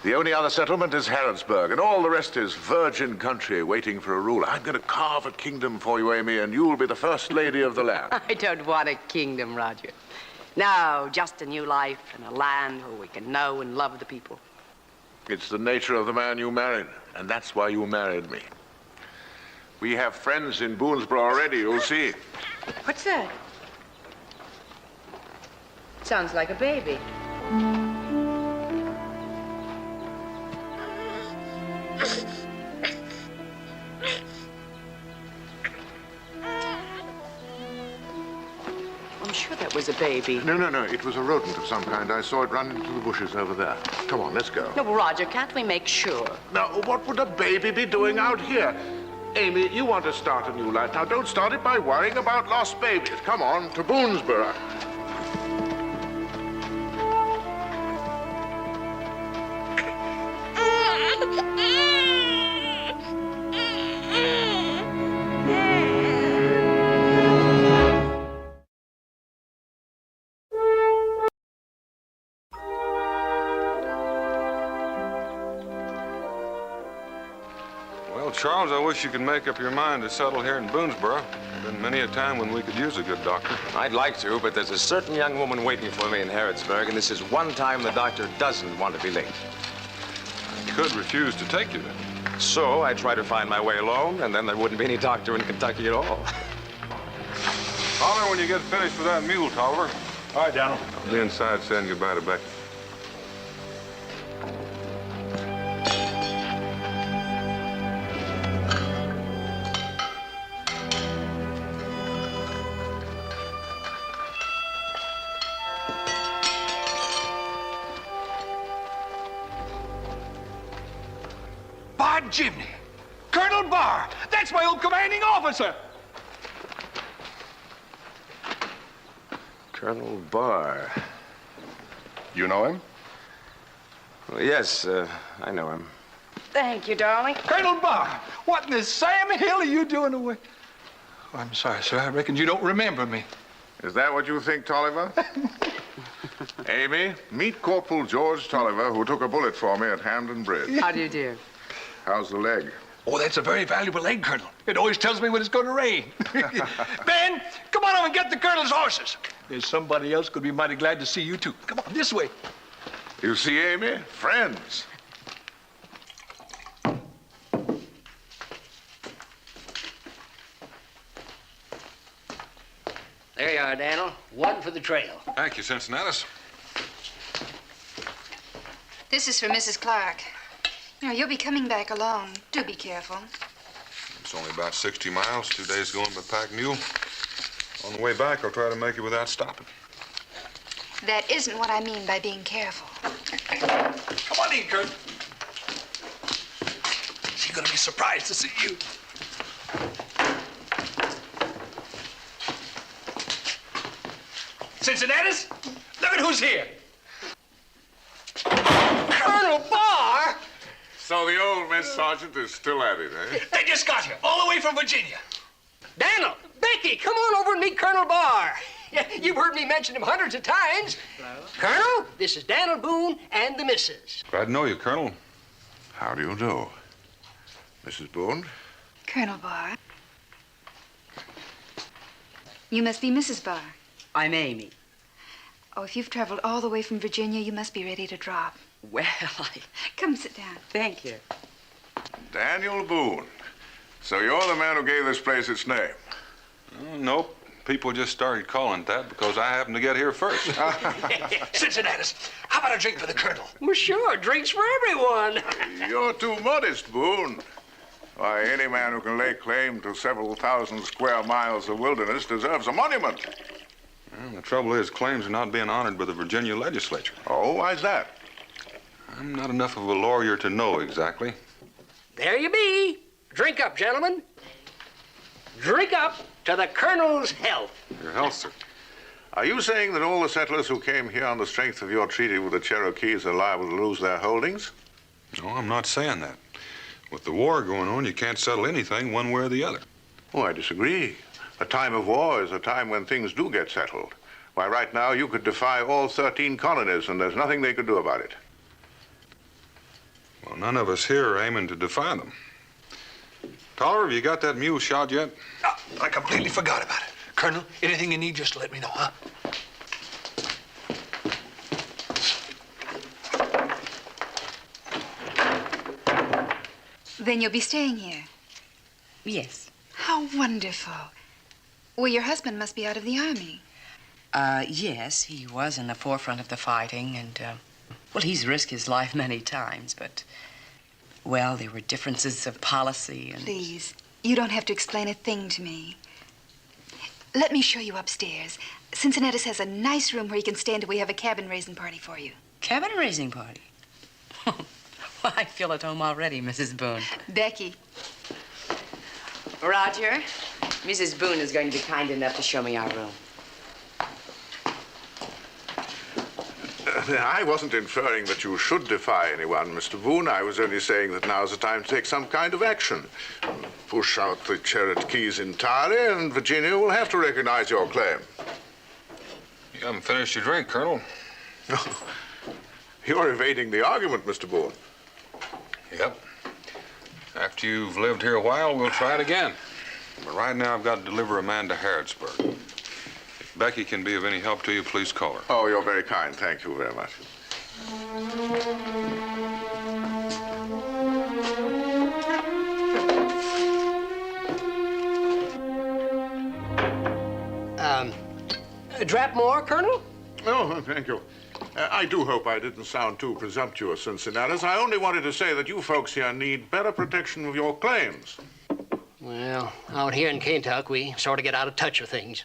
The only other settlement is Harrodsburg, and all the rest is virgin country waiting for a ruler. I'm going to carve a kingdom for you, Amy, and you'll be the first lady of the land. I don't want a kingdom, Roger. No, just a new life and a land where we can know and love the people. It's the nature of the man you married, and that's why you married me. We have friends in Boonesboro already, you'll see. What's that? Sounds like a baby. I'm sure that was a baby. No, it was a rodent of some kind. I saw it run into the bushes over there. Come on, let's go. No, Roger, can't we make sure? Now, what would a baby be doing out here? Amy, you want to start a new life. Now, don't start it by worrying about lost babies. Come on, to Boonesboro. Well, Charles, I wish you could make up your mind to settle here in Boonesboro. There's been many a time when we could use a good doctor. I'd like to, but there's a certain young woman waiting for me in Harrodsburg, and this is one time the doctor doesn't want to be late. I could refuse to take you then. So I try to find my way alone, and then there wouldn't be any doctor in Kentucky at all. Holler when you get finished with that mule, Tolliver. All right, Donald. I'll be inside saying goodbye to Becky. By Jiminy! Colonel Barr! That's my old commanding officer! Colonel Barr. You know him? Well, yes, I know him. Thank you, darling. Colonel Barr, what in the Sam Hill are you doing away? Oh, I'm sorry, sir. I reckon you don't remember me. Is that what you think, Tolliver? Amy, meet Corporal George Tolliver, who took a bullet for me at Hamden Bridge. How do you do? How's the leg? Oh, that's a very valuable egg, Colonel. It always tells me when it's going to rain. Ben, come on over and get the Colonel's horses. There's somebody else could be mighty glad to see you, too. Come on, this way. You see, Amy? Friends. There you are, Daniel. One for the trail. Thank you, Cincinnatus. This is for Mrs. Clark. You know, you'll be coming back alone. Do be careful. It's only about 60 miles, 2 days going by pack mule. On the way back, I'll try to make it without stopping. That isn't what I mean by being careful. Come on in, Colonel. She's going to be surprised to see you. Cincinnatus, look at who's here. Colonel Barr! So the old Miss Sergeant is still at it, eh? They just got here, all the way from Virginia. Daniel, Becky, come on over and meet Colonel Barr. You've heard me mention him hundreds of times. Hello. Colonel, this is Daniel Boone and the missus. Glad to know you, Colonel. How do you do? Mrs. Boone? Colonel Barr. You must be Mrs. Barr. I'm Amy. Oh, if you've traveled all the way from Virginia, you must be ready to drop. Well, Come sit down. Thank you. Daniel Boone. So you're the man who gave this place its name? Nope. People just started calling it that because I happened to get here first. Cincinnatus, how about a drink for the Colonel? Well, sure. Drinks for everyone. You're too modest, Boone. Why, any man who can lay claim to several thousand square miles of wilderness deserves a monument. Well, the trouble is, claims are not being honored by the Virginia legislature. Oh, why's that? I'm not enough of a lawyer to know exactly. There you be. Drink up, gentlemen. Drink up to the Colonel's health. Your health, sir. Are you saying that all the settlers who came here on the strength of your treaty with the Cherokees are liable to lose their holdings? No, I'm not saying that. With the war going on, you can't settle anything one way or the other. Oh, I disagree. A time of war is a time when things do get settled. Why, right now, you could defy all 13 colonies, and there's nothing they could do about it. Well, none of us here are aiming to defy them. Tolliver, have you got that mule shot yet? Oh, I completely forgot about it. Colonel, anything you need, just let me know, huh? Then you'll be staying here? Yes. How wonderful. Well, your husband must be out of the army. Yes, he was in the forefront of the fighting, and, well, he's risked his life many times, but, well, there were differences of policy and... Please, you don't have to explain a thing to me. Let me show you upstairs. Cincinnatus has a nice room where you can stay until we have a cabin-raising party for you. Cabin-raising party? Well, I feel at home already, Mrs. Boone. Becky. Roger, Mrs. Boone is going to be kind enough to show me our room. I wasn't inferring that you should defy anyone, Mr. Boone. I was only saying that now's the time to take some kind of action. Push out the Cherokees entirely, and Virginia will have to recognize your claim. You haven't finished your drink, Colonel. You're evading the argument, Mr. Boone. Yep. After you've lived here a while, we'll try it again. But right now, I've got to deliver a man to Harrodsburg. If Becky can be of any help to you, please call her. Oh, you're very kind. Thank you very much. A drap more, Colonel? Oh, thank you. I do hope I didn't sound too presumptuous, Cincinnatus. I only wanted to say that you folks here need better protection of your claims. Well, out here in Kentucky, we sort of get out of touch with things.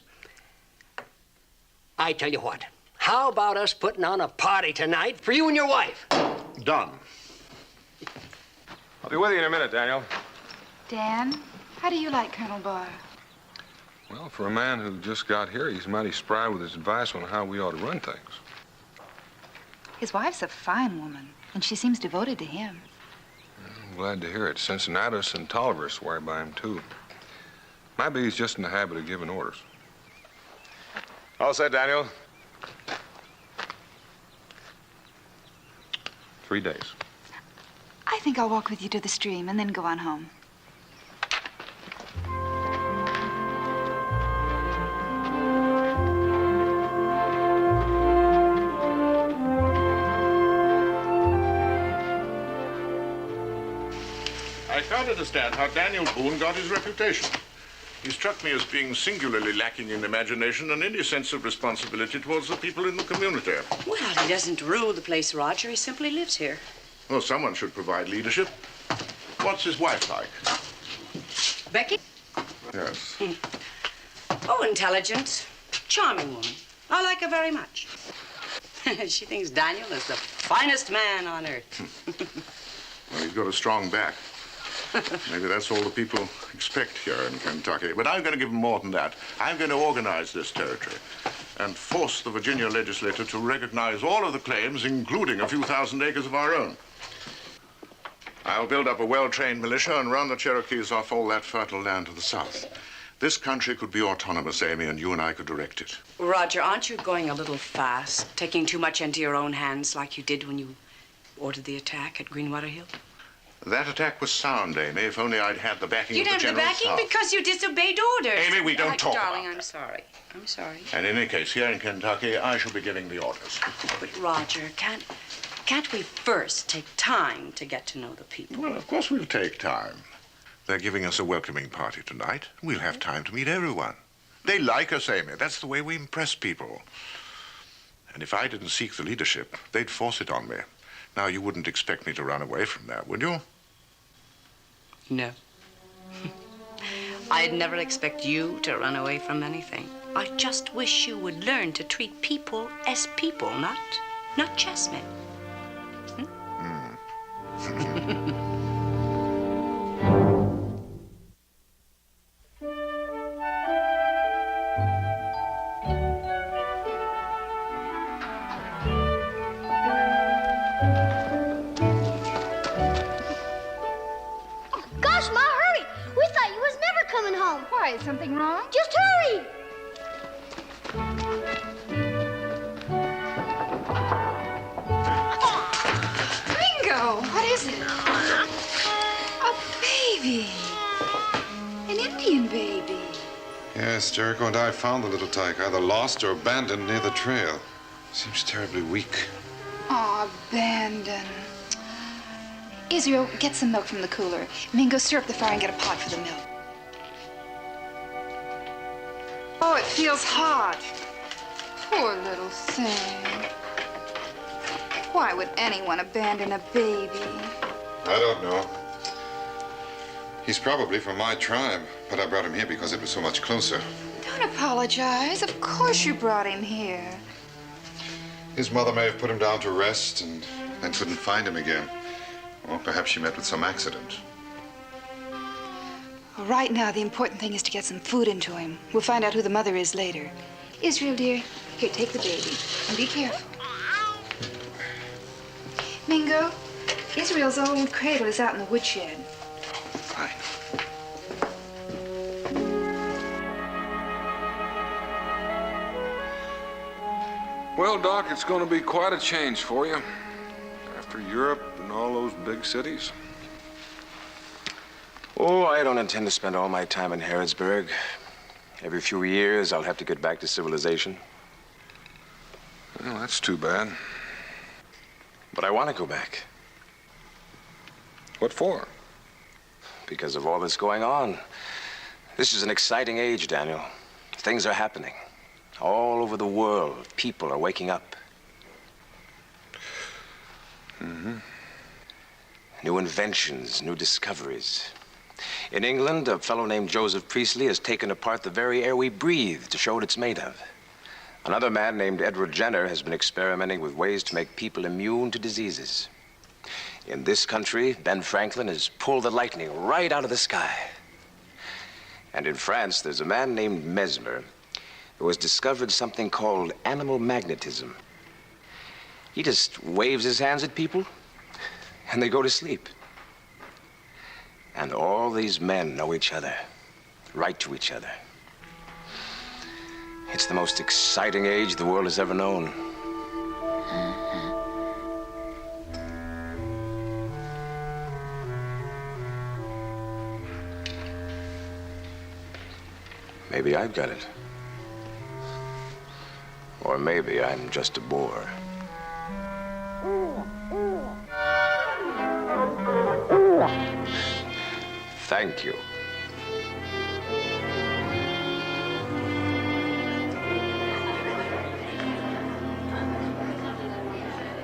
I tell you what, how about us putting on a party tonight for you and your wife? Done. I'll be with you in a minute, Daniel. Dan, how do you like Colonel Barr? Well, for a man who just got here, he's mighty spry with his advice on how we ought to run things. His wife's a fine woman, and she seems devoted to him. I'm glad to hear it. Cincinnatus and Tolliver swear by him, too. Maybe he's just in the habit of giving orders. All set, Daniel. 3 days. I think I'll walk with you to the stream and then go on home. I can't understand how Daniel Boone got his reputation. He struck me as being singularly lacking in imagination and any sense of responsibility towards the people in the community. Well, he doesn't rule the place, Roger. He simply lives here. Well, someone should provide leadership. What's his wife like? Becky? Yes. Oh, intelligent, charming woman. I like her very much. She thinks Daniel is the finest man on earth. Well, he's got a strong back. Maybe that's all the people expect here in Kentucky. But I'm going to give him more than that. I'm going to organize this territory and force the Virginia legislature to recognize all of the claims, including a few thousand acres of our own. I'll build up a well-trained militia and run the Cherokees off all that fertile land to the south. This country could be autonomous, Amy, and you and I could direct it. Roger, aren't you going a little fast, taking too much into your own hands like you did when you ordered the attack at Greenwater Hill? That attack was sound, Amy, if only I'd had the backing You of the didn't have the General backing South. because you disobeyed orders. Amy, we don't talk Darling, about I'm sorry. I'm sorry. And in any case, here in Kentucky, I shall be giving the orders. But, Roger, can't we first take time to get to know the people? Well, of course we'll take time. They're giving us a welcoming party tonight. We'll have time to meet everyone. They like us, Amy. That's the way we impress people. And if I didn't seek the leadership, they'd force it on me. Now, you wouldn't expect me to run away from that, would you? No. I'd never expect you to run away from anything. I just wish you would learn to treat people as people, not chessmen. Gosh, Ma, hurry! We thought you was never coming home. Why, is something wrong? Just hurry! Ringo, what is it? A baby. An Indian baby. Yes, Jericho and I found the little tyke, either lost or abandoned near the trail. Seems terribly weak. Aw, abandon. Israel, get some milk from the cooler. Mingo, stir up the fire and get a pot for the milk. Oh, it feels hot. Poor little thing. Why would anyone abandon a baby? I don't know. He's probably from my tribe, but I brought him here because it was so much closer. Don't apologize. Of course you brought him here. His mother may have put him down to rest and then couldn't find him again. Or perhaps she met with some accident. Well, right now, the important thing is to get some food into him. We'll find out who the mother is later. Israel, dear, here, take the baby. And be careful. Mingo, Israel's old cradle is out in the woodshed. Fine. Well, Doc, it's going to be quite a change for you. After Europe and all those big cities. Oh, I don't intend to spend all my time in Harrodsburg. Every few years, I'll have to get back to civilization. Well, that's too bad. But I want to go back. What for? Because of all that's going on. This is an exciting age, Daniel. Things are happening. All over the world, people are waking up. Mm-hmm. New inventions, new discoveries. In England, a fellow named Joseph Priestley has taken apart the very air we breathe to show what it's made of. Another man named Edward Jenner has been experimenting with ways to make people immune to diseases. In this country, Ben Franklin has pulled the lightning right out of the sky. And in France, there's a man named Mesmer who has discovered something called animal magnetism. He just waves his hands at people, and they go to sleep. And all these men know each other, write to each other. It's the most exciting age the world has ever known. Maybe I've got it. Or maybe I'm just a bore. Thank you.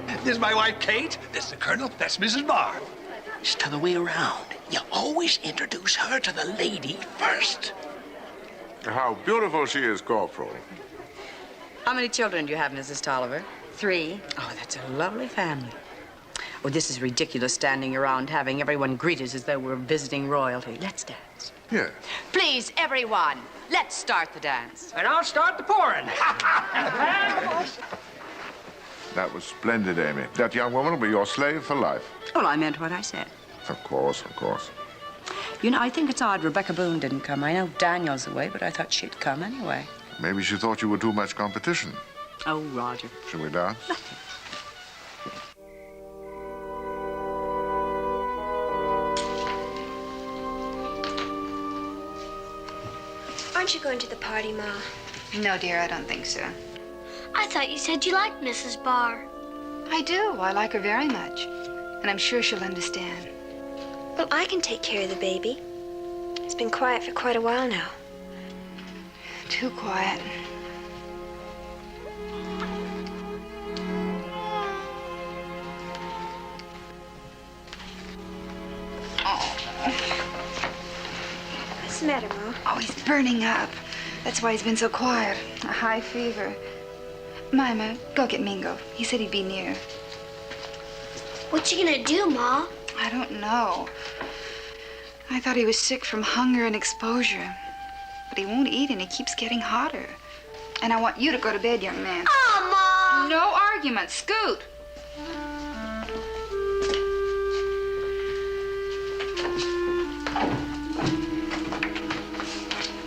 This is my wife, Kate. This is the Colonel. That's Mrs. Barr. It's the other way around. You always introduce her to the lady first. How beautiful she is, Corporal. How many children do you have, Mrs. Tolliver? 3. Oh, that's a lovely family. Oh, this is ridiculous standing around having everyone greet us as though we're visiting royalty. Let's dance. Yeah. Please, everyone, let's start the dance. And I'll start the pouring. That was splendid, Amy. That young woman will be your slave for life. Well, I meant what I said. Of course, of course. You know, I think it's odd Rebecca Boone didn't come. I know Daniel's away, but I thought she'd come anyway. Maybe she thought you were too much competition. Oh, Roger. Shall we dance? Aren't you going to the party, Ma? No, dear, I don't think so. I thought you said you liked Mrs. Barr. I do. I like her very much. And I'm sure she'll understand. Well, I can take care of the baby. It's been quiet for quite a while now. Too quiet. What's the matter, Ma? Oh, he's burning up. That's why he's been so quiet. A high fever. Mima, go get Mingo. He said he'd be near. What you gonna do, Ma? I don't know. I thought he was sick from hunger and exposure. But he won't eat and he keeps getting hotter. And I want you to go to bed, young man. Oh, Ma! No argument. Scoot!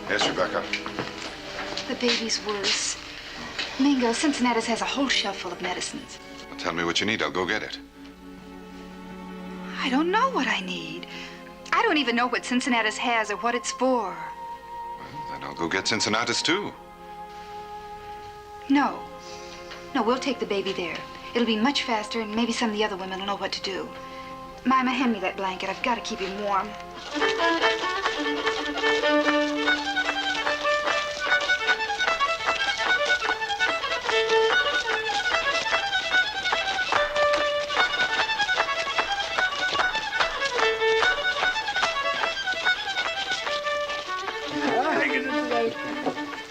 Yes, Rebecca. The baby's worse. Mingo, Cincinnatus has a whole shelf full of medicines. Well, tell me what you need. I'll go get it. I don't know what I need. I don't even know what Cincinnatus has or what it's for. Well, then I'll go get Cincinnatus, too. No. No, we'll take the baby there. It'll be much faster, and maybe some of the other women will know what to do. Mima, hand me that blanket. I've got to keep him warm.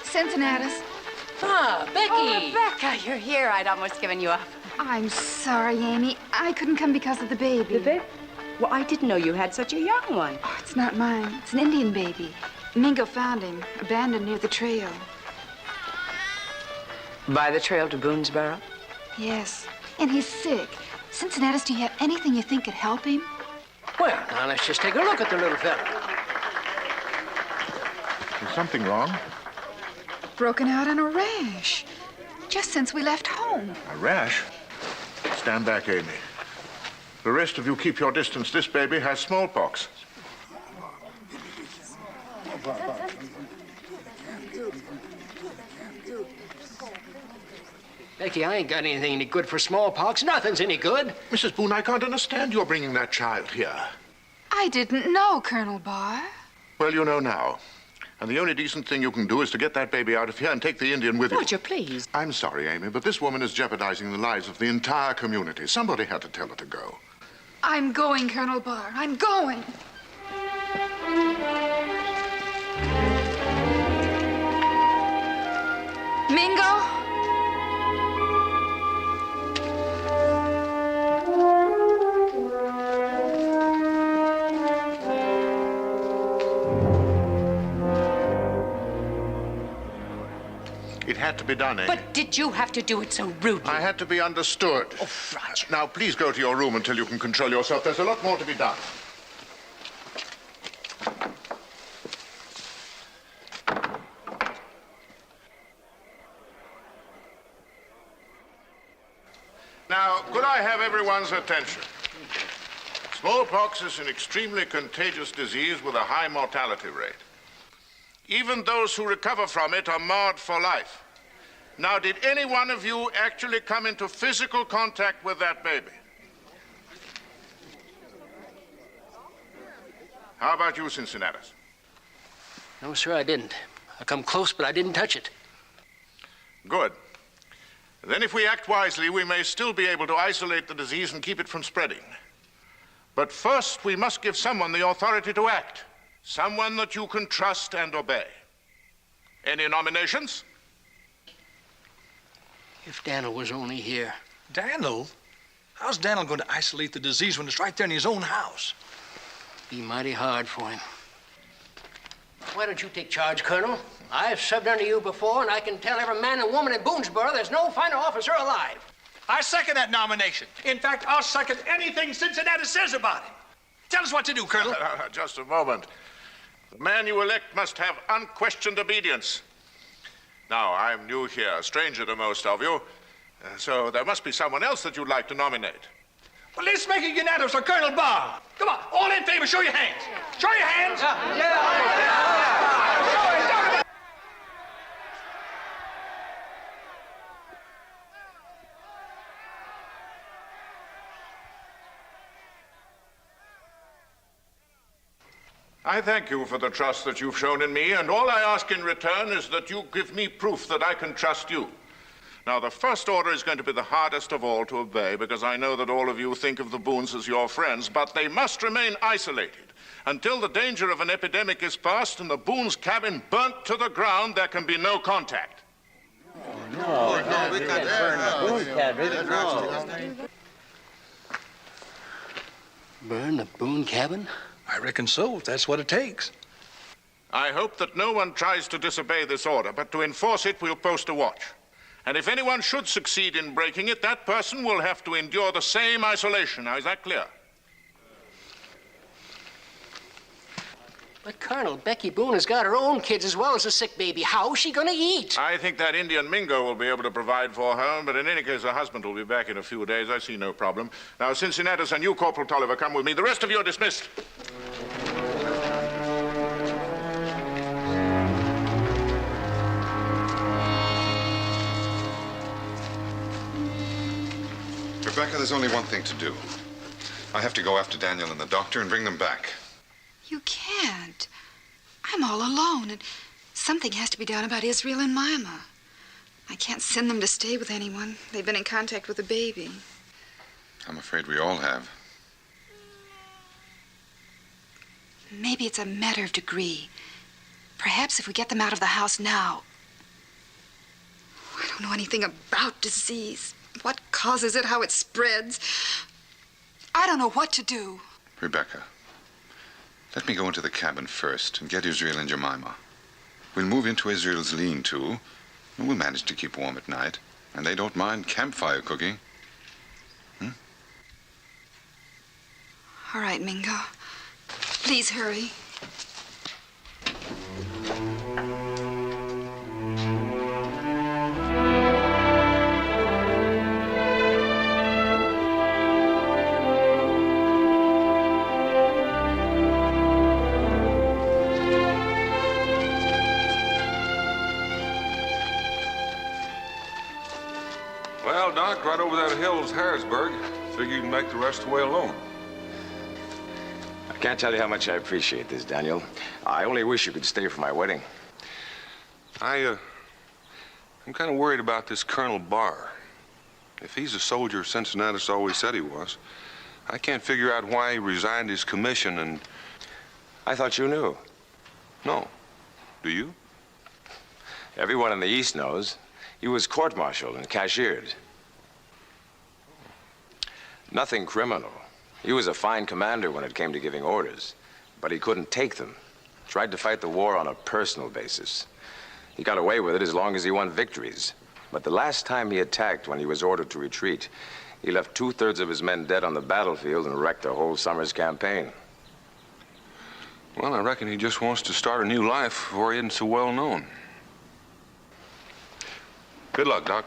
Cincinnatus. Ah, Becky. Oh, Rebecca, you're here. I'd almost given you up. I'm sorry, Amy. I couldn't come because of the baby. The baby? Well, I didn't know you had such a young one. Oh, it's not mine. It's an Indian baby. Mingo found him, abandoned near the trail. By the trail to Boone's Barrow? Yes, and he's sick. Cincinnatus, do you have anything you think could help him? Well, now let's just take a look at the little fella. Is something wrong? Broken out in a rash. Just since we left home. A rash? Stand back, Amy. The rest of you keep your distance. This baby has smallpox. Becky, I ain't got anything any good for smallpox. Nothing's any good. Mrs. Boone, I can't understand your bringing that child here. I didn't know, Colonel Barr. Well, you know now. And the only decent thing you can do is to get that baby out of here and take the Indian with you. Would you please? I'm sorry, Amy, but this woman is jeopardizing the lives of the entire community. Somebody had to tell her to go. I'm going, Colonel Barr. I'm going. Mingo? It had to be done, eh? But did you have to do it so rudely? I had to be understood. Oh, Roger. Now, please go to your room until you can control yourself. There's a lot more to be done. Now, could I have everyone's attention? Smallpox is an extremely contagious disease with a high mortality rate. Even those who recover from it are marred for life. Now, did any one of you actually come into physical contact with that baby? How about you, Cincinnatus? No, sir, I didn't. I come close, but I didn't touch it. Good. Then if we act wisely, we may still be able to isolate the disease and keep it from spreading. But first, we must give someone the authority to act. Someone that you can trust and obey. Any nominations? If Daniel was only here. Daniel? How's Daniel going to isolate the disease when it's right there in his own house? Be mighty hard for him. Why don't you take charge, Colonel? I've subbed under you before, and I can tell every man and woman in Boonesboro there's no finer officer alive. I second that nomination. In fact, I'll second anything Cincinnati says about him. Tell us what to do, Colonel. Just a moment. The man you elect must have unquestioned obedience. Now, I'm new here, a stranger to most of you, so there must be someone else that you'd like to nominate. Well, let's make it unanimous for Colonel Barr. Come on, all in favor, show your hands. Show your hands. I thank you for the trust that you've shown in me, and all I ask in return is that you give me proof that I can trust you. Now, the first order is going to be the hardest of all to obey, because I know that all of you think of the Boones as your friends, but they must remain isolated. Until the danger of an epidemic is past and the Boone's cabin burnt to the ground, there can be no contact. No, we can't burn the Boone cabin. No. Burn the Boone cabin? I reckon so, if that's what it takes. I hope that no one tries to disobey this order, but to enforce it, we'll post a watch. And if anyone should succeed in breaking it, that person will have to endure the same isolation. Now, is that clear? But, Colonel, Becky Boone has got her own kids as well as a sick baby. How is she going to eat? I think that Indian Mingo will be able to provide for her, but in any case, her husband will be back in a few days. I see no problem. Now, Cincinnatus and you, Corporal Tolliver, come with me. The rest of you are dismissed. Rebecca, there's only one thing to do. I have to go after Daniel and the doctor and bring them back. You can't. I'm all alone, and something has to be done about Israel and Mima. I can't send them to stay with anyone. They've been in contact with the baby. I'm afraid we all have. Maybe it's a matter of degree. Perhaps if we get them out of the house now. I don't know anything about disease. What causes it, how it spreads. I don't know what to do. Rebecca, let me go into the cabin first and get Israel and Jemima. We'll move into Israel's lean-to, and we'll manage to keep warm at night. And they don't mind campfire cooking. All right, Mingo. Please hurry. Well, Doc, right over that hill's Harrisburg. Figure you can make the rest of the way alone. I can't tell you how much I appreciate this, Daniel. I only wish you could stay for my wedding. I'm kind of worried about this Colonel Barr. If he's a soldier Cincinnatus always said he was, I can't figure out why he resigned his commission and... I thought you knew. No. Do you? Everyone in the East knows. He was court-martialed and cashiered. Nothing criminal. He was a fine commander when it came to giving orders, but he couldn't take them. Tried to fight the war on a personal basis. He got away with it as long as he won victories. But the last time he attacked, when he was ordered to retreat, he left 2/3 of his men dead on the battlefield and wrecked the whole summer's campaign. Well, I reckon he just wants to start a new life before he isn't so well known. Good luck, Doc.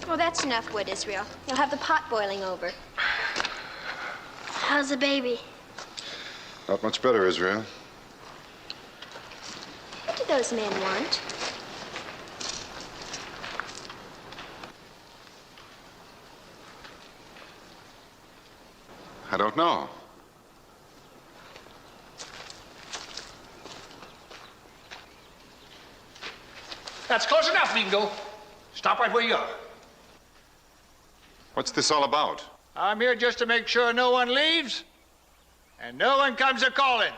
Well, that's enough wood, Israel. You'll have the pot boiling over. How's the baby? Not much better, Israel. What do those men want? I don't know. That's close enough, Mingo. Stop right where you are. What's this all about? I'm here just to make sure no one leaves and no one comes a-calling.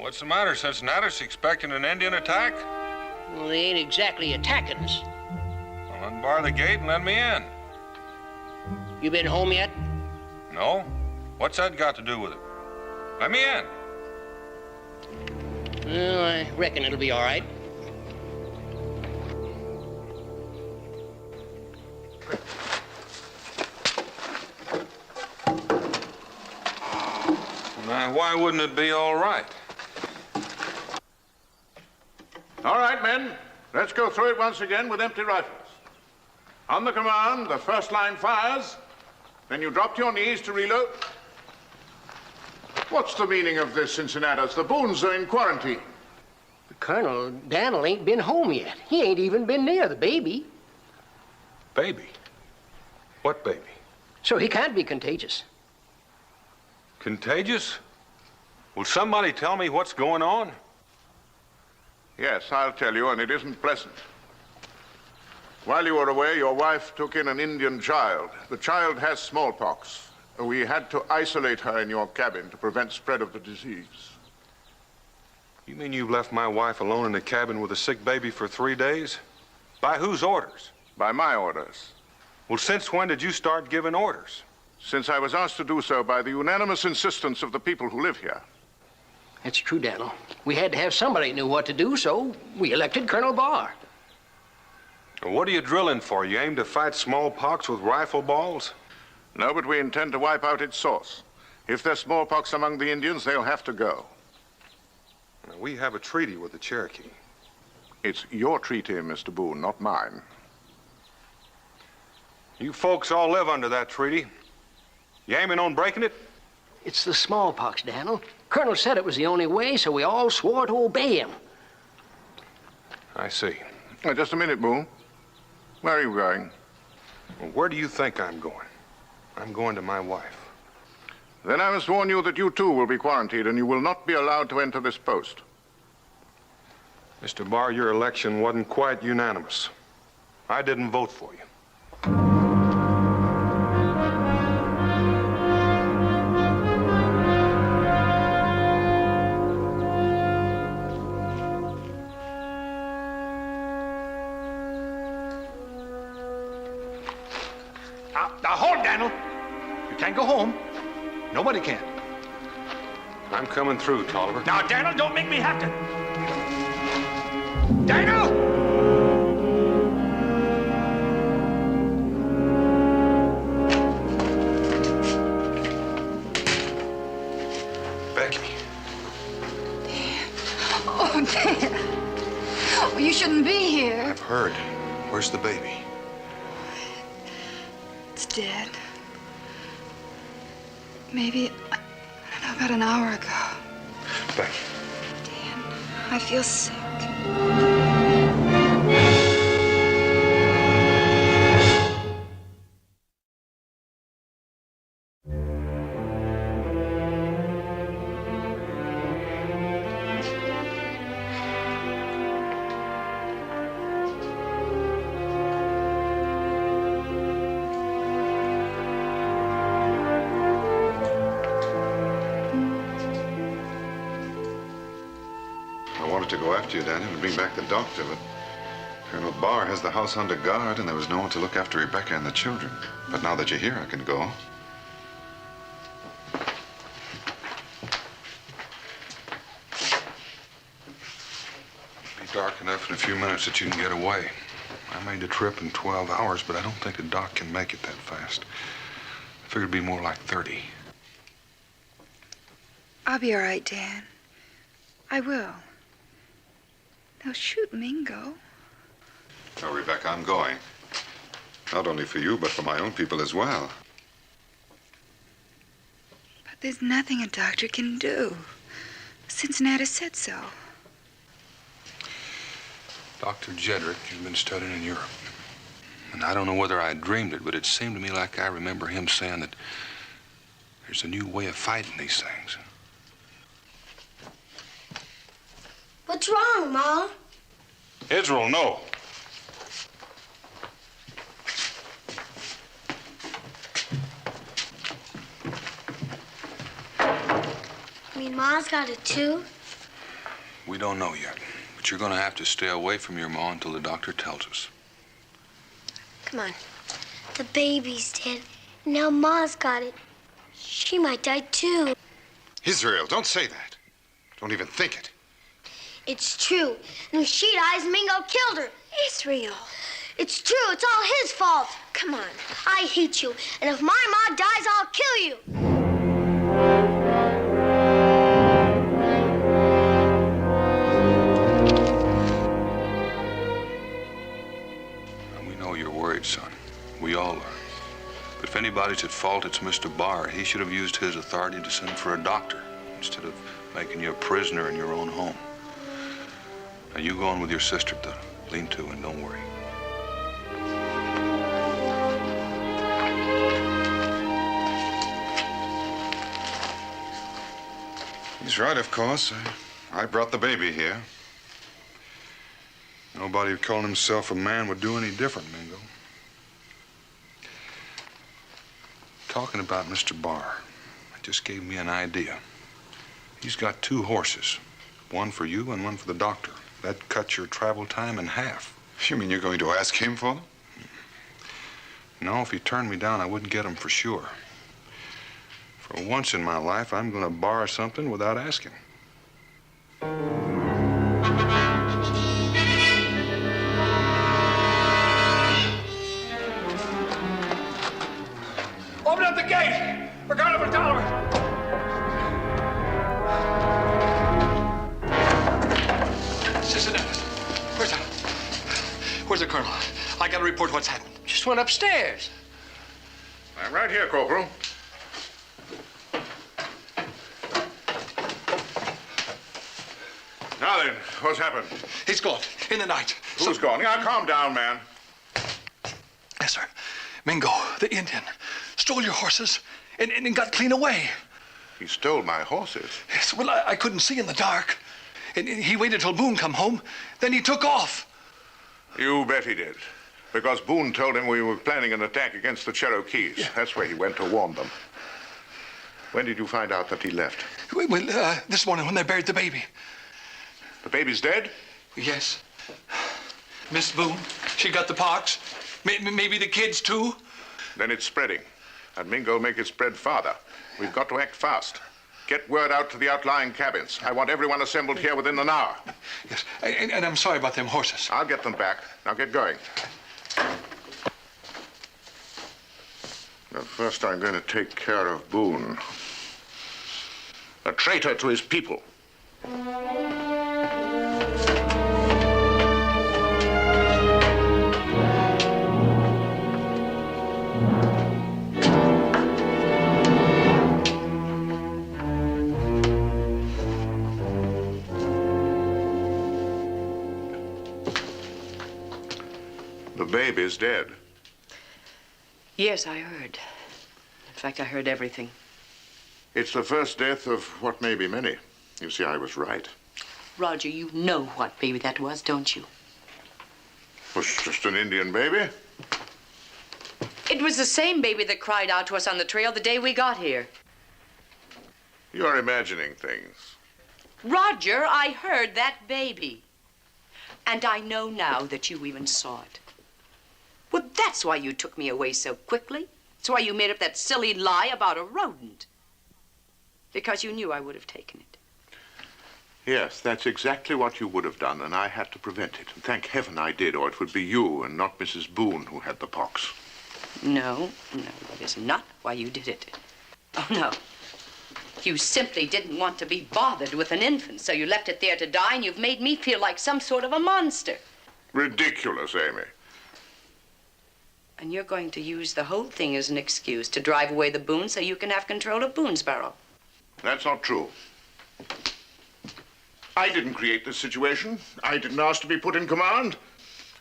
What's the matter, Cincinnatus? Expecting an Indian attack? Well, they ain't exactly attacking us. Well, unbar the gate and let me in. You been home yet? No? What's that got to do with it? Let me in. Well, I reckon it'll be all right. Now, why wouldn't it be all right? All right, men. Let's go through it once again with empty rifles. On the command, the first line fires. Then you drop to your knees to reload. What's the meaning of this, Cincinnatus? The Boones are in quarantine. Colonel Daniel ain't been home yet. He ain't even been near the baby. Baby? What baby? So he can't be contagious. Contagious? Will somebody tell me what's going on? Yes, I'll tell you, and it isn't pleasant. While you were away, your wife took in an Indian child. The child has smallpox. We had to isolate her in your cabin to prevent spread of the disease. You mean you've left my wife alone in the cabin with a sick baby for 3 days? By whose orders? By my orders. Well, since when did you start giving orders? Since I was asked to do so by the unanimous insistence of the people who live here. That's true, Daniel. We had to have somebody who knew what to do, so we elected Colonel Barr. Well, what are you drilling for? You aim to fight smallpox with rifle balls? No, but we intend to wipe out its source. If there's smallpox among the Indians, they'll have to go. Now, we have a treaty with the Cherokee. It's your treaty, Mr. Boone, not mine. You folks all live under that treaty. You aiming on breaking it? It's the smallpox, Daniel. Colonel said it was the only way, so we all swore to obey him. I see. Just a minute, Boone. Where are you going? Well, where do you think I'm going? I'm going to my wife. Then I must warn you that you too will be quarantined and you will not be allowed to enter this post. Mr. Barr, your election wasn't quite unanimous. I didn't vote for you. Now, hold, Daniel. You can't go home. Nobody can. I'm coming through, Tolliver. Now, Daniel, don't make me have to. Daniel! Becky. Oh, Dan. Oh, you shouldn't be here. I've heard. Where's the baby? It's dead. Maybe, I don't know, about an hour ago. Thank you. Dan, I feel sick. I wanted to go after you, Daniel, and bring back the doctor, but Colonel Barr has the house under guard, and there was no one to look after Rebecca and the children. But now that you're here, I can go. It'll be dark enough in a few minutes that you can get away. I made the trip in 12 hours, but I don't think the doc can make it that fast. I figured it'd be more like 30. I'll be all right, Dan. I will. They'll shoot Mingo. Oh, Rebecca, I'm going. Not only for you, but for my own people as well. But there's nothing a doctor can do. Cincinnati said so. Dr. Jedrick has been studying in Europe. And I don't know whether I dreamed it, but it seemed to me like I remember him saying that there's a new way of fighting these things. What's wrong, Ma? Israel, no. You mean Ma's got it too? We don't know yet, but you're going to have to stay away from your ma until the doctor tells us. Come on. The baby's dead. Now Ma's got it. She might die too. Israel, don't say that. Don't even think it. It's true. And if she dies, Mingo killed her. Israel. It's true. It's all his fault. Come on. I hate you. And if my ma dies, I'll kill you. We know you're worried, son. We all are. But if anybody's at fault, it's Mr. Barr. He should have used his authority to send for a doctor instead of making you a prisoner in your own home. Now, you go on with your sister to lean-to and don't worry. He's right, of course. I brought the baby here. Nobody who called himself a man would do any different, Mingo. Talking about Mr. Barr, it just gave me an idea. He's got 2 horses, one for you and one for the doctor. That cuts your travel time in half. You mean you're going to ask him for them? No, if he turned me down, I wouldn't get them for sure. For once in my life, I'm going to borrow something without asking. Open up the gate! We're going for Tolliver! Where's the colonel? I gotta report what's happened. Just went upstairs. I'm right here, Corporal. Now then, what's happened? He's gone. In the night. Who's gone? Yeah, calm down, man. Yes, sir. Mingo, the Indian, stole your horses and got clean away. He stole my horses? Yes, well, I couldn't see in the dark. And he waited till Boone come home. Then he took off. You bet he did. Because Boone told him we were planning an attack against the Cherokees. Yeah. That's where he went to warn them. When did you find out that he left? Well, this morning when they buried the baby. The baby's dead? Yes. Miss Boone, she got the pox. Maybe the kids, too. Then it's spreading. And Mingo'll make it spread farther. We've got to act fast. Get word out to the outlying cabins. I want everyone assembled here within an hour. Yes, and I'm sorry about them horses. I'll get them back. Now get going. Now, first I'm going to take care of Boone. A traitor to his people. baby's dead. Yes, I heard. In fact, I heard everything. It's the first death of what may be many. You see, I was right. Roger, you know what baby that was, don't you? It was just an Indian baby. It was the same baby that cried out to us on the trail the day we got here. You're imagining things. Roger, I heard that baby. And I know now that you even saw it. Well, that's why you took me away so quickly. That's why you made up that silly lie about a rodent. Because you knew I would have taken it. Yes, that's exactly what you would have done, and I had to prevent it. And thank heaven I did, or it would be you and not Mrs. Boone who had the pox. No, that is not why you did it. Oh, no. You simply didn't want to be bothered with an infant, so you left it there to die, and you've made me feel like some sort of a monster. Ridiculous, Amy. And you're going to use the whole thing as an excuse to drive away the Boone so you can have control of Boonesboro. That's not true. I didn't create this situation. I didn't ask to be put in command.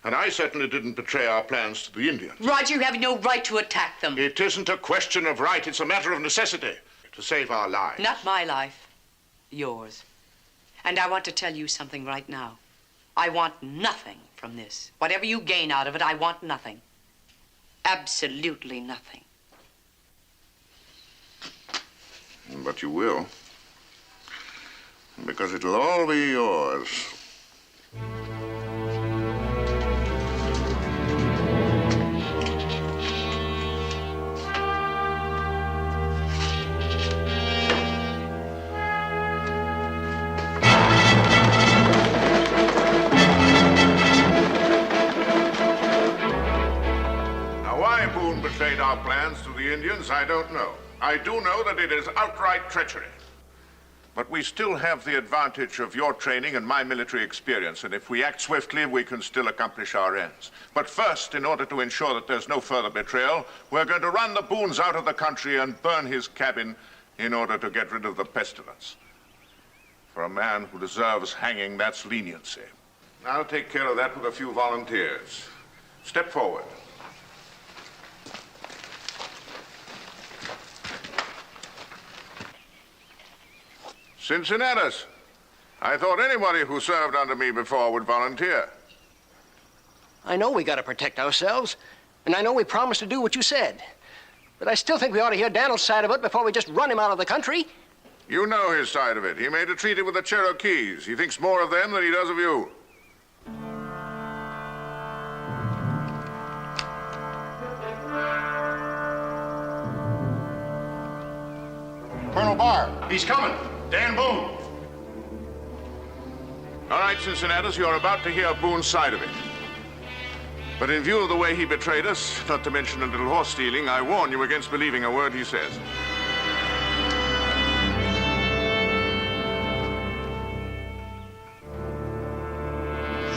And I certainly didn't betray our plans to the Indians. Roger, you have no right to attack them. It isn't a question of right. It's a matter of necessity to save our lives. Not my life. Yours. And I want to tell you something right now. I want nothing from this. Whatever you gain out of it, I want nothing. Absolutely nothing. But you will. Because it'll all be yours. Now, why Boone betrayed our plans to the Indians, I don't know. I do know that it is outright treachery. But we still have the advantage of your training and my military experience, and if we act swiftly, we can still accomplish our ends. But first, in order to ensure that there's no further betrayal, we're going to run the Boones out of the country and burn his cabin in order to get rid of the pestilence. For a man who deserves hanging, that's leniency. I'll take care of that with a few volunteers. Step forward. Cincinnatus. I thought anybody who served under me before would volunteer. I know we gotta protect ourselves, and I know we promised to do what you said. But I still think we ought to hear Daniel's side of it before we just run him out of the country. You know his side of it. He made a treaty with the Cherokees. He thinks more of them than he does of you. Colonel Barr. He's coming. Dan Boone. All right, Cincinnatus, you're about to hear Boone's side of it. But in view of the way he betrayed us, not to mention a little horse stealing, I warn you against believing a word he says.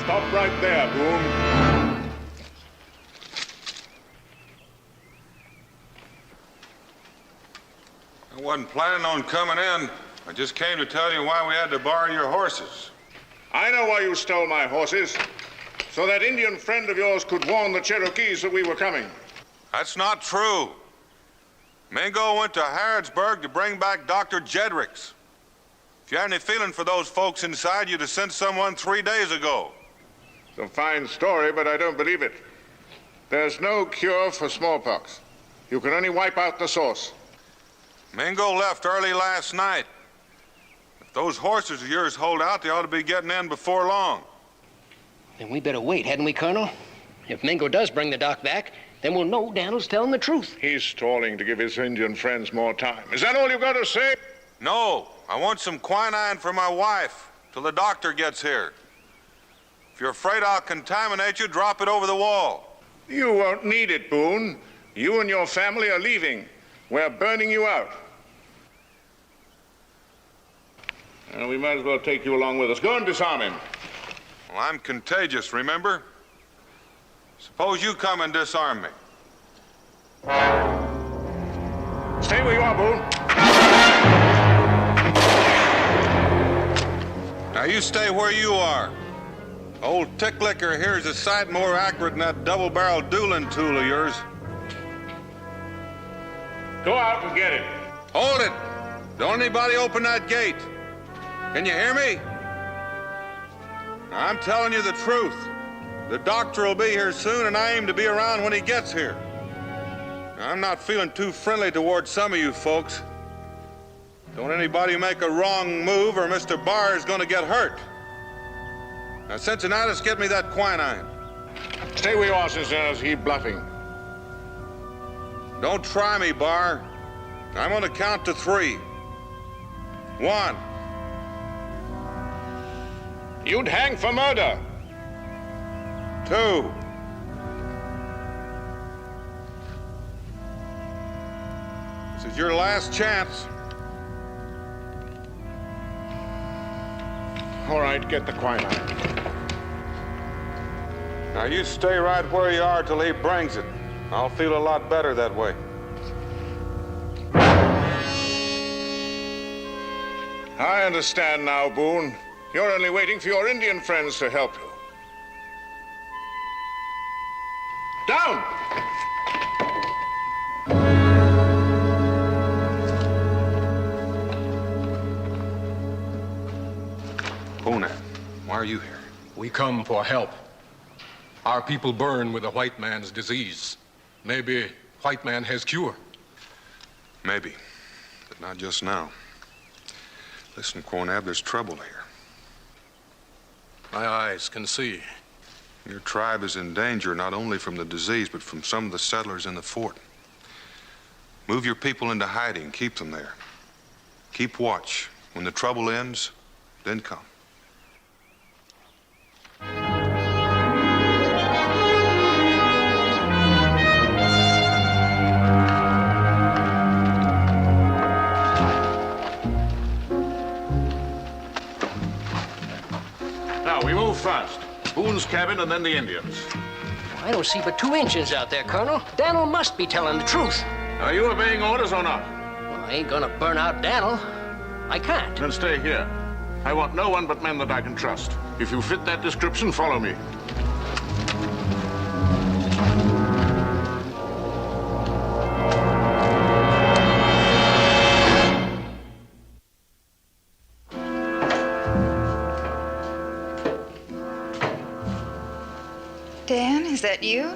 Stop right there, Boone. I wasn't planning on coming in. I just came to tell you why we had to borrow your horses. I know why you stole my horses. So that Indian friend of yours could warn the Cherokees that we were coming. That's not true. Mingo went to Harrodsburg to bring back Dr. Jedricks. If you had any feeling for those folks inside, you'd have sent someone 3 days ago. It's a fine story, but I don't believe it. There's no cure for smallpox. You can only wipe out the source. Mingo left early last night. If those horses of yours hold out, they ought to be getting in before long. Then we better wait, hadn't we, Colonel? If Mingo does bring the doc back, then we'll know Daniel's telling the truth. He's stalling to give his Indian friends more time. Is that all you've got to say? No, I want some quinine for my wife till the doctor gets here. If you're afraid I'll contaminate you, drop it over the wall. You won't need it, Boone. You and your family are leaving. We're burning you out. And we might as well take you along with us. Go and disarm him. Well, I'm contagious, remember? Suppose you come and disarm me. Stay where you are, Boone. Now you stay where you are. Old Ticklicker here is a sight more accurate than that double-barreled dueling tool of yours. Go out and get him. Hold it! Don't anybody open that gate. Can you hear me? I'm telling you the truth. The doctor will be here soon, and I aim to be around when he gets here. I'm not feeling too friendly towards some of you folks. Don't anybody make a wrong move or Mr. Barr is going to get hurt. Now, Cincinnatus, get me that quinine. Stay where you are, Cincinnatus. He's bluffing. Don't try me, Barr. I'm going to count to 3. 1. You'd hang for murder. 2. This is your last chance. All right, get the quinine. Now, you stay right where you are till he brings it. I'll feel a lot better that way. I understand now, Boone. You're only waiting for your Indian friends to help you. Down! Boone, why are you here? We come for help. Our people burn with the white man's disease. Maybe white man has cure. Maybe, but not just now. Listen, Cornab, there's trouble here. My eyes can see. Your tribe is in danger not only from the disease, but from some of the settlers in the fort. Move your people into hiding. Keep them there. Keep watch. When the trouble ends, then come. Now, we move fast. Boone's cabin and then the Indians. I don't see but 2 Indians out there, Colonel. Daniel must be telling the truth. Are you obeying orders or not? Well, I ain't gonna burn out Daniel. I can't. Then stay here. I want no one but men that I can trust. If you fit that description, follow me. Dan, is that you?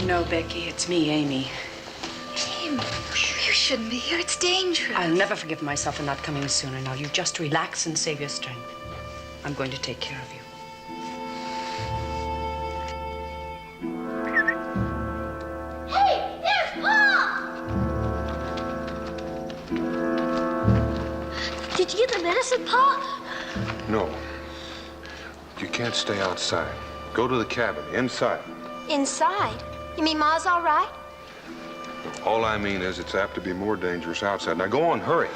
No, Becky, it's me, Amy. Amy, you shouldn't be here. It's dangerous. I'll never forgive myself for not coming sooner. Now, you just relax and save your strength. I'm going to take care of you. Hey, there's Pa! Did you get the medicine, Pa? No. You can't stay outside. Go to the cabin, inside. Inside? You mean Ma's all right? All I mean is it's apt to be more dangerous outside. Now go on, hurry.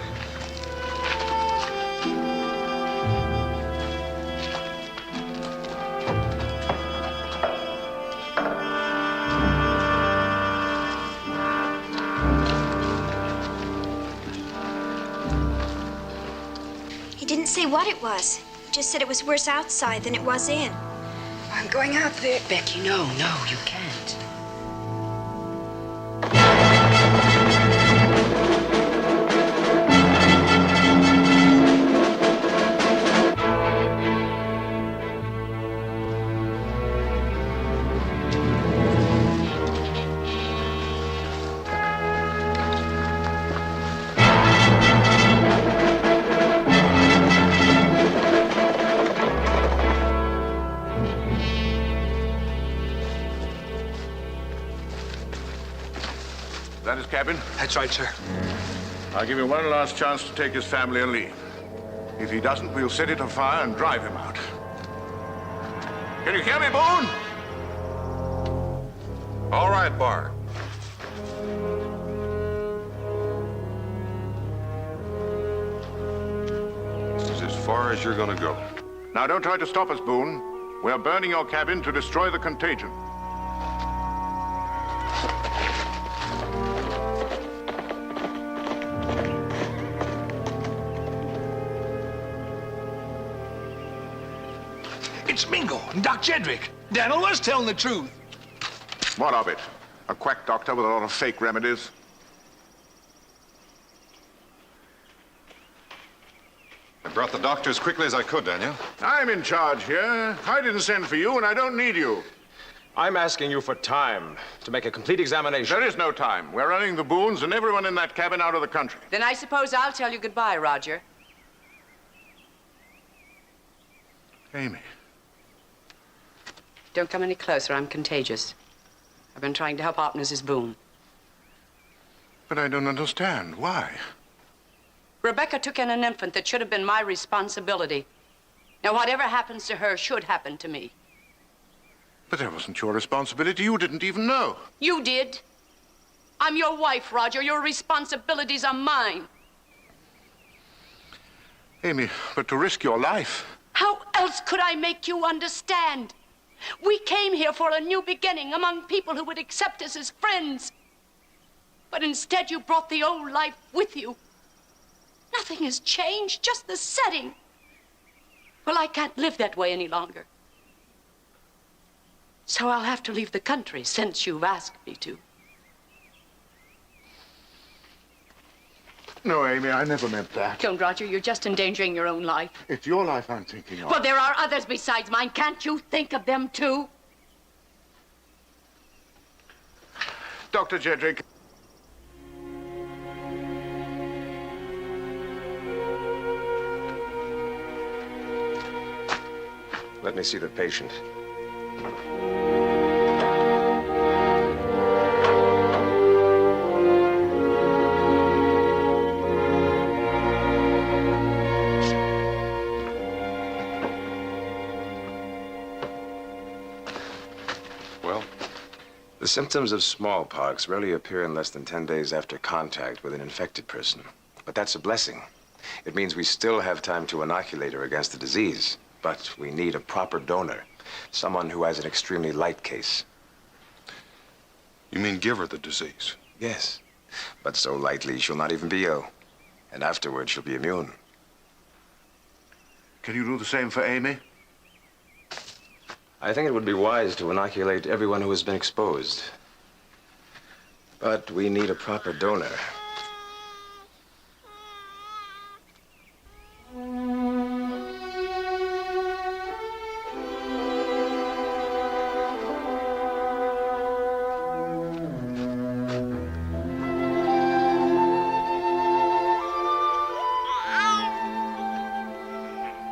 He didn't say what it was. He just said it was worse outside than it was in. I'm going out there. Becky, no, you can't. That his cabin? That's right, sir. I'll give him one last chance to take his family and leave. If he doesn't, we'll set it on fire and drive him out. Can you hear me, Boone? All right, Barr. This is as far as you're gonna go. Now, don't try to stop us, Boone. We're burning your cabin to destroy the contagion. It's Mingo and Doc Jedrick. Daniel was telling the truth. What of it? A quack doctor with a lot of fake remedies? I brought the doctor as quickly as I could, Daniel. I'm in charge here. I didn't send for you, and I don't need you. I'm asking you for time to make a complete examination. There is no time. We're running the Boones and everyone in that cabin out of the country. Then I suppose I'll tell you goodbye, Roger. Amy. Don't come any closer. I'm contagious. I've been trying to help out Mrs. Boone. But I don't understand. Why? Rebecca took in an infant that should have been my responsibility. Now, whatever happens to her should happen to me. But that wasn't your responsibility. You didn't even know. You did. I'm your wife, Roger. Your responsibilities are mine. Amy, but to risk your life. How else could I make you understand? We came here for a new beginning among people who would accept us as friends. But instead, you brought the old life with you. Nothing has changed, just the setting. Well, I can't live that way any longer. So I'll have to leave the country since you've asked me to. No, Amy, I never meant that. Don't, Roger. You're just endangering your own life. It's your life I'm thinking of. Well, there are others besides mine. Can't you think of them, too? Dr. Jedrick. Let me see the patient. Well? The symptoms of smallpox rarely appear in less than 10 days after contact with an infected person. But that's a blessing. It means we still have time to inoculate her against the disease. But we need a proper donor. Someone who has an extremely light case. You mean give her the disease? Yes. But so lightly she'll not even be ill. And afterwards she'll be immune. Can you do the same for Amy? I think it would be wise to inoculate everyone who has been exposed. But we need a proper donor.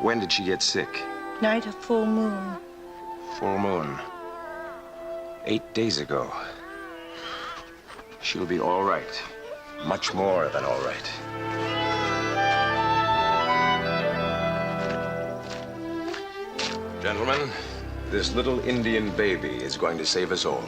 When did she get sick? Night of full moon. Full moon. 8 days ago. She'll be all right. Much more than all right. Gentlemen, this little Indian baby is going to save us all.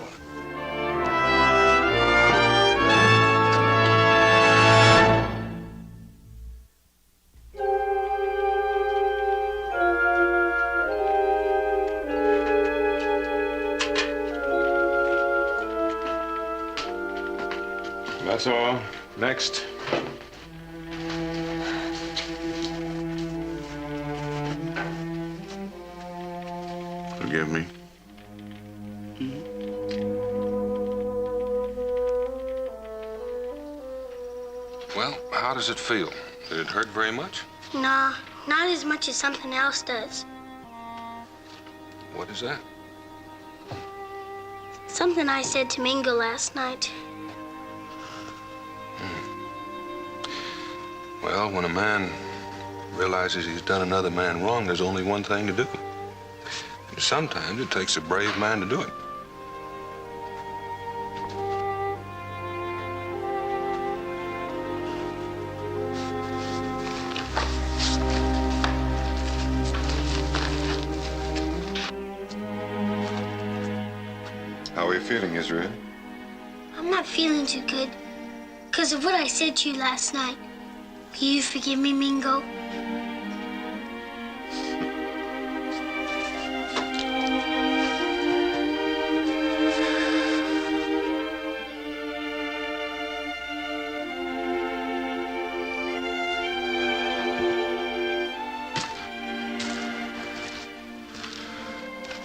That's all. Next. Forgive me. Well, how does it feel? Did it hurt very much? Nah, not as much as something else does. What is that? Something I said to Mingo last night. Well, when a man realizes he's done another man wrong, there's only one thing to do. And sometimes it takes a brave man to do it. How are you feeling, Israel? I'm not feeling too good because of what I said to you last night. Will you forgive me, Mingo?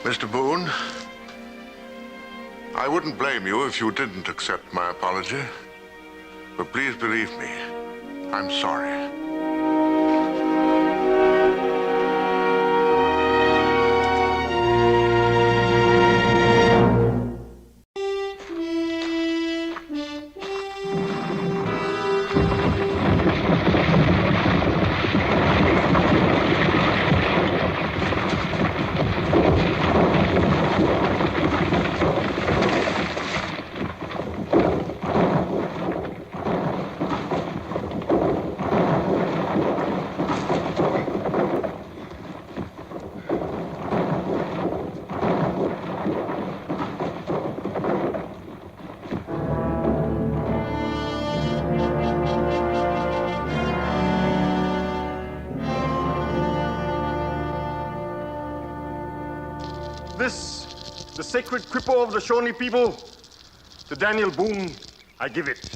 Mr. Boone, I wouldn't blame you if you didn't accept my apology. But please believe me, I'm sorry. This, the sacred Kripo of the Shawnee people, to Daniel Boone, I give it.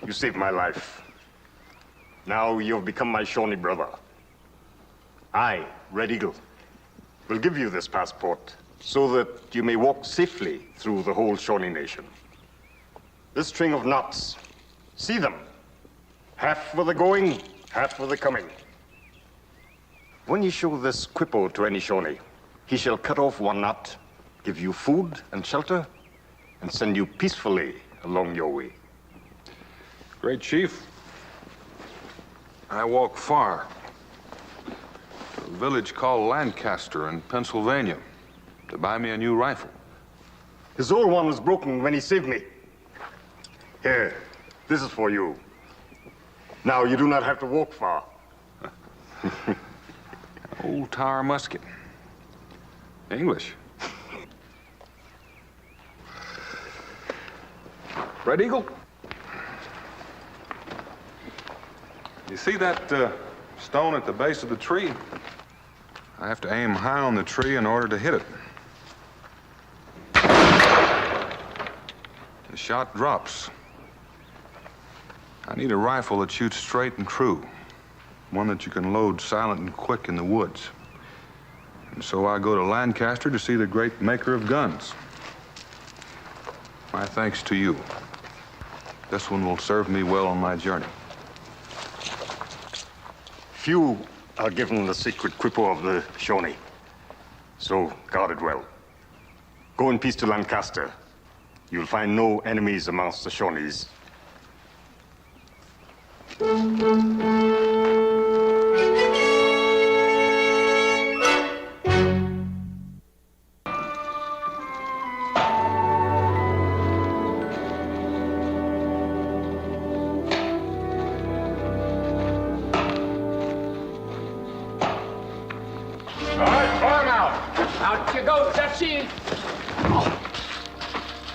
You saved my life. Now you have become my Shawnee brother. I, Red Eagle, will give you this passport so that you may walk safely through the whole Shawnee Nation. This string of knots, see them. Half for the going, half for the coming. When you show this Kripo to any Shawnee, he shall cut off one knot, give you food and shelter, and send you peacefully along your way. Great Chief, I walk far to a village called Lancaster in Pennsylvania to buy me a new rifle. His old one was broken when he saved me. Here, this is for you. Now you do not have to walk far. Old Tower musket. English. Red Eagle? You see that stone at the base of the tree? I have to aim high on the tree in order to hit it. The shot drops. I need a rifle that shoots straight and true. One that you can load silent and quick in the woods. And so I go to Lancaster to see the great maker of guns. My thanks to you. This one will serve me well on my journey. Few are given the secret Kripo of the Shawnee. So guard it well. Go in peace to Lancaster. You'll find no enemies amongst the Shawnees.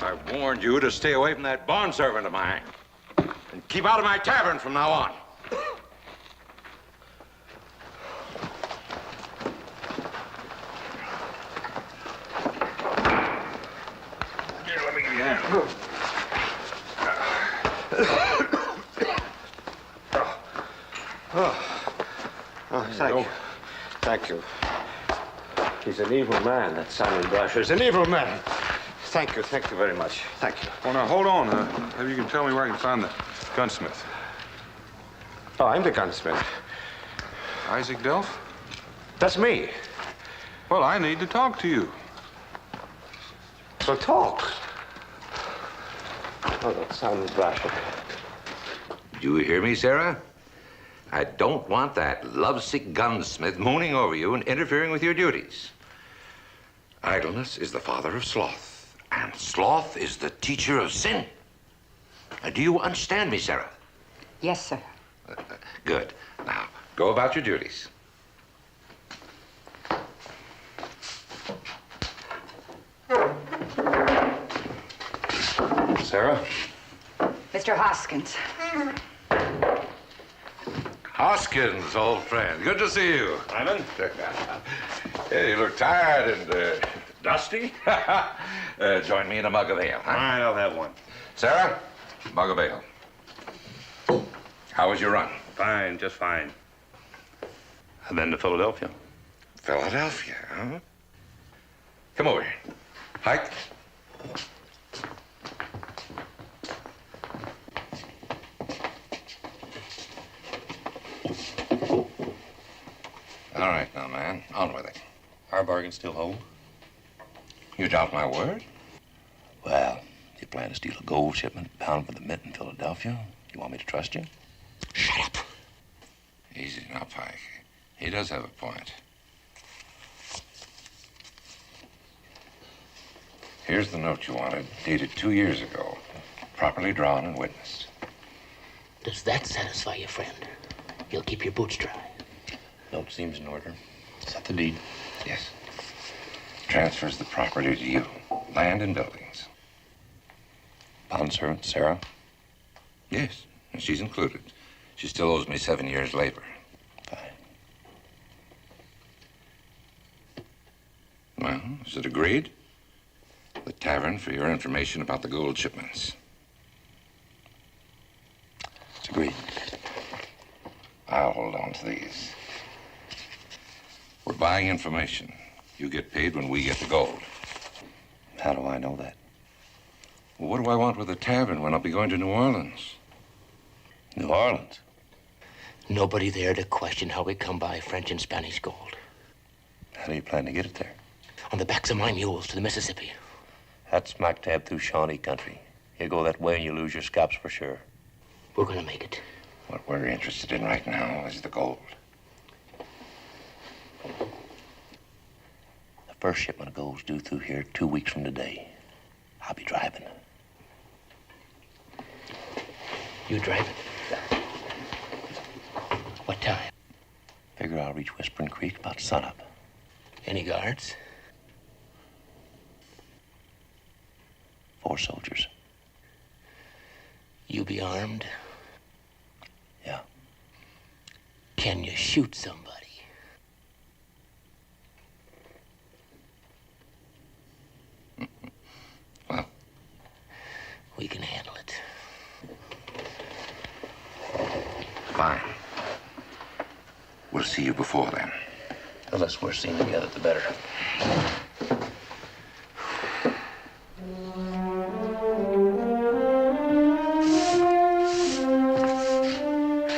I warned you to stay away from that bondservant of mine. And keep out of my tavern from now on. Here, let me give you a hand. Thank you. Thank you. He's an evil man, that Simon Brasher. He's an evil man. Thank you very much. Thank you. Oh, now, hold on. Maybe you can tell me where I can find the gunsmith. Oh, I'm the gunsmith. Isaac Delph? That's me. Well, I need to talk to you. So talk. Oh, that Simon Brasher. Do you hear me, Sarah? I don't want that lovesick gunsmith mooning over you and interfering with your duties. Idleness is the father of sloth, and sloth is the teacher of sin. Do you understand me, Sarah? Yes, sir. Good. Now, go about your duties. Sarah? Mr. Hoskins. Hoskins, old friend. Good to see you. Simon? Hey, you look tired and dusty. Join me in a mug of ale. Huh? All right, I'll have one. Sarah, mug of ale. How was your run? Fine, just fine. And then to Philadelphia. Philadelphia, huh? Come over here. Hike. All right, now, man. On with it. Our bargain still hold? You doubt my word? Well, you plan to steal a gold shipment bound for the mint in Philadelphia? You want me to trust you? Shut up. Easy now, Pike. He does have a point. Here's the note you wanted, dated 2 years ago. Properly drawn and witnessed. Does that satisfy you, friend? You'll keep your boots dry. Note seems in order. Is that the deed? Yes. Transfers the property to you. Land and buildings. Bondservant, Sarah? Yes, and she's included. She still owes me 7 years' labor. Fine. Well, is it agreed? The tavern for your information about the gold shipments. It's agreed. I'll hold on to these. We're buying information. You get paid when we get the gold. How do I know that? Well, what do I want with the tavern when I'll be going to New Orleans? New Orleans? Nobody there to question how we come by French and Spanish gold. How do you plan to get it there? On the backs of my mules to the Mississippi. That's smack dab through Shawnee country. You go that way and you lose your scalps for sure. We're gonna make it. What we're interested in right now is the gold. The first shipment of gold's due through here 2 weeks from today. I'll be driving. You driving? What time? Figure I'll reach Whispering Creek about sunup. Any guards? 4 soldiers. You be armed? Yeah. Can you shoot somebody? Well, we can handle it. Fine. We'll see you before then. The less we're seen together, the better.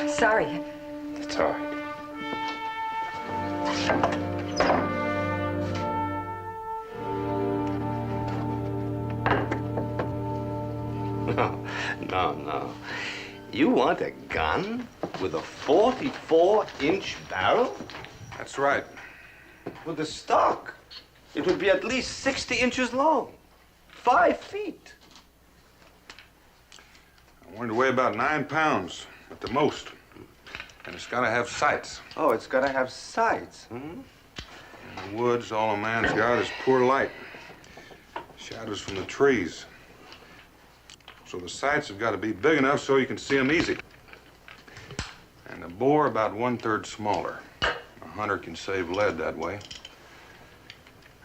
Sorry. It's all right. No. You want a gun with a 44-inch barrel? That's right. With the stock, it would be at least 60 inches long, 5 feet. I want it to weigh about 9 pounds at the most. And it's got to have sights. Oh, it's got to have sights, hmm? In the woods, all a man's got is poor light. Shadows from the trees. So the sights have got to be big enough so you can see them easy. And the bore about 1/3 smaller. A hunter can save lead that way.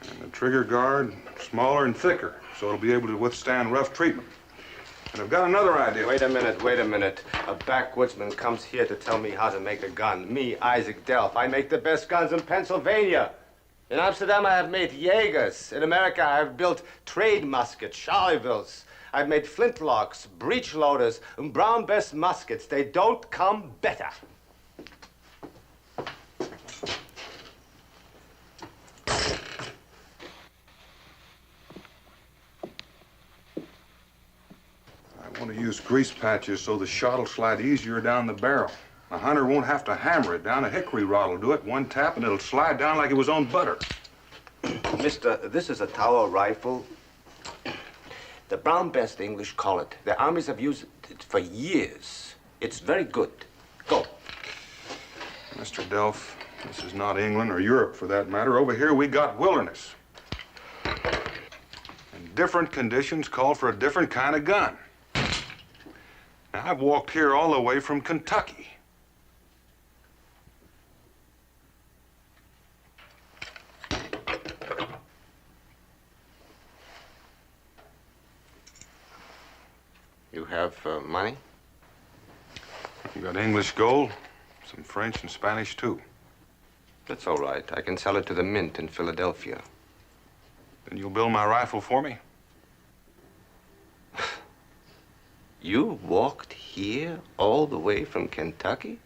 And the trigger guard smaller and thicker, so it'll be able to withstand rough treatment. And I've got another idea. Wait a minute. A backwoodsman comes here to tell me how to make a gun. Me, Isaac Delph. I make the best guns in Pennsylvania. In Amsterdam, I have made Jaegers. In America, I have built trade muskets, Charlevilles. I've made flintlocks, breech loaders, and Brown Bess muskets. They don't come better. I want to use grease patches so the shot will slide easier down the barrel. A hunter won't have to hammer it down. A hickory rod will do it. One tap and it'll slide down like it was on butter. Mister, this is a Tower rifle. The Brown Bess, the English call it. The armies have used it for years. It's very good. Go. Mr. Delph, this is not England or Europe for that matter. Over here we got wilderness. And different conditions call for a different kind of gun. Now, I've walked here all the way from Kentucky. You have money? We got English gold, some French and Spanish too. That's all right. I can sell it to the mint in Philadelphia. Then you'll build my rifle for me? You walked here all the way from Kentucky?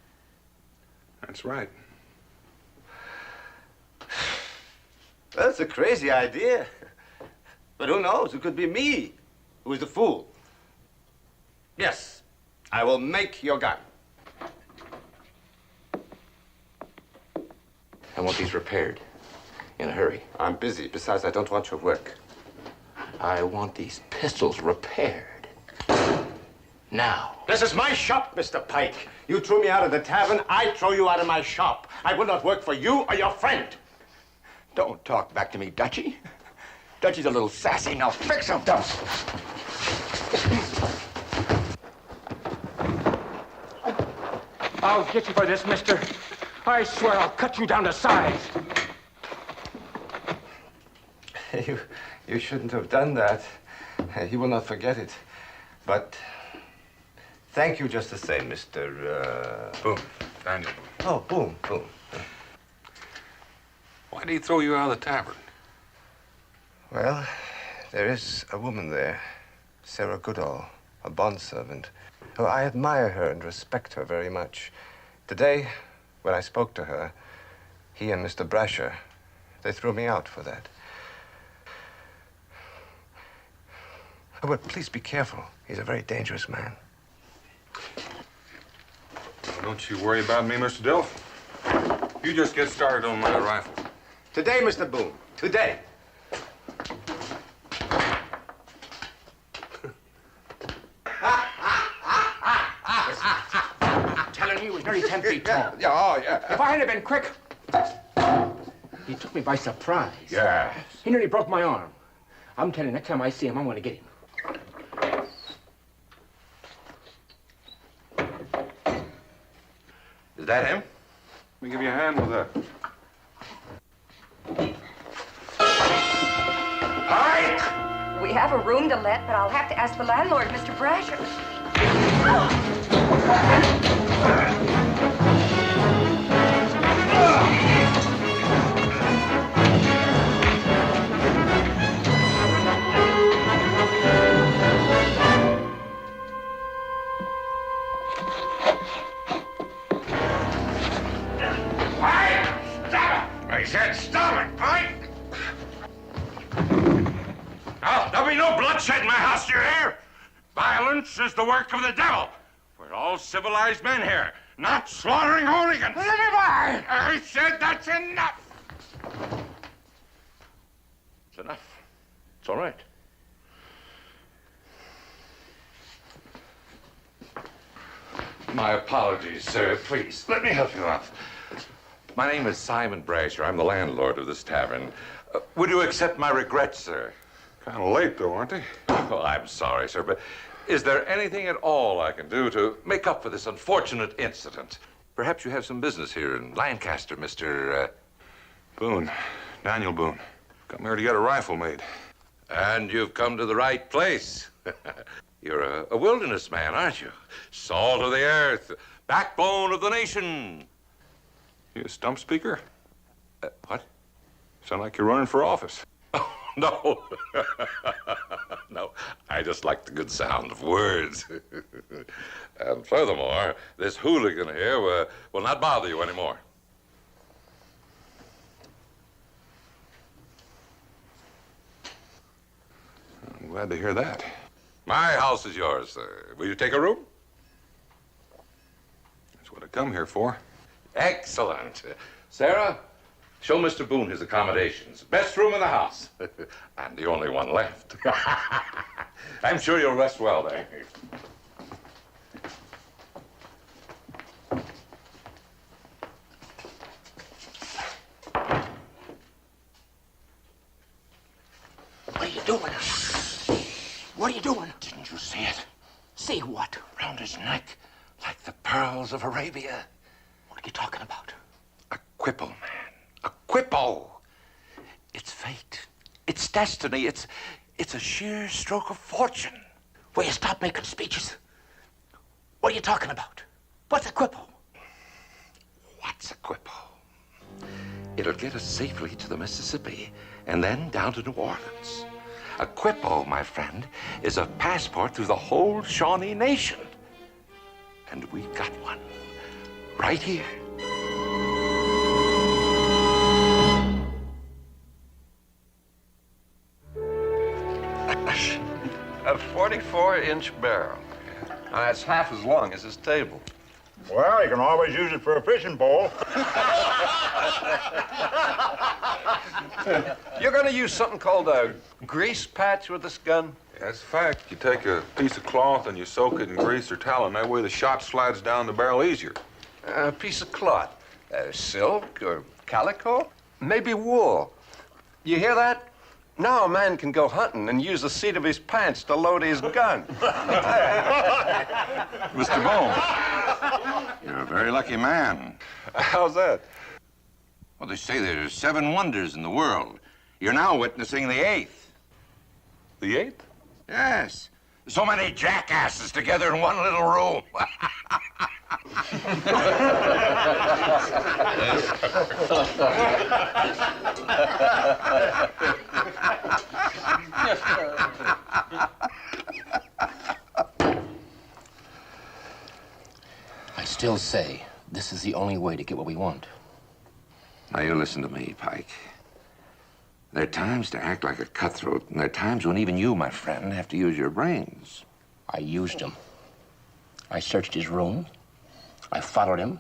That's right. That's a crazy idea. But who knows? It could be me who is the fool. Yes, I will make your gun. I want these repaired in a hurry. I'm busy. Besides, I don't want your work. I want these pistols repaired. Now. This is my shop, Mr. Pike. You threw me out of the tavern. I throw you out of my shop. I will not work for you or your friend. Don't talk back to me, Dutchie. Dutchie's a little sassy. Now fix him, Dutch. I'll get you for this, mister. I swear I'll cut you down to size. You shouldn't have done that. He will not forget it. But thank you just the same, Mr. Boone. Daniel Boone. Oh, Boone, Boone. Why did he throw you out of the tavern? Well, there is a woman there, Sarah Goodall, a bondservant. Oh, I admire her and respect her very much. Today, when I spoke to her, he and Mr. Brasher, they threw me out for that. Oh, but please be careful. He's a very dangerous man. Don't you worry about me, Mr. Delph. You just get started on my rifle. Today, Mr. Boone. Today. I'm telling you, he was nearly 10 feet tall. Yeah. If I hadn't been quick, he took me by surprise. Yeah. He nearly broke my arm. I'm telling you, next time I see him, I'm going to get him. Is that him? Let me give you a hand with that. We have a room to let, but I'll have to ask the landlord, Mr. Brasher. I said stop it, Pike! Now, there'll be no bloodshed in my house, do you hear? Violence is the work of the devil. We're all civilized men here, not slaughtering hooligans. Let me by! I said that's enough. It's enough. It's all right. My apologies, sir. Please, let me help you out. My name is Simon Brasher. I'm the landlord of this tavern. Would you accept my regrets, sir? Kind of late, though, aren't they? Oh, I'm sorry, sir, but is there anything at all I can do to make up for this unfortunate incident? Perhaps you have some business here in Lancaster, Mr. Boone. Daniel Boone. Come here to get a rifle made. And you've come to the right place. You're a wilderness man, aren't you? Salt of the earth, backbone of the nation. You a stump speaker? What? Sound like you're running for office. No. No, I just like the good sound of words. And furthermore, this hooligan here will not bother you anymore. I'm glad to hear that. My house is yours, sir. Will you take a room? That's what I come here for. Excellent. Sarah, show Mr. Boone his accommodations. Best room in the house. And the only one left. I'm sure you'll rest well there. What are you doing? What are you doing? Didn't you see it? See what? Round his neck, like the pearls of Arabia. What are you talking about? A quipple, man. A quipple. It's fate. It's destiny. It's a sheer stroke of fortune. Will you stop making speeches? What are you talking about? What's a quipple? What's a quipple? It'll get us safely to the Mississippi and then down to New Orleans. A quippo, my friend, is a passport through the whole Shawnee Nation. And we've got one right here. A 44-inch barrel. Now, that's half as long as this table. Well, you can always use it for a fishing pole. You're going to use something called a grease patch with this gun? That's a fact. You take a piece of cloth and you soak it in grease or tallow, that way the shot slides down the barrel easier. A piece of cloth. Silk or calico? Maybe wool. You hear that? Now a man can go hunting and use the seat of his pants to load his gun. Mr. Boone, you're a very lucky man. How's that? Well, they say there's 7 wonders in the world. You're now witnessing the 8th. The 8th? Yes. So many jackasses together in one little room. I still say this is the only way to get what we want. Now, you listen to me, Pike. There are times to act like a cutthroat, and there are times when even you, my friend, have to use your brains. I used him. I searched his room. I followed him.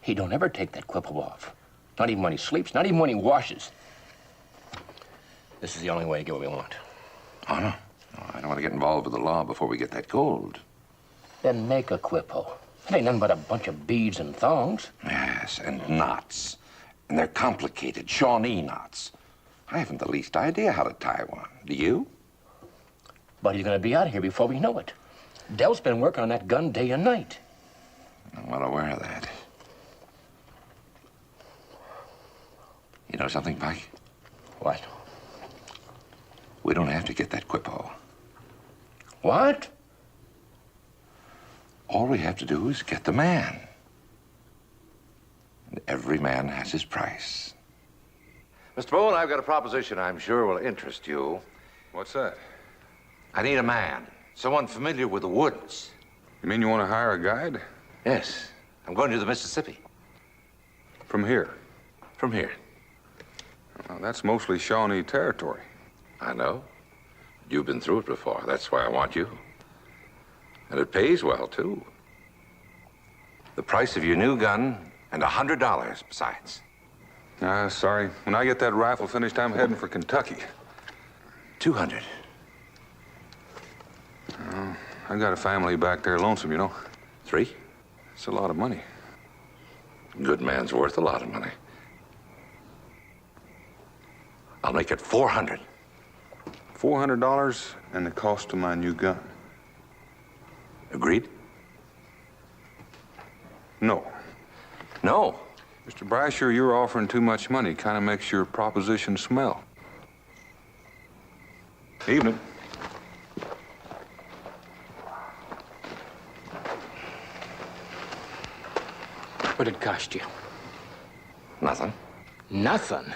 He don't ever take that quippo off. Not even when he sleeps, not even when he washes. This is the only way to get what we want. Oh, no. No, I don't want to get involved with the law before we get that gold. Then make a quippo. It ain't nothing but a bunch of beads and thongs. Yes, and knots. And they're complicated Shawnee knots. I haven't the least idea how to tie one. Do you? But he's gonna be out of here before we know it. Dell's been working on that gun day and night. I'm well aware of that. You know something, Pike? What? We don't have to get that quippo. What? All we have to do is get the man. And every man has his price. Mr. Boone, I've got a proposition I'm sure will interest you. What's that? I need a man. Someone familiar with the woods. You mean you want to hire a guide? Yes. I'm going to the Mississippi. From here? From here. Well, that's mostly Shawnee territory. I know. You've been through it before. That's why I want you. And it pays well, too. The price of your new gun and $100 besides. Sorry. When I get that rifle finished, I'm heading for Kentucky. 200. I got a family back there lonesome, you know. 3? It's a lot of money. Good man's worth a lot of money. I'll make it 400. $400 and the cost of my new gun. Agreed? No. No? Mr. Brasher, you're offering too much money. Kind of makes your proposition smell. Evening. What'd it cost you? Nothing. Nothing?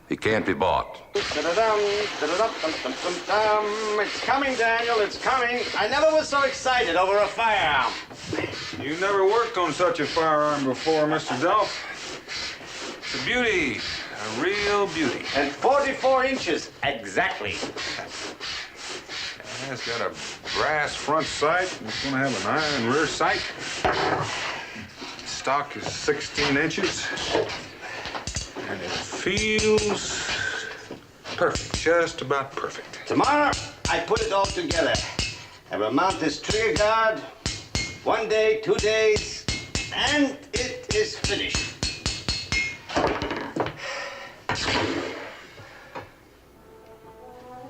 He can't be bought. Da-da-dum, da-da-dum-dum-dum-dum. It's coming, Daniel, it's coming. I never was so excited over a firearm. You never worked on such a firearm before, Mr. Delph. It's a beauty, a real beauty. And 44 inches, exactly. Yeah, it's got a brass front sight. It's going to have an iron rear sight. Stock is 16 inches. And it feels perfect, just about perfect. Tomorrow, I put it all together. I will mount this trigger guard. 1 day, 2 days, and it is finished.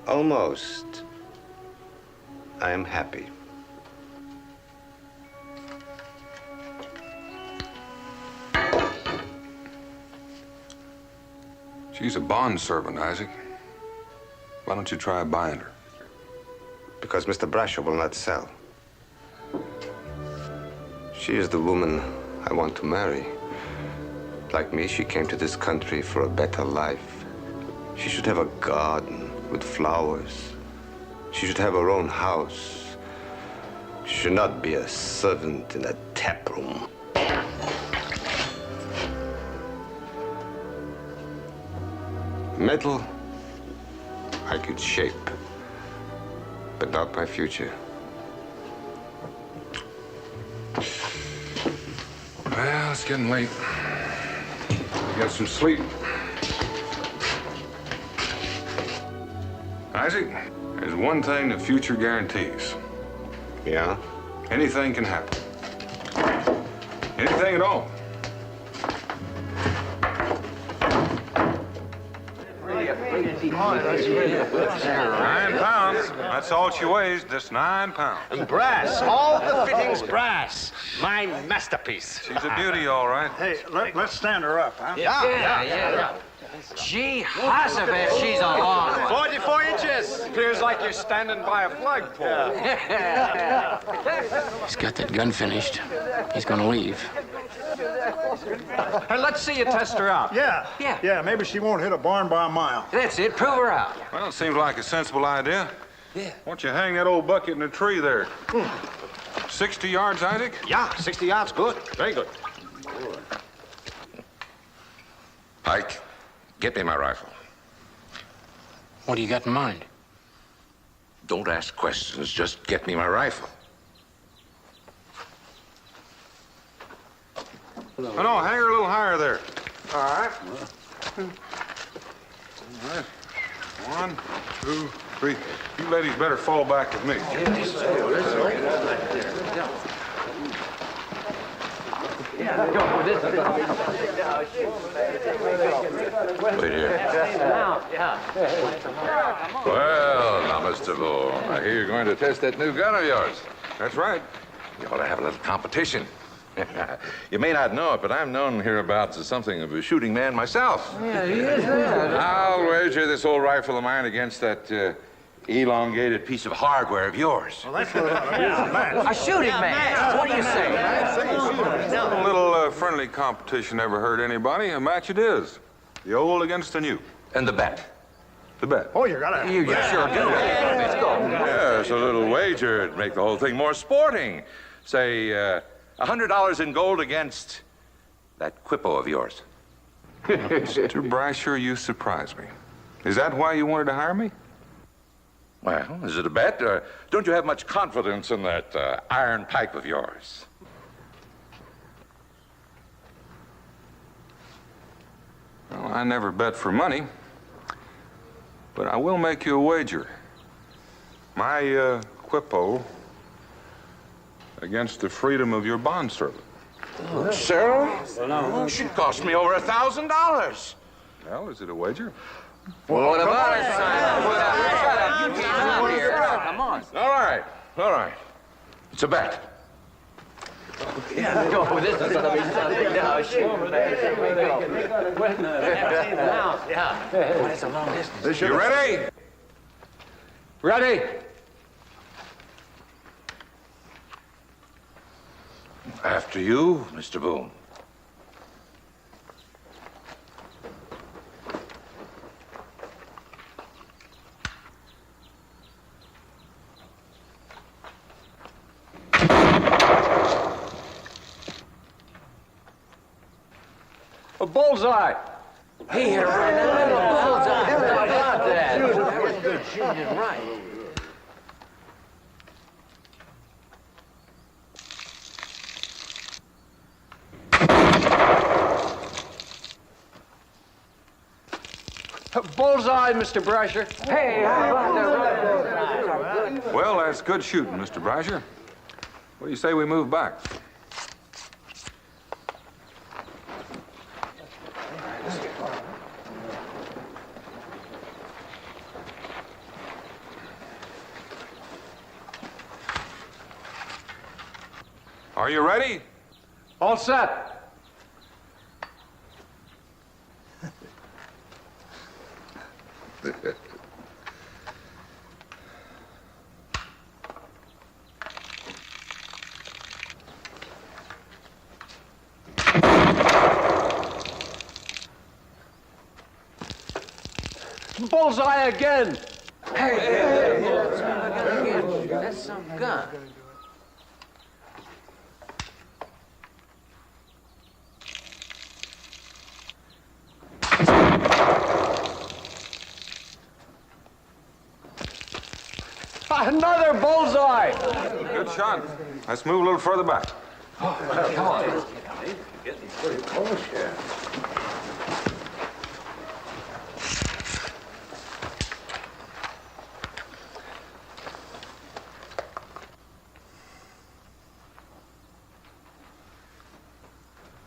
Almost. I am happy. She's a bond servant, Isaac. Why don't you try buying her? Because Mr. Brasher will not sell. She is the woman I want to marry. Like me, she came to this country for a better life. She should have a garden with flowers. She should have her own house. She should not be a servant in a tap room. Metal, I could shape, but not my future. Well, it's getting late. Get some sleep. Isaac, there's one thing the future guarantees. Yeah? Anything can happen. Anything at all. 9 pounds. That's all she weighs, just 9 pounds. And brass, all the fittings brass. My masterpiece. She's a beauty, all right. Hey, let's stand her up, huh? Yeah. Gee, Hossabeth, she's a long one. 44 inches. Appears like you're standing by a flagpole. He's got that gun finished. He's gonna leave. Hey, let's see you test her out. Yeah, maybe she won't hit a barn by a mile. That's it. Prove her out. Well, it seems like a sensible idea. Yeah. Why don't you hang that old bucket in the tree there? 60 yards, Isaac? Yeah, 60 yards, good. Very good. Pike, get me my rifle. What do you got in mind? Don't ask questions, just get me my rifle. Oh, no, hang her a little higher there. All right. All right. 1, 2, 3. You ladies better fall back with me. Wait here. Well, now, Mr. Boone, I hear you're going to test that new gun of yours. That's right. You ought to have a little competition. You may not know it, but I'm known hereabouts as something of a shooting man myself. Yeah, he is that. I'll wager this old rifle of mine against that elongated piece of hardware of yours. Well, that's what a A shooting man. What do you say? A little friendly competition never hurt anybody. A match it is. The old against the new. And the bet. The bet. Oh, you gotta. You sure do. Let's go. Yes, a little wager to make the whole thing more sporting. Say, $100 in gold against that quippo of yours. Mr. Brasher, you surprise me. Is that why you wanted to hire me? Well, is it a bet? Don't you have much confidence in that iron pipe of yours? Well, I never bet for money, but I will make you a wager. My quippo against the freedom of your bondservant. Sarah? Well, she cost me over $1,000. Well, is it a wager? Well, what about it, Simon? Shut up. You can't come here. Come on. All right. It's a bet. Oh, this is gonna be something. No, shoot. Now, yeah. That's a long distance. You ready? Ready? After you, Mr. Boone. A bullseye. He hit her right in the middle of the bullseye. How about that? That was good shooting, right. Bullseye, Mr. Brasher. Hey, how about that? Well, that's good shooting, Mr. Brasher. What do you say we move back? Are you ready? All set. bullseye again. Hey, that's some gun. Another bullseye. Good shot. Let's move a little further back. Come on. Getting pretty close here.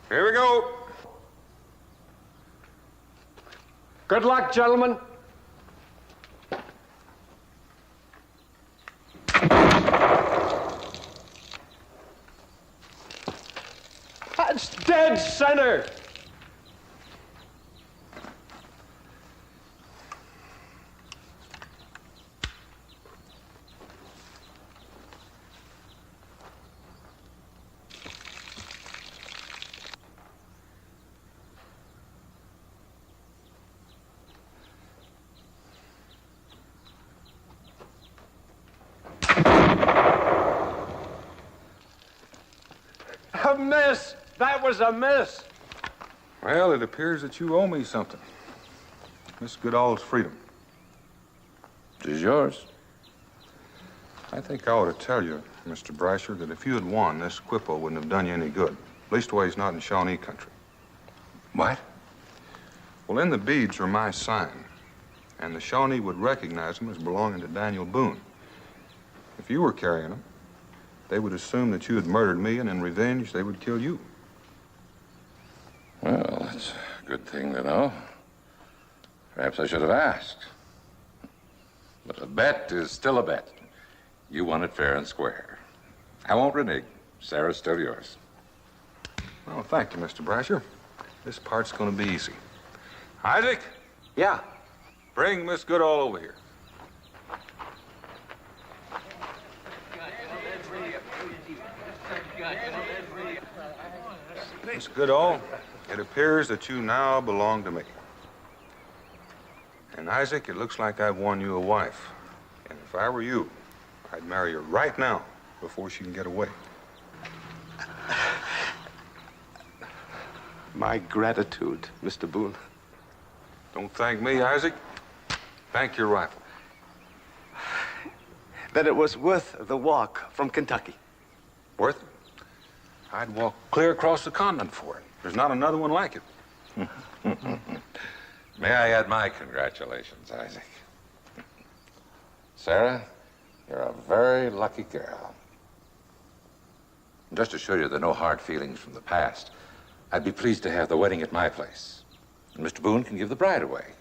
Here we go. Good luck, gentlemen. That's dead center. A miss. That was a miss. Well, it appears that you owe me something. Miss Goodall's freedom. It is yours. I think I ought to tell you, Mr. Brasher, that if you had won, this Quippo wouldn't have done you any good. Leastways, not in Shawnee country. What? Well, in the beads are my sign, and the Shawnee would recognize them as belonging to Daniel Boone. If you were carrying them, they would assume that you had murdered me, and in revenge, they would kill you. Well, that's a good thing to know. Perhaps I should have asked. But a bet is still a bet. You won it fair and square. I won't renege. Sarah's still yours. Well, thank you, Mr. Brasher. This part's going to be easy. Isaac? Yeah. Bring Miss Goodall over here. Miss Goodall, it appears that you now belong to me. And Isaac, it looks like I've won you a wife. And if I were you, I'd marry her right now before she can get away. My gratitude, Mr. Boone. Don't thank me, Isaac. Thank your rifle. That it was worth the walk from Kentucky. Worth it? I'd walk clear across the continent for it. There's not another one like it. May I add my congratulations, Isaac? Sarah, you're a very lucky girl. And just to show you there are no hard feelings from the past, I'd be pleased to have the wedding at my place. And Mr. Boone can give the bride away.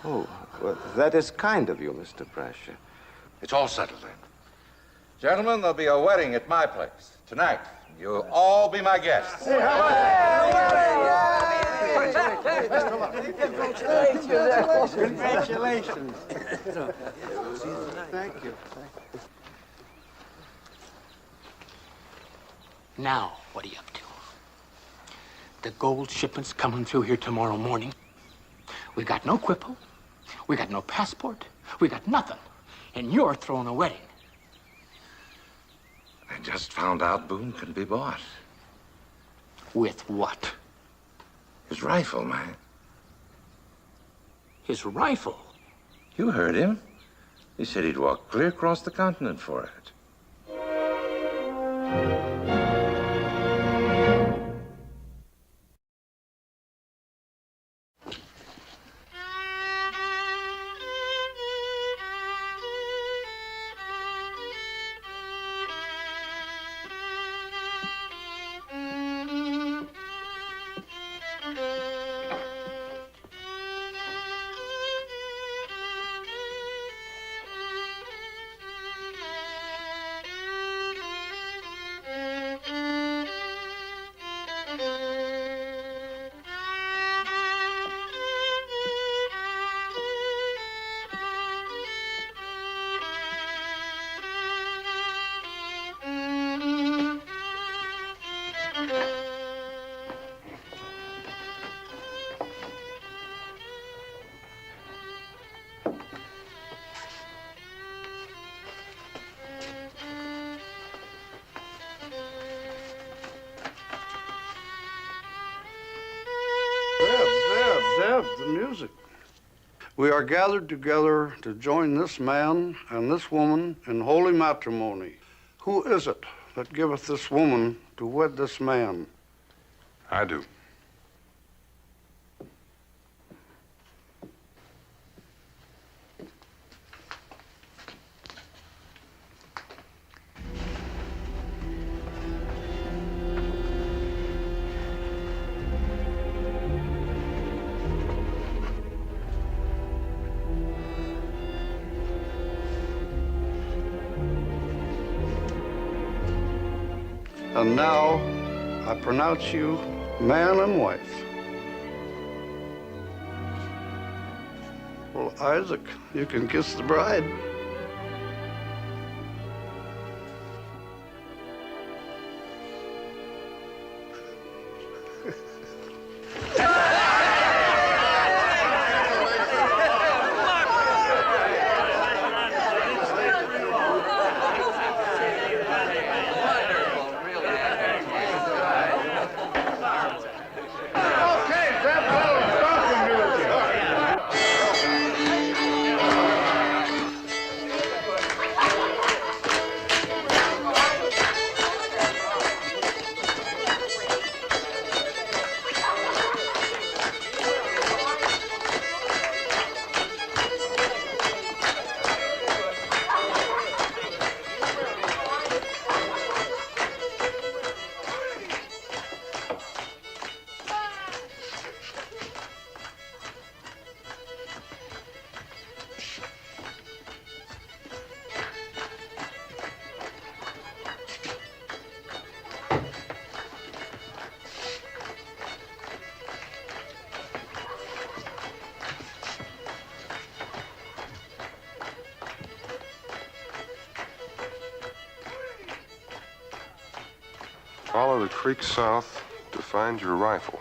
Oh, well, that is kind of you, Mr. Brasher. It's all settled then. Gentlemen, there'll be a wedding at my place tonight. You'll all be my guests. Congratulations. Thank you. Now, what are you up to? The gold shipment's coming through here tomorrow morning. We got no quippo. We got no passport. We got nothing. And you're throwing a wedding. I just found out Boone can be bought. With what? His rifle, man. His rifle? You heard him. He said he'd walk clear across the continent for it. music. We are gathered together to join this man and this woman in holy matrimony. Who is it that giveth this woman to wed this man? I do. And now I pronounce you man and wife. Well, Isaac, you can kiss the bride. Follow the creek south to find your rifle.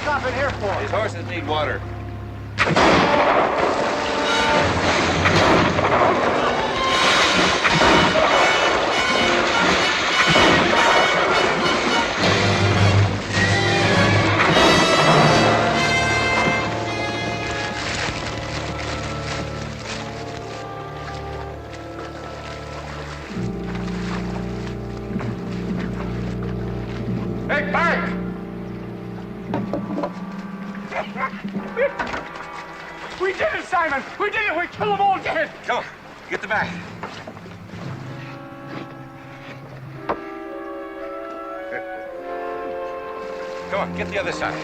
Stopping here for? These horses need water. Hey, back! We did it, Simon! We did it! We killed them all dead! Come on, get the bag. Come on, get the other side.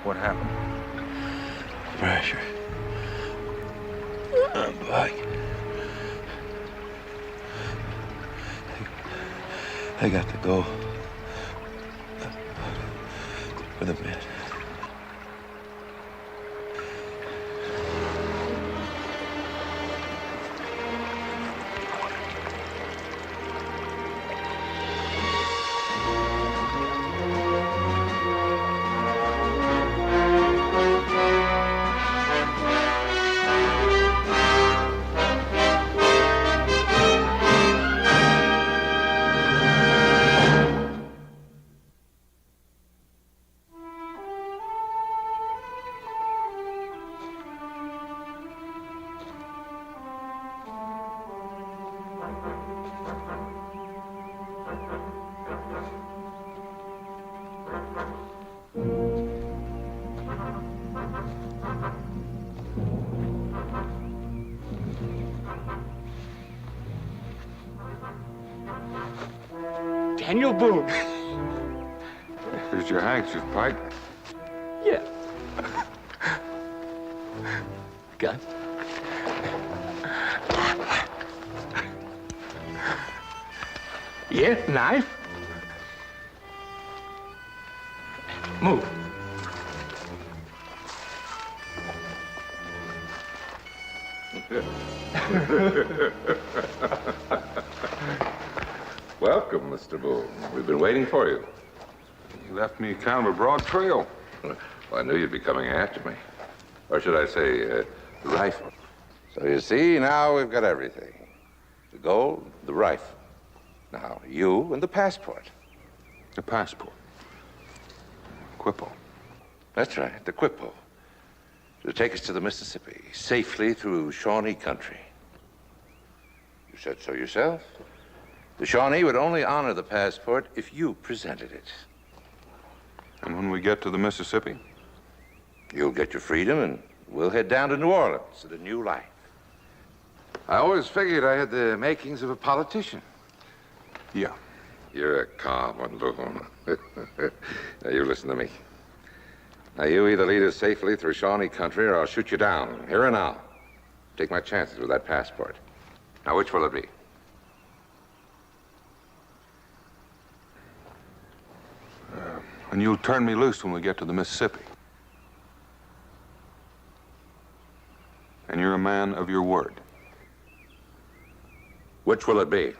What happened? Pressure. I'm back. I got to go. With a man. Daniel Boone. Here's your handkerchief, Pike. Yeah. Gun. Yeah, knife. Move. Welcome, Mr. Boone. We've been waiting for you. You left me kind of a broad trail. Well, I knew you'd be coming after me. Or should I say, the rifle. So you see, now we've got everything. The gold, the rifle. Now, you and the passport. The passport? Quippo. That's right, the Quippo. To take us to the Mississippi, safely through Shawnee country. You said so yourself. The Shawnee would only honor the passport if you presented it. And when we get to the Mississippi? You'll get your freedom, and we'll head down to New Orleans to a new life. I always figured I had the makings of a politician. Yeah. You're a calm one, Boone. Now, you listen to me. Now, you either lead us safely through Shawnee country, or I'll shoot you down, here and now. Take my chances with that passport. Now, which will it be? And you'll turn me loose when we get to the Mississippi. And you're a man of your word. Which will it be?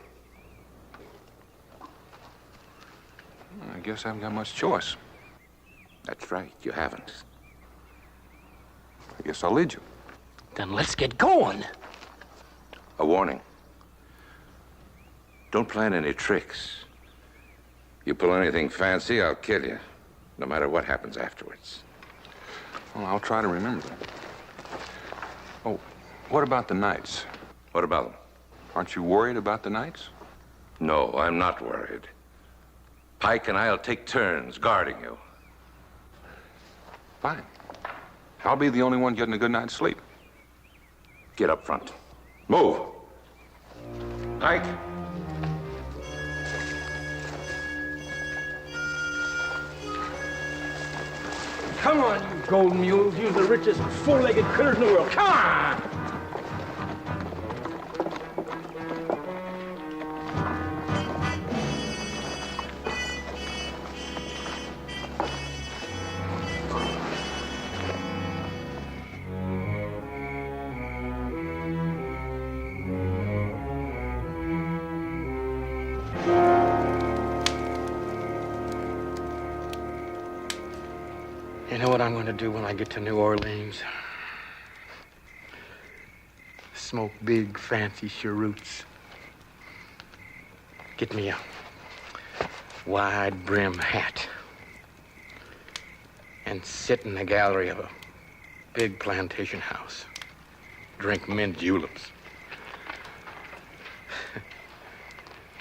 I guess I haven't got much choice. That's right, you haven't. I guess I'll lead you. Then let's get going. A warning. Don't plan any tricks. You pull anything fancy, I'll kill you, no matter what happens afterwards. Well, I'll try to remember that. Oh, what about the nights? What about them? Aren't you worried about the nights? No, I'm not worried. Pike and I'll take turns guarding you. Fine. I'll be the only one getting a good night's sleep. Get up front. Move. Pike. Come on, you golden mules. You're the richest four-legged critters in the world. Come on! You know what I'm going to do when I get to New Orleans? Smoke big, fancy cheroots. Get me a wide brim hat. And sit in the gallery of a big plantation house. Drink mint juleps.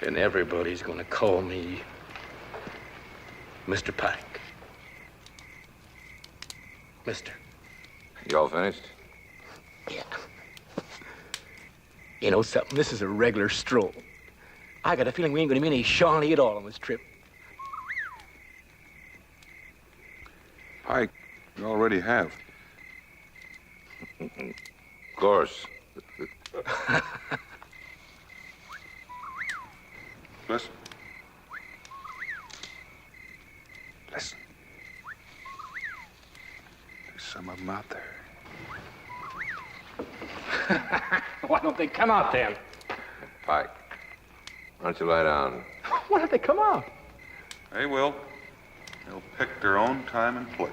And everybody's going to call me Mr. Pike. Mister. You all finished? Yeah. You know something? This is a regular stroll. I got a feeling we ain't gonna meet any Shawnee at all on this trip. Pike, you already have. Of course. Listen. Listen. There's some of them out there. Why don't they come out then? Pike, why don't you lie down? Why don't they come out? They will. They'll pick their own time and place.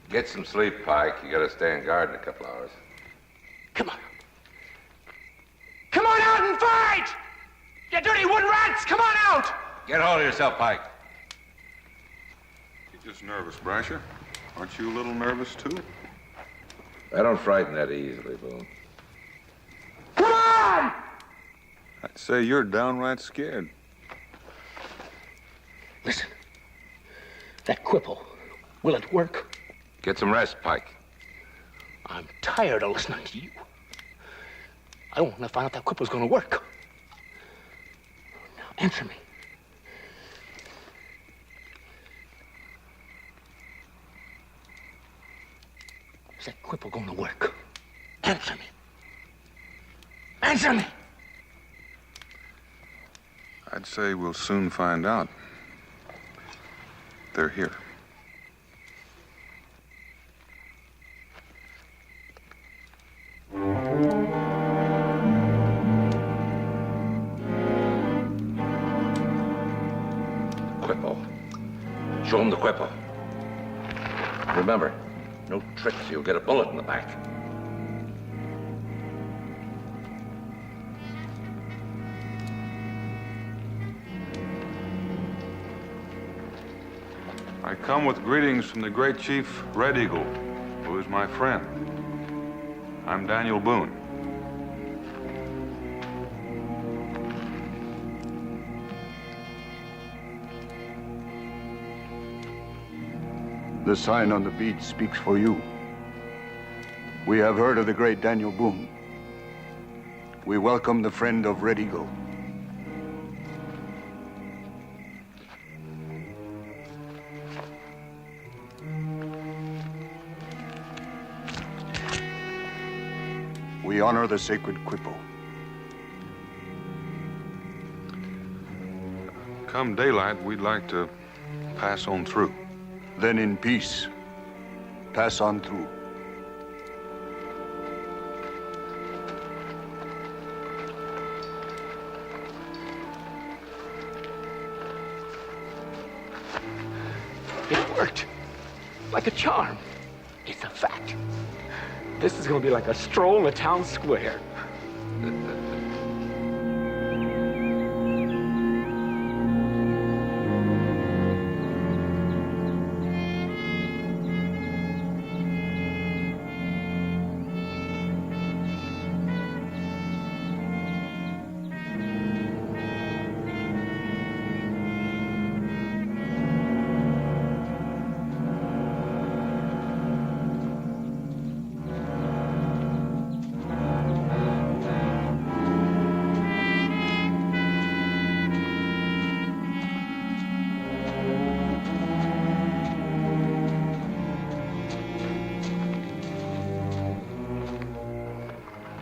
Get some sleep, Pike. You gotta stay on guard in a couple hours. Come on. Come on out and fight! You dirty wood rats, come on out! Get hold of yourself, Pike. You're just nervous, Brasher. Aren't you a little nervous, too? I don't frighten that easily, Boone. Come on! I'd say you're downright scared. Listen. That quipple, will it work? Get some rest, Pike. I'm tired of listening to you. I want to find out that quipple's gonna work. Now, answer me. that quipple gonna work? Answer me. Answer me! I'd say we'll soon find out. They're here. Quippo. Show him the quippo. Remember, no tricks, you'll get a bullet in the back. I come with greetings from the great chief Red Eagle, who is my friend. I'm Daniel Boone. The sign on the bead speaks for you. We have heard of the great Daniel Boone. We welcome the friend of Red Eagle. We honor the sacred quippo. Come daylight, we'd like to pass on through. Then in peace, pass on through. It worked. Like a charm. It's a fact. This is gonna be like a stroll in the town square.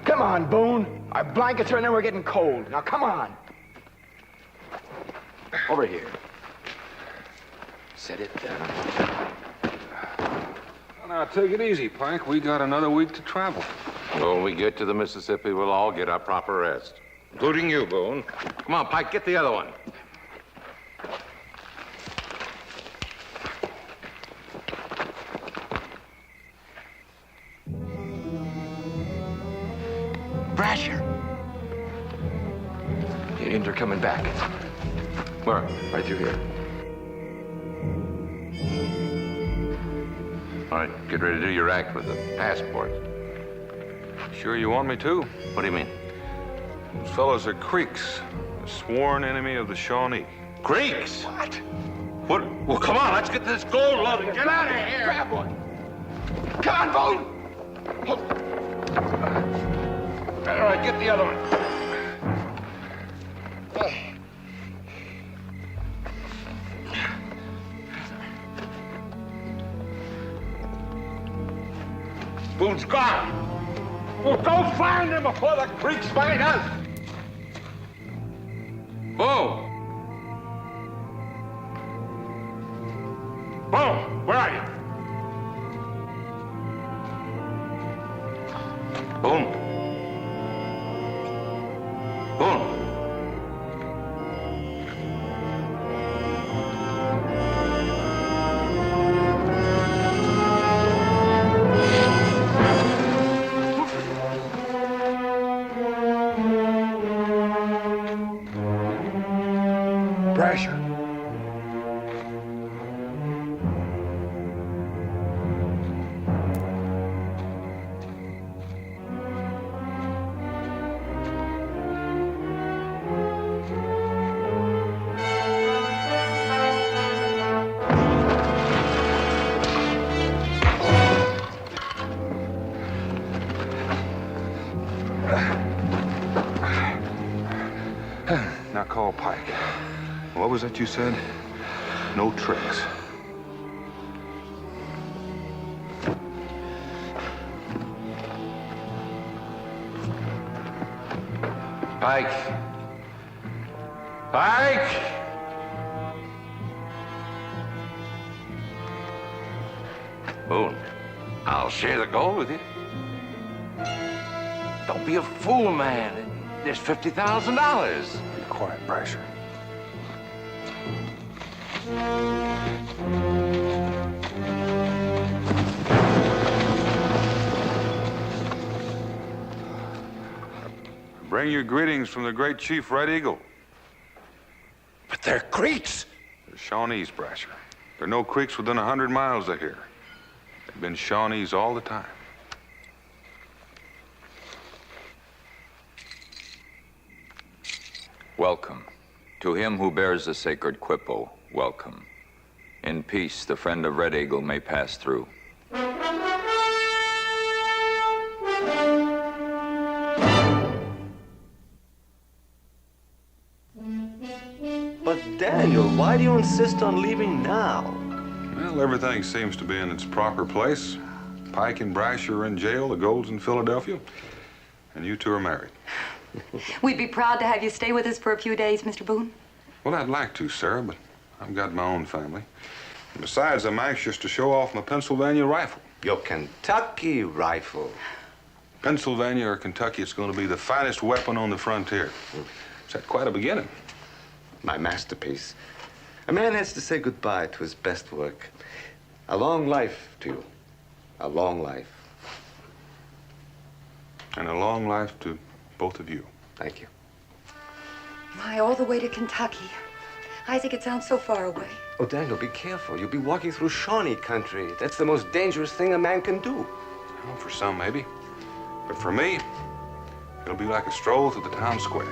Come on, Boone. Our blankets are in there, we're getting cold. Now, come on. Over here. Set it down. Now, take it easy, Pike. We got another week to travel. When we get to the Mississippi, we'll all get our proper rest. Including you, Boone. Come on, Pike, get the other one. Brasher. The Indians are coming back. Where? Right through here. All right, get ready to do your act with the passport. Sure you want me to? What do you mean? Those fellows are Creeks, a sworn enemy of the Shawnee. Creeks? What? What? Well, come on, let's get this gold loaded. Get out of here! Grab one. Come on, Boone! All right, get the other one. Boone's gone. Well, go find him before the Creeks find us. Boone! Boone, where are you? Boone? Boone? Brasher. Now call Pike. What was that you said? No tricks. Pike! Pike! Boone, I'll share the gold with you. Don't be a fool, man. There's $50,000. Be quiet, Brasher. Bring you greetings from the great Chief Red Eagle. But they're Creeks. They're Shawnees, Brasher. There are no creeks within 100 miles of here. They've been Shawnees all the time. Welcome. To him who bears the sacred quippo, welcome. In peace, the friend of Red Eagle may pass through. But Daniel, why do you insist on leaving now? Well, everything seems to be in its proper place. Pike and Brasher are in jail, the gold's in Philadelphia, and you two are married. We'd be proud to have you stay with us for a few days, Mr. Boone. Well, I'd like to, Sarah, but I've got my own family. And besides, I'm anxious to show off my Pennsylvania rifle. Your Kentucky rifle. Pennsylvania or Kentucky, it's going to be the finest weapon on the frontier. It's at quite a beginning. My masterpiece. A man has to say goodbye to his best work. A long life to you. A long life. And a long life to both of you. Thank you. My, all the way to Kentucky. Isaac, it sounds so far away. Oh, Daniel, be careful. You'll be walking through Shawnee country. That's the most dangerous thing a man can do. Well, for some, maybe. But for me, it'll be like a stroll through the town square.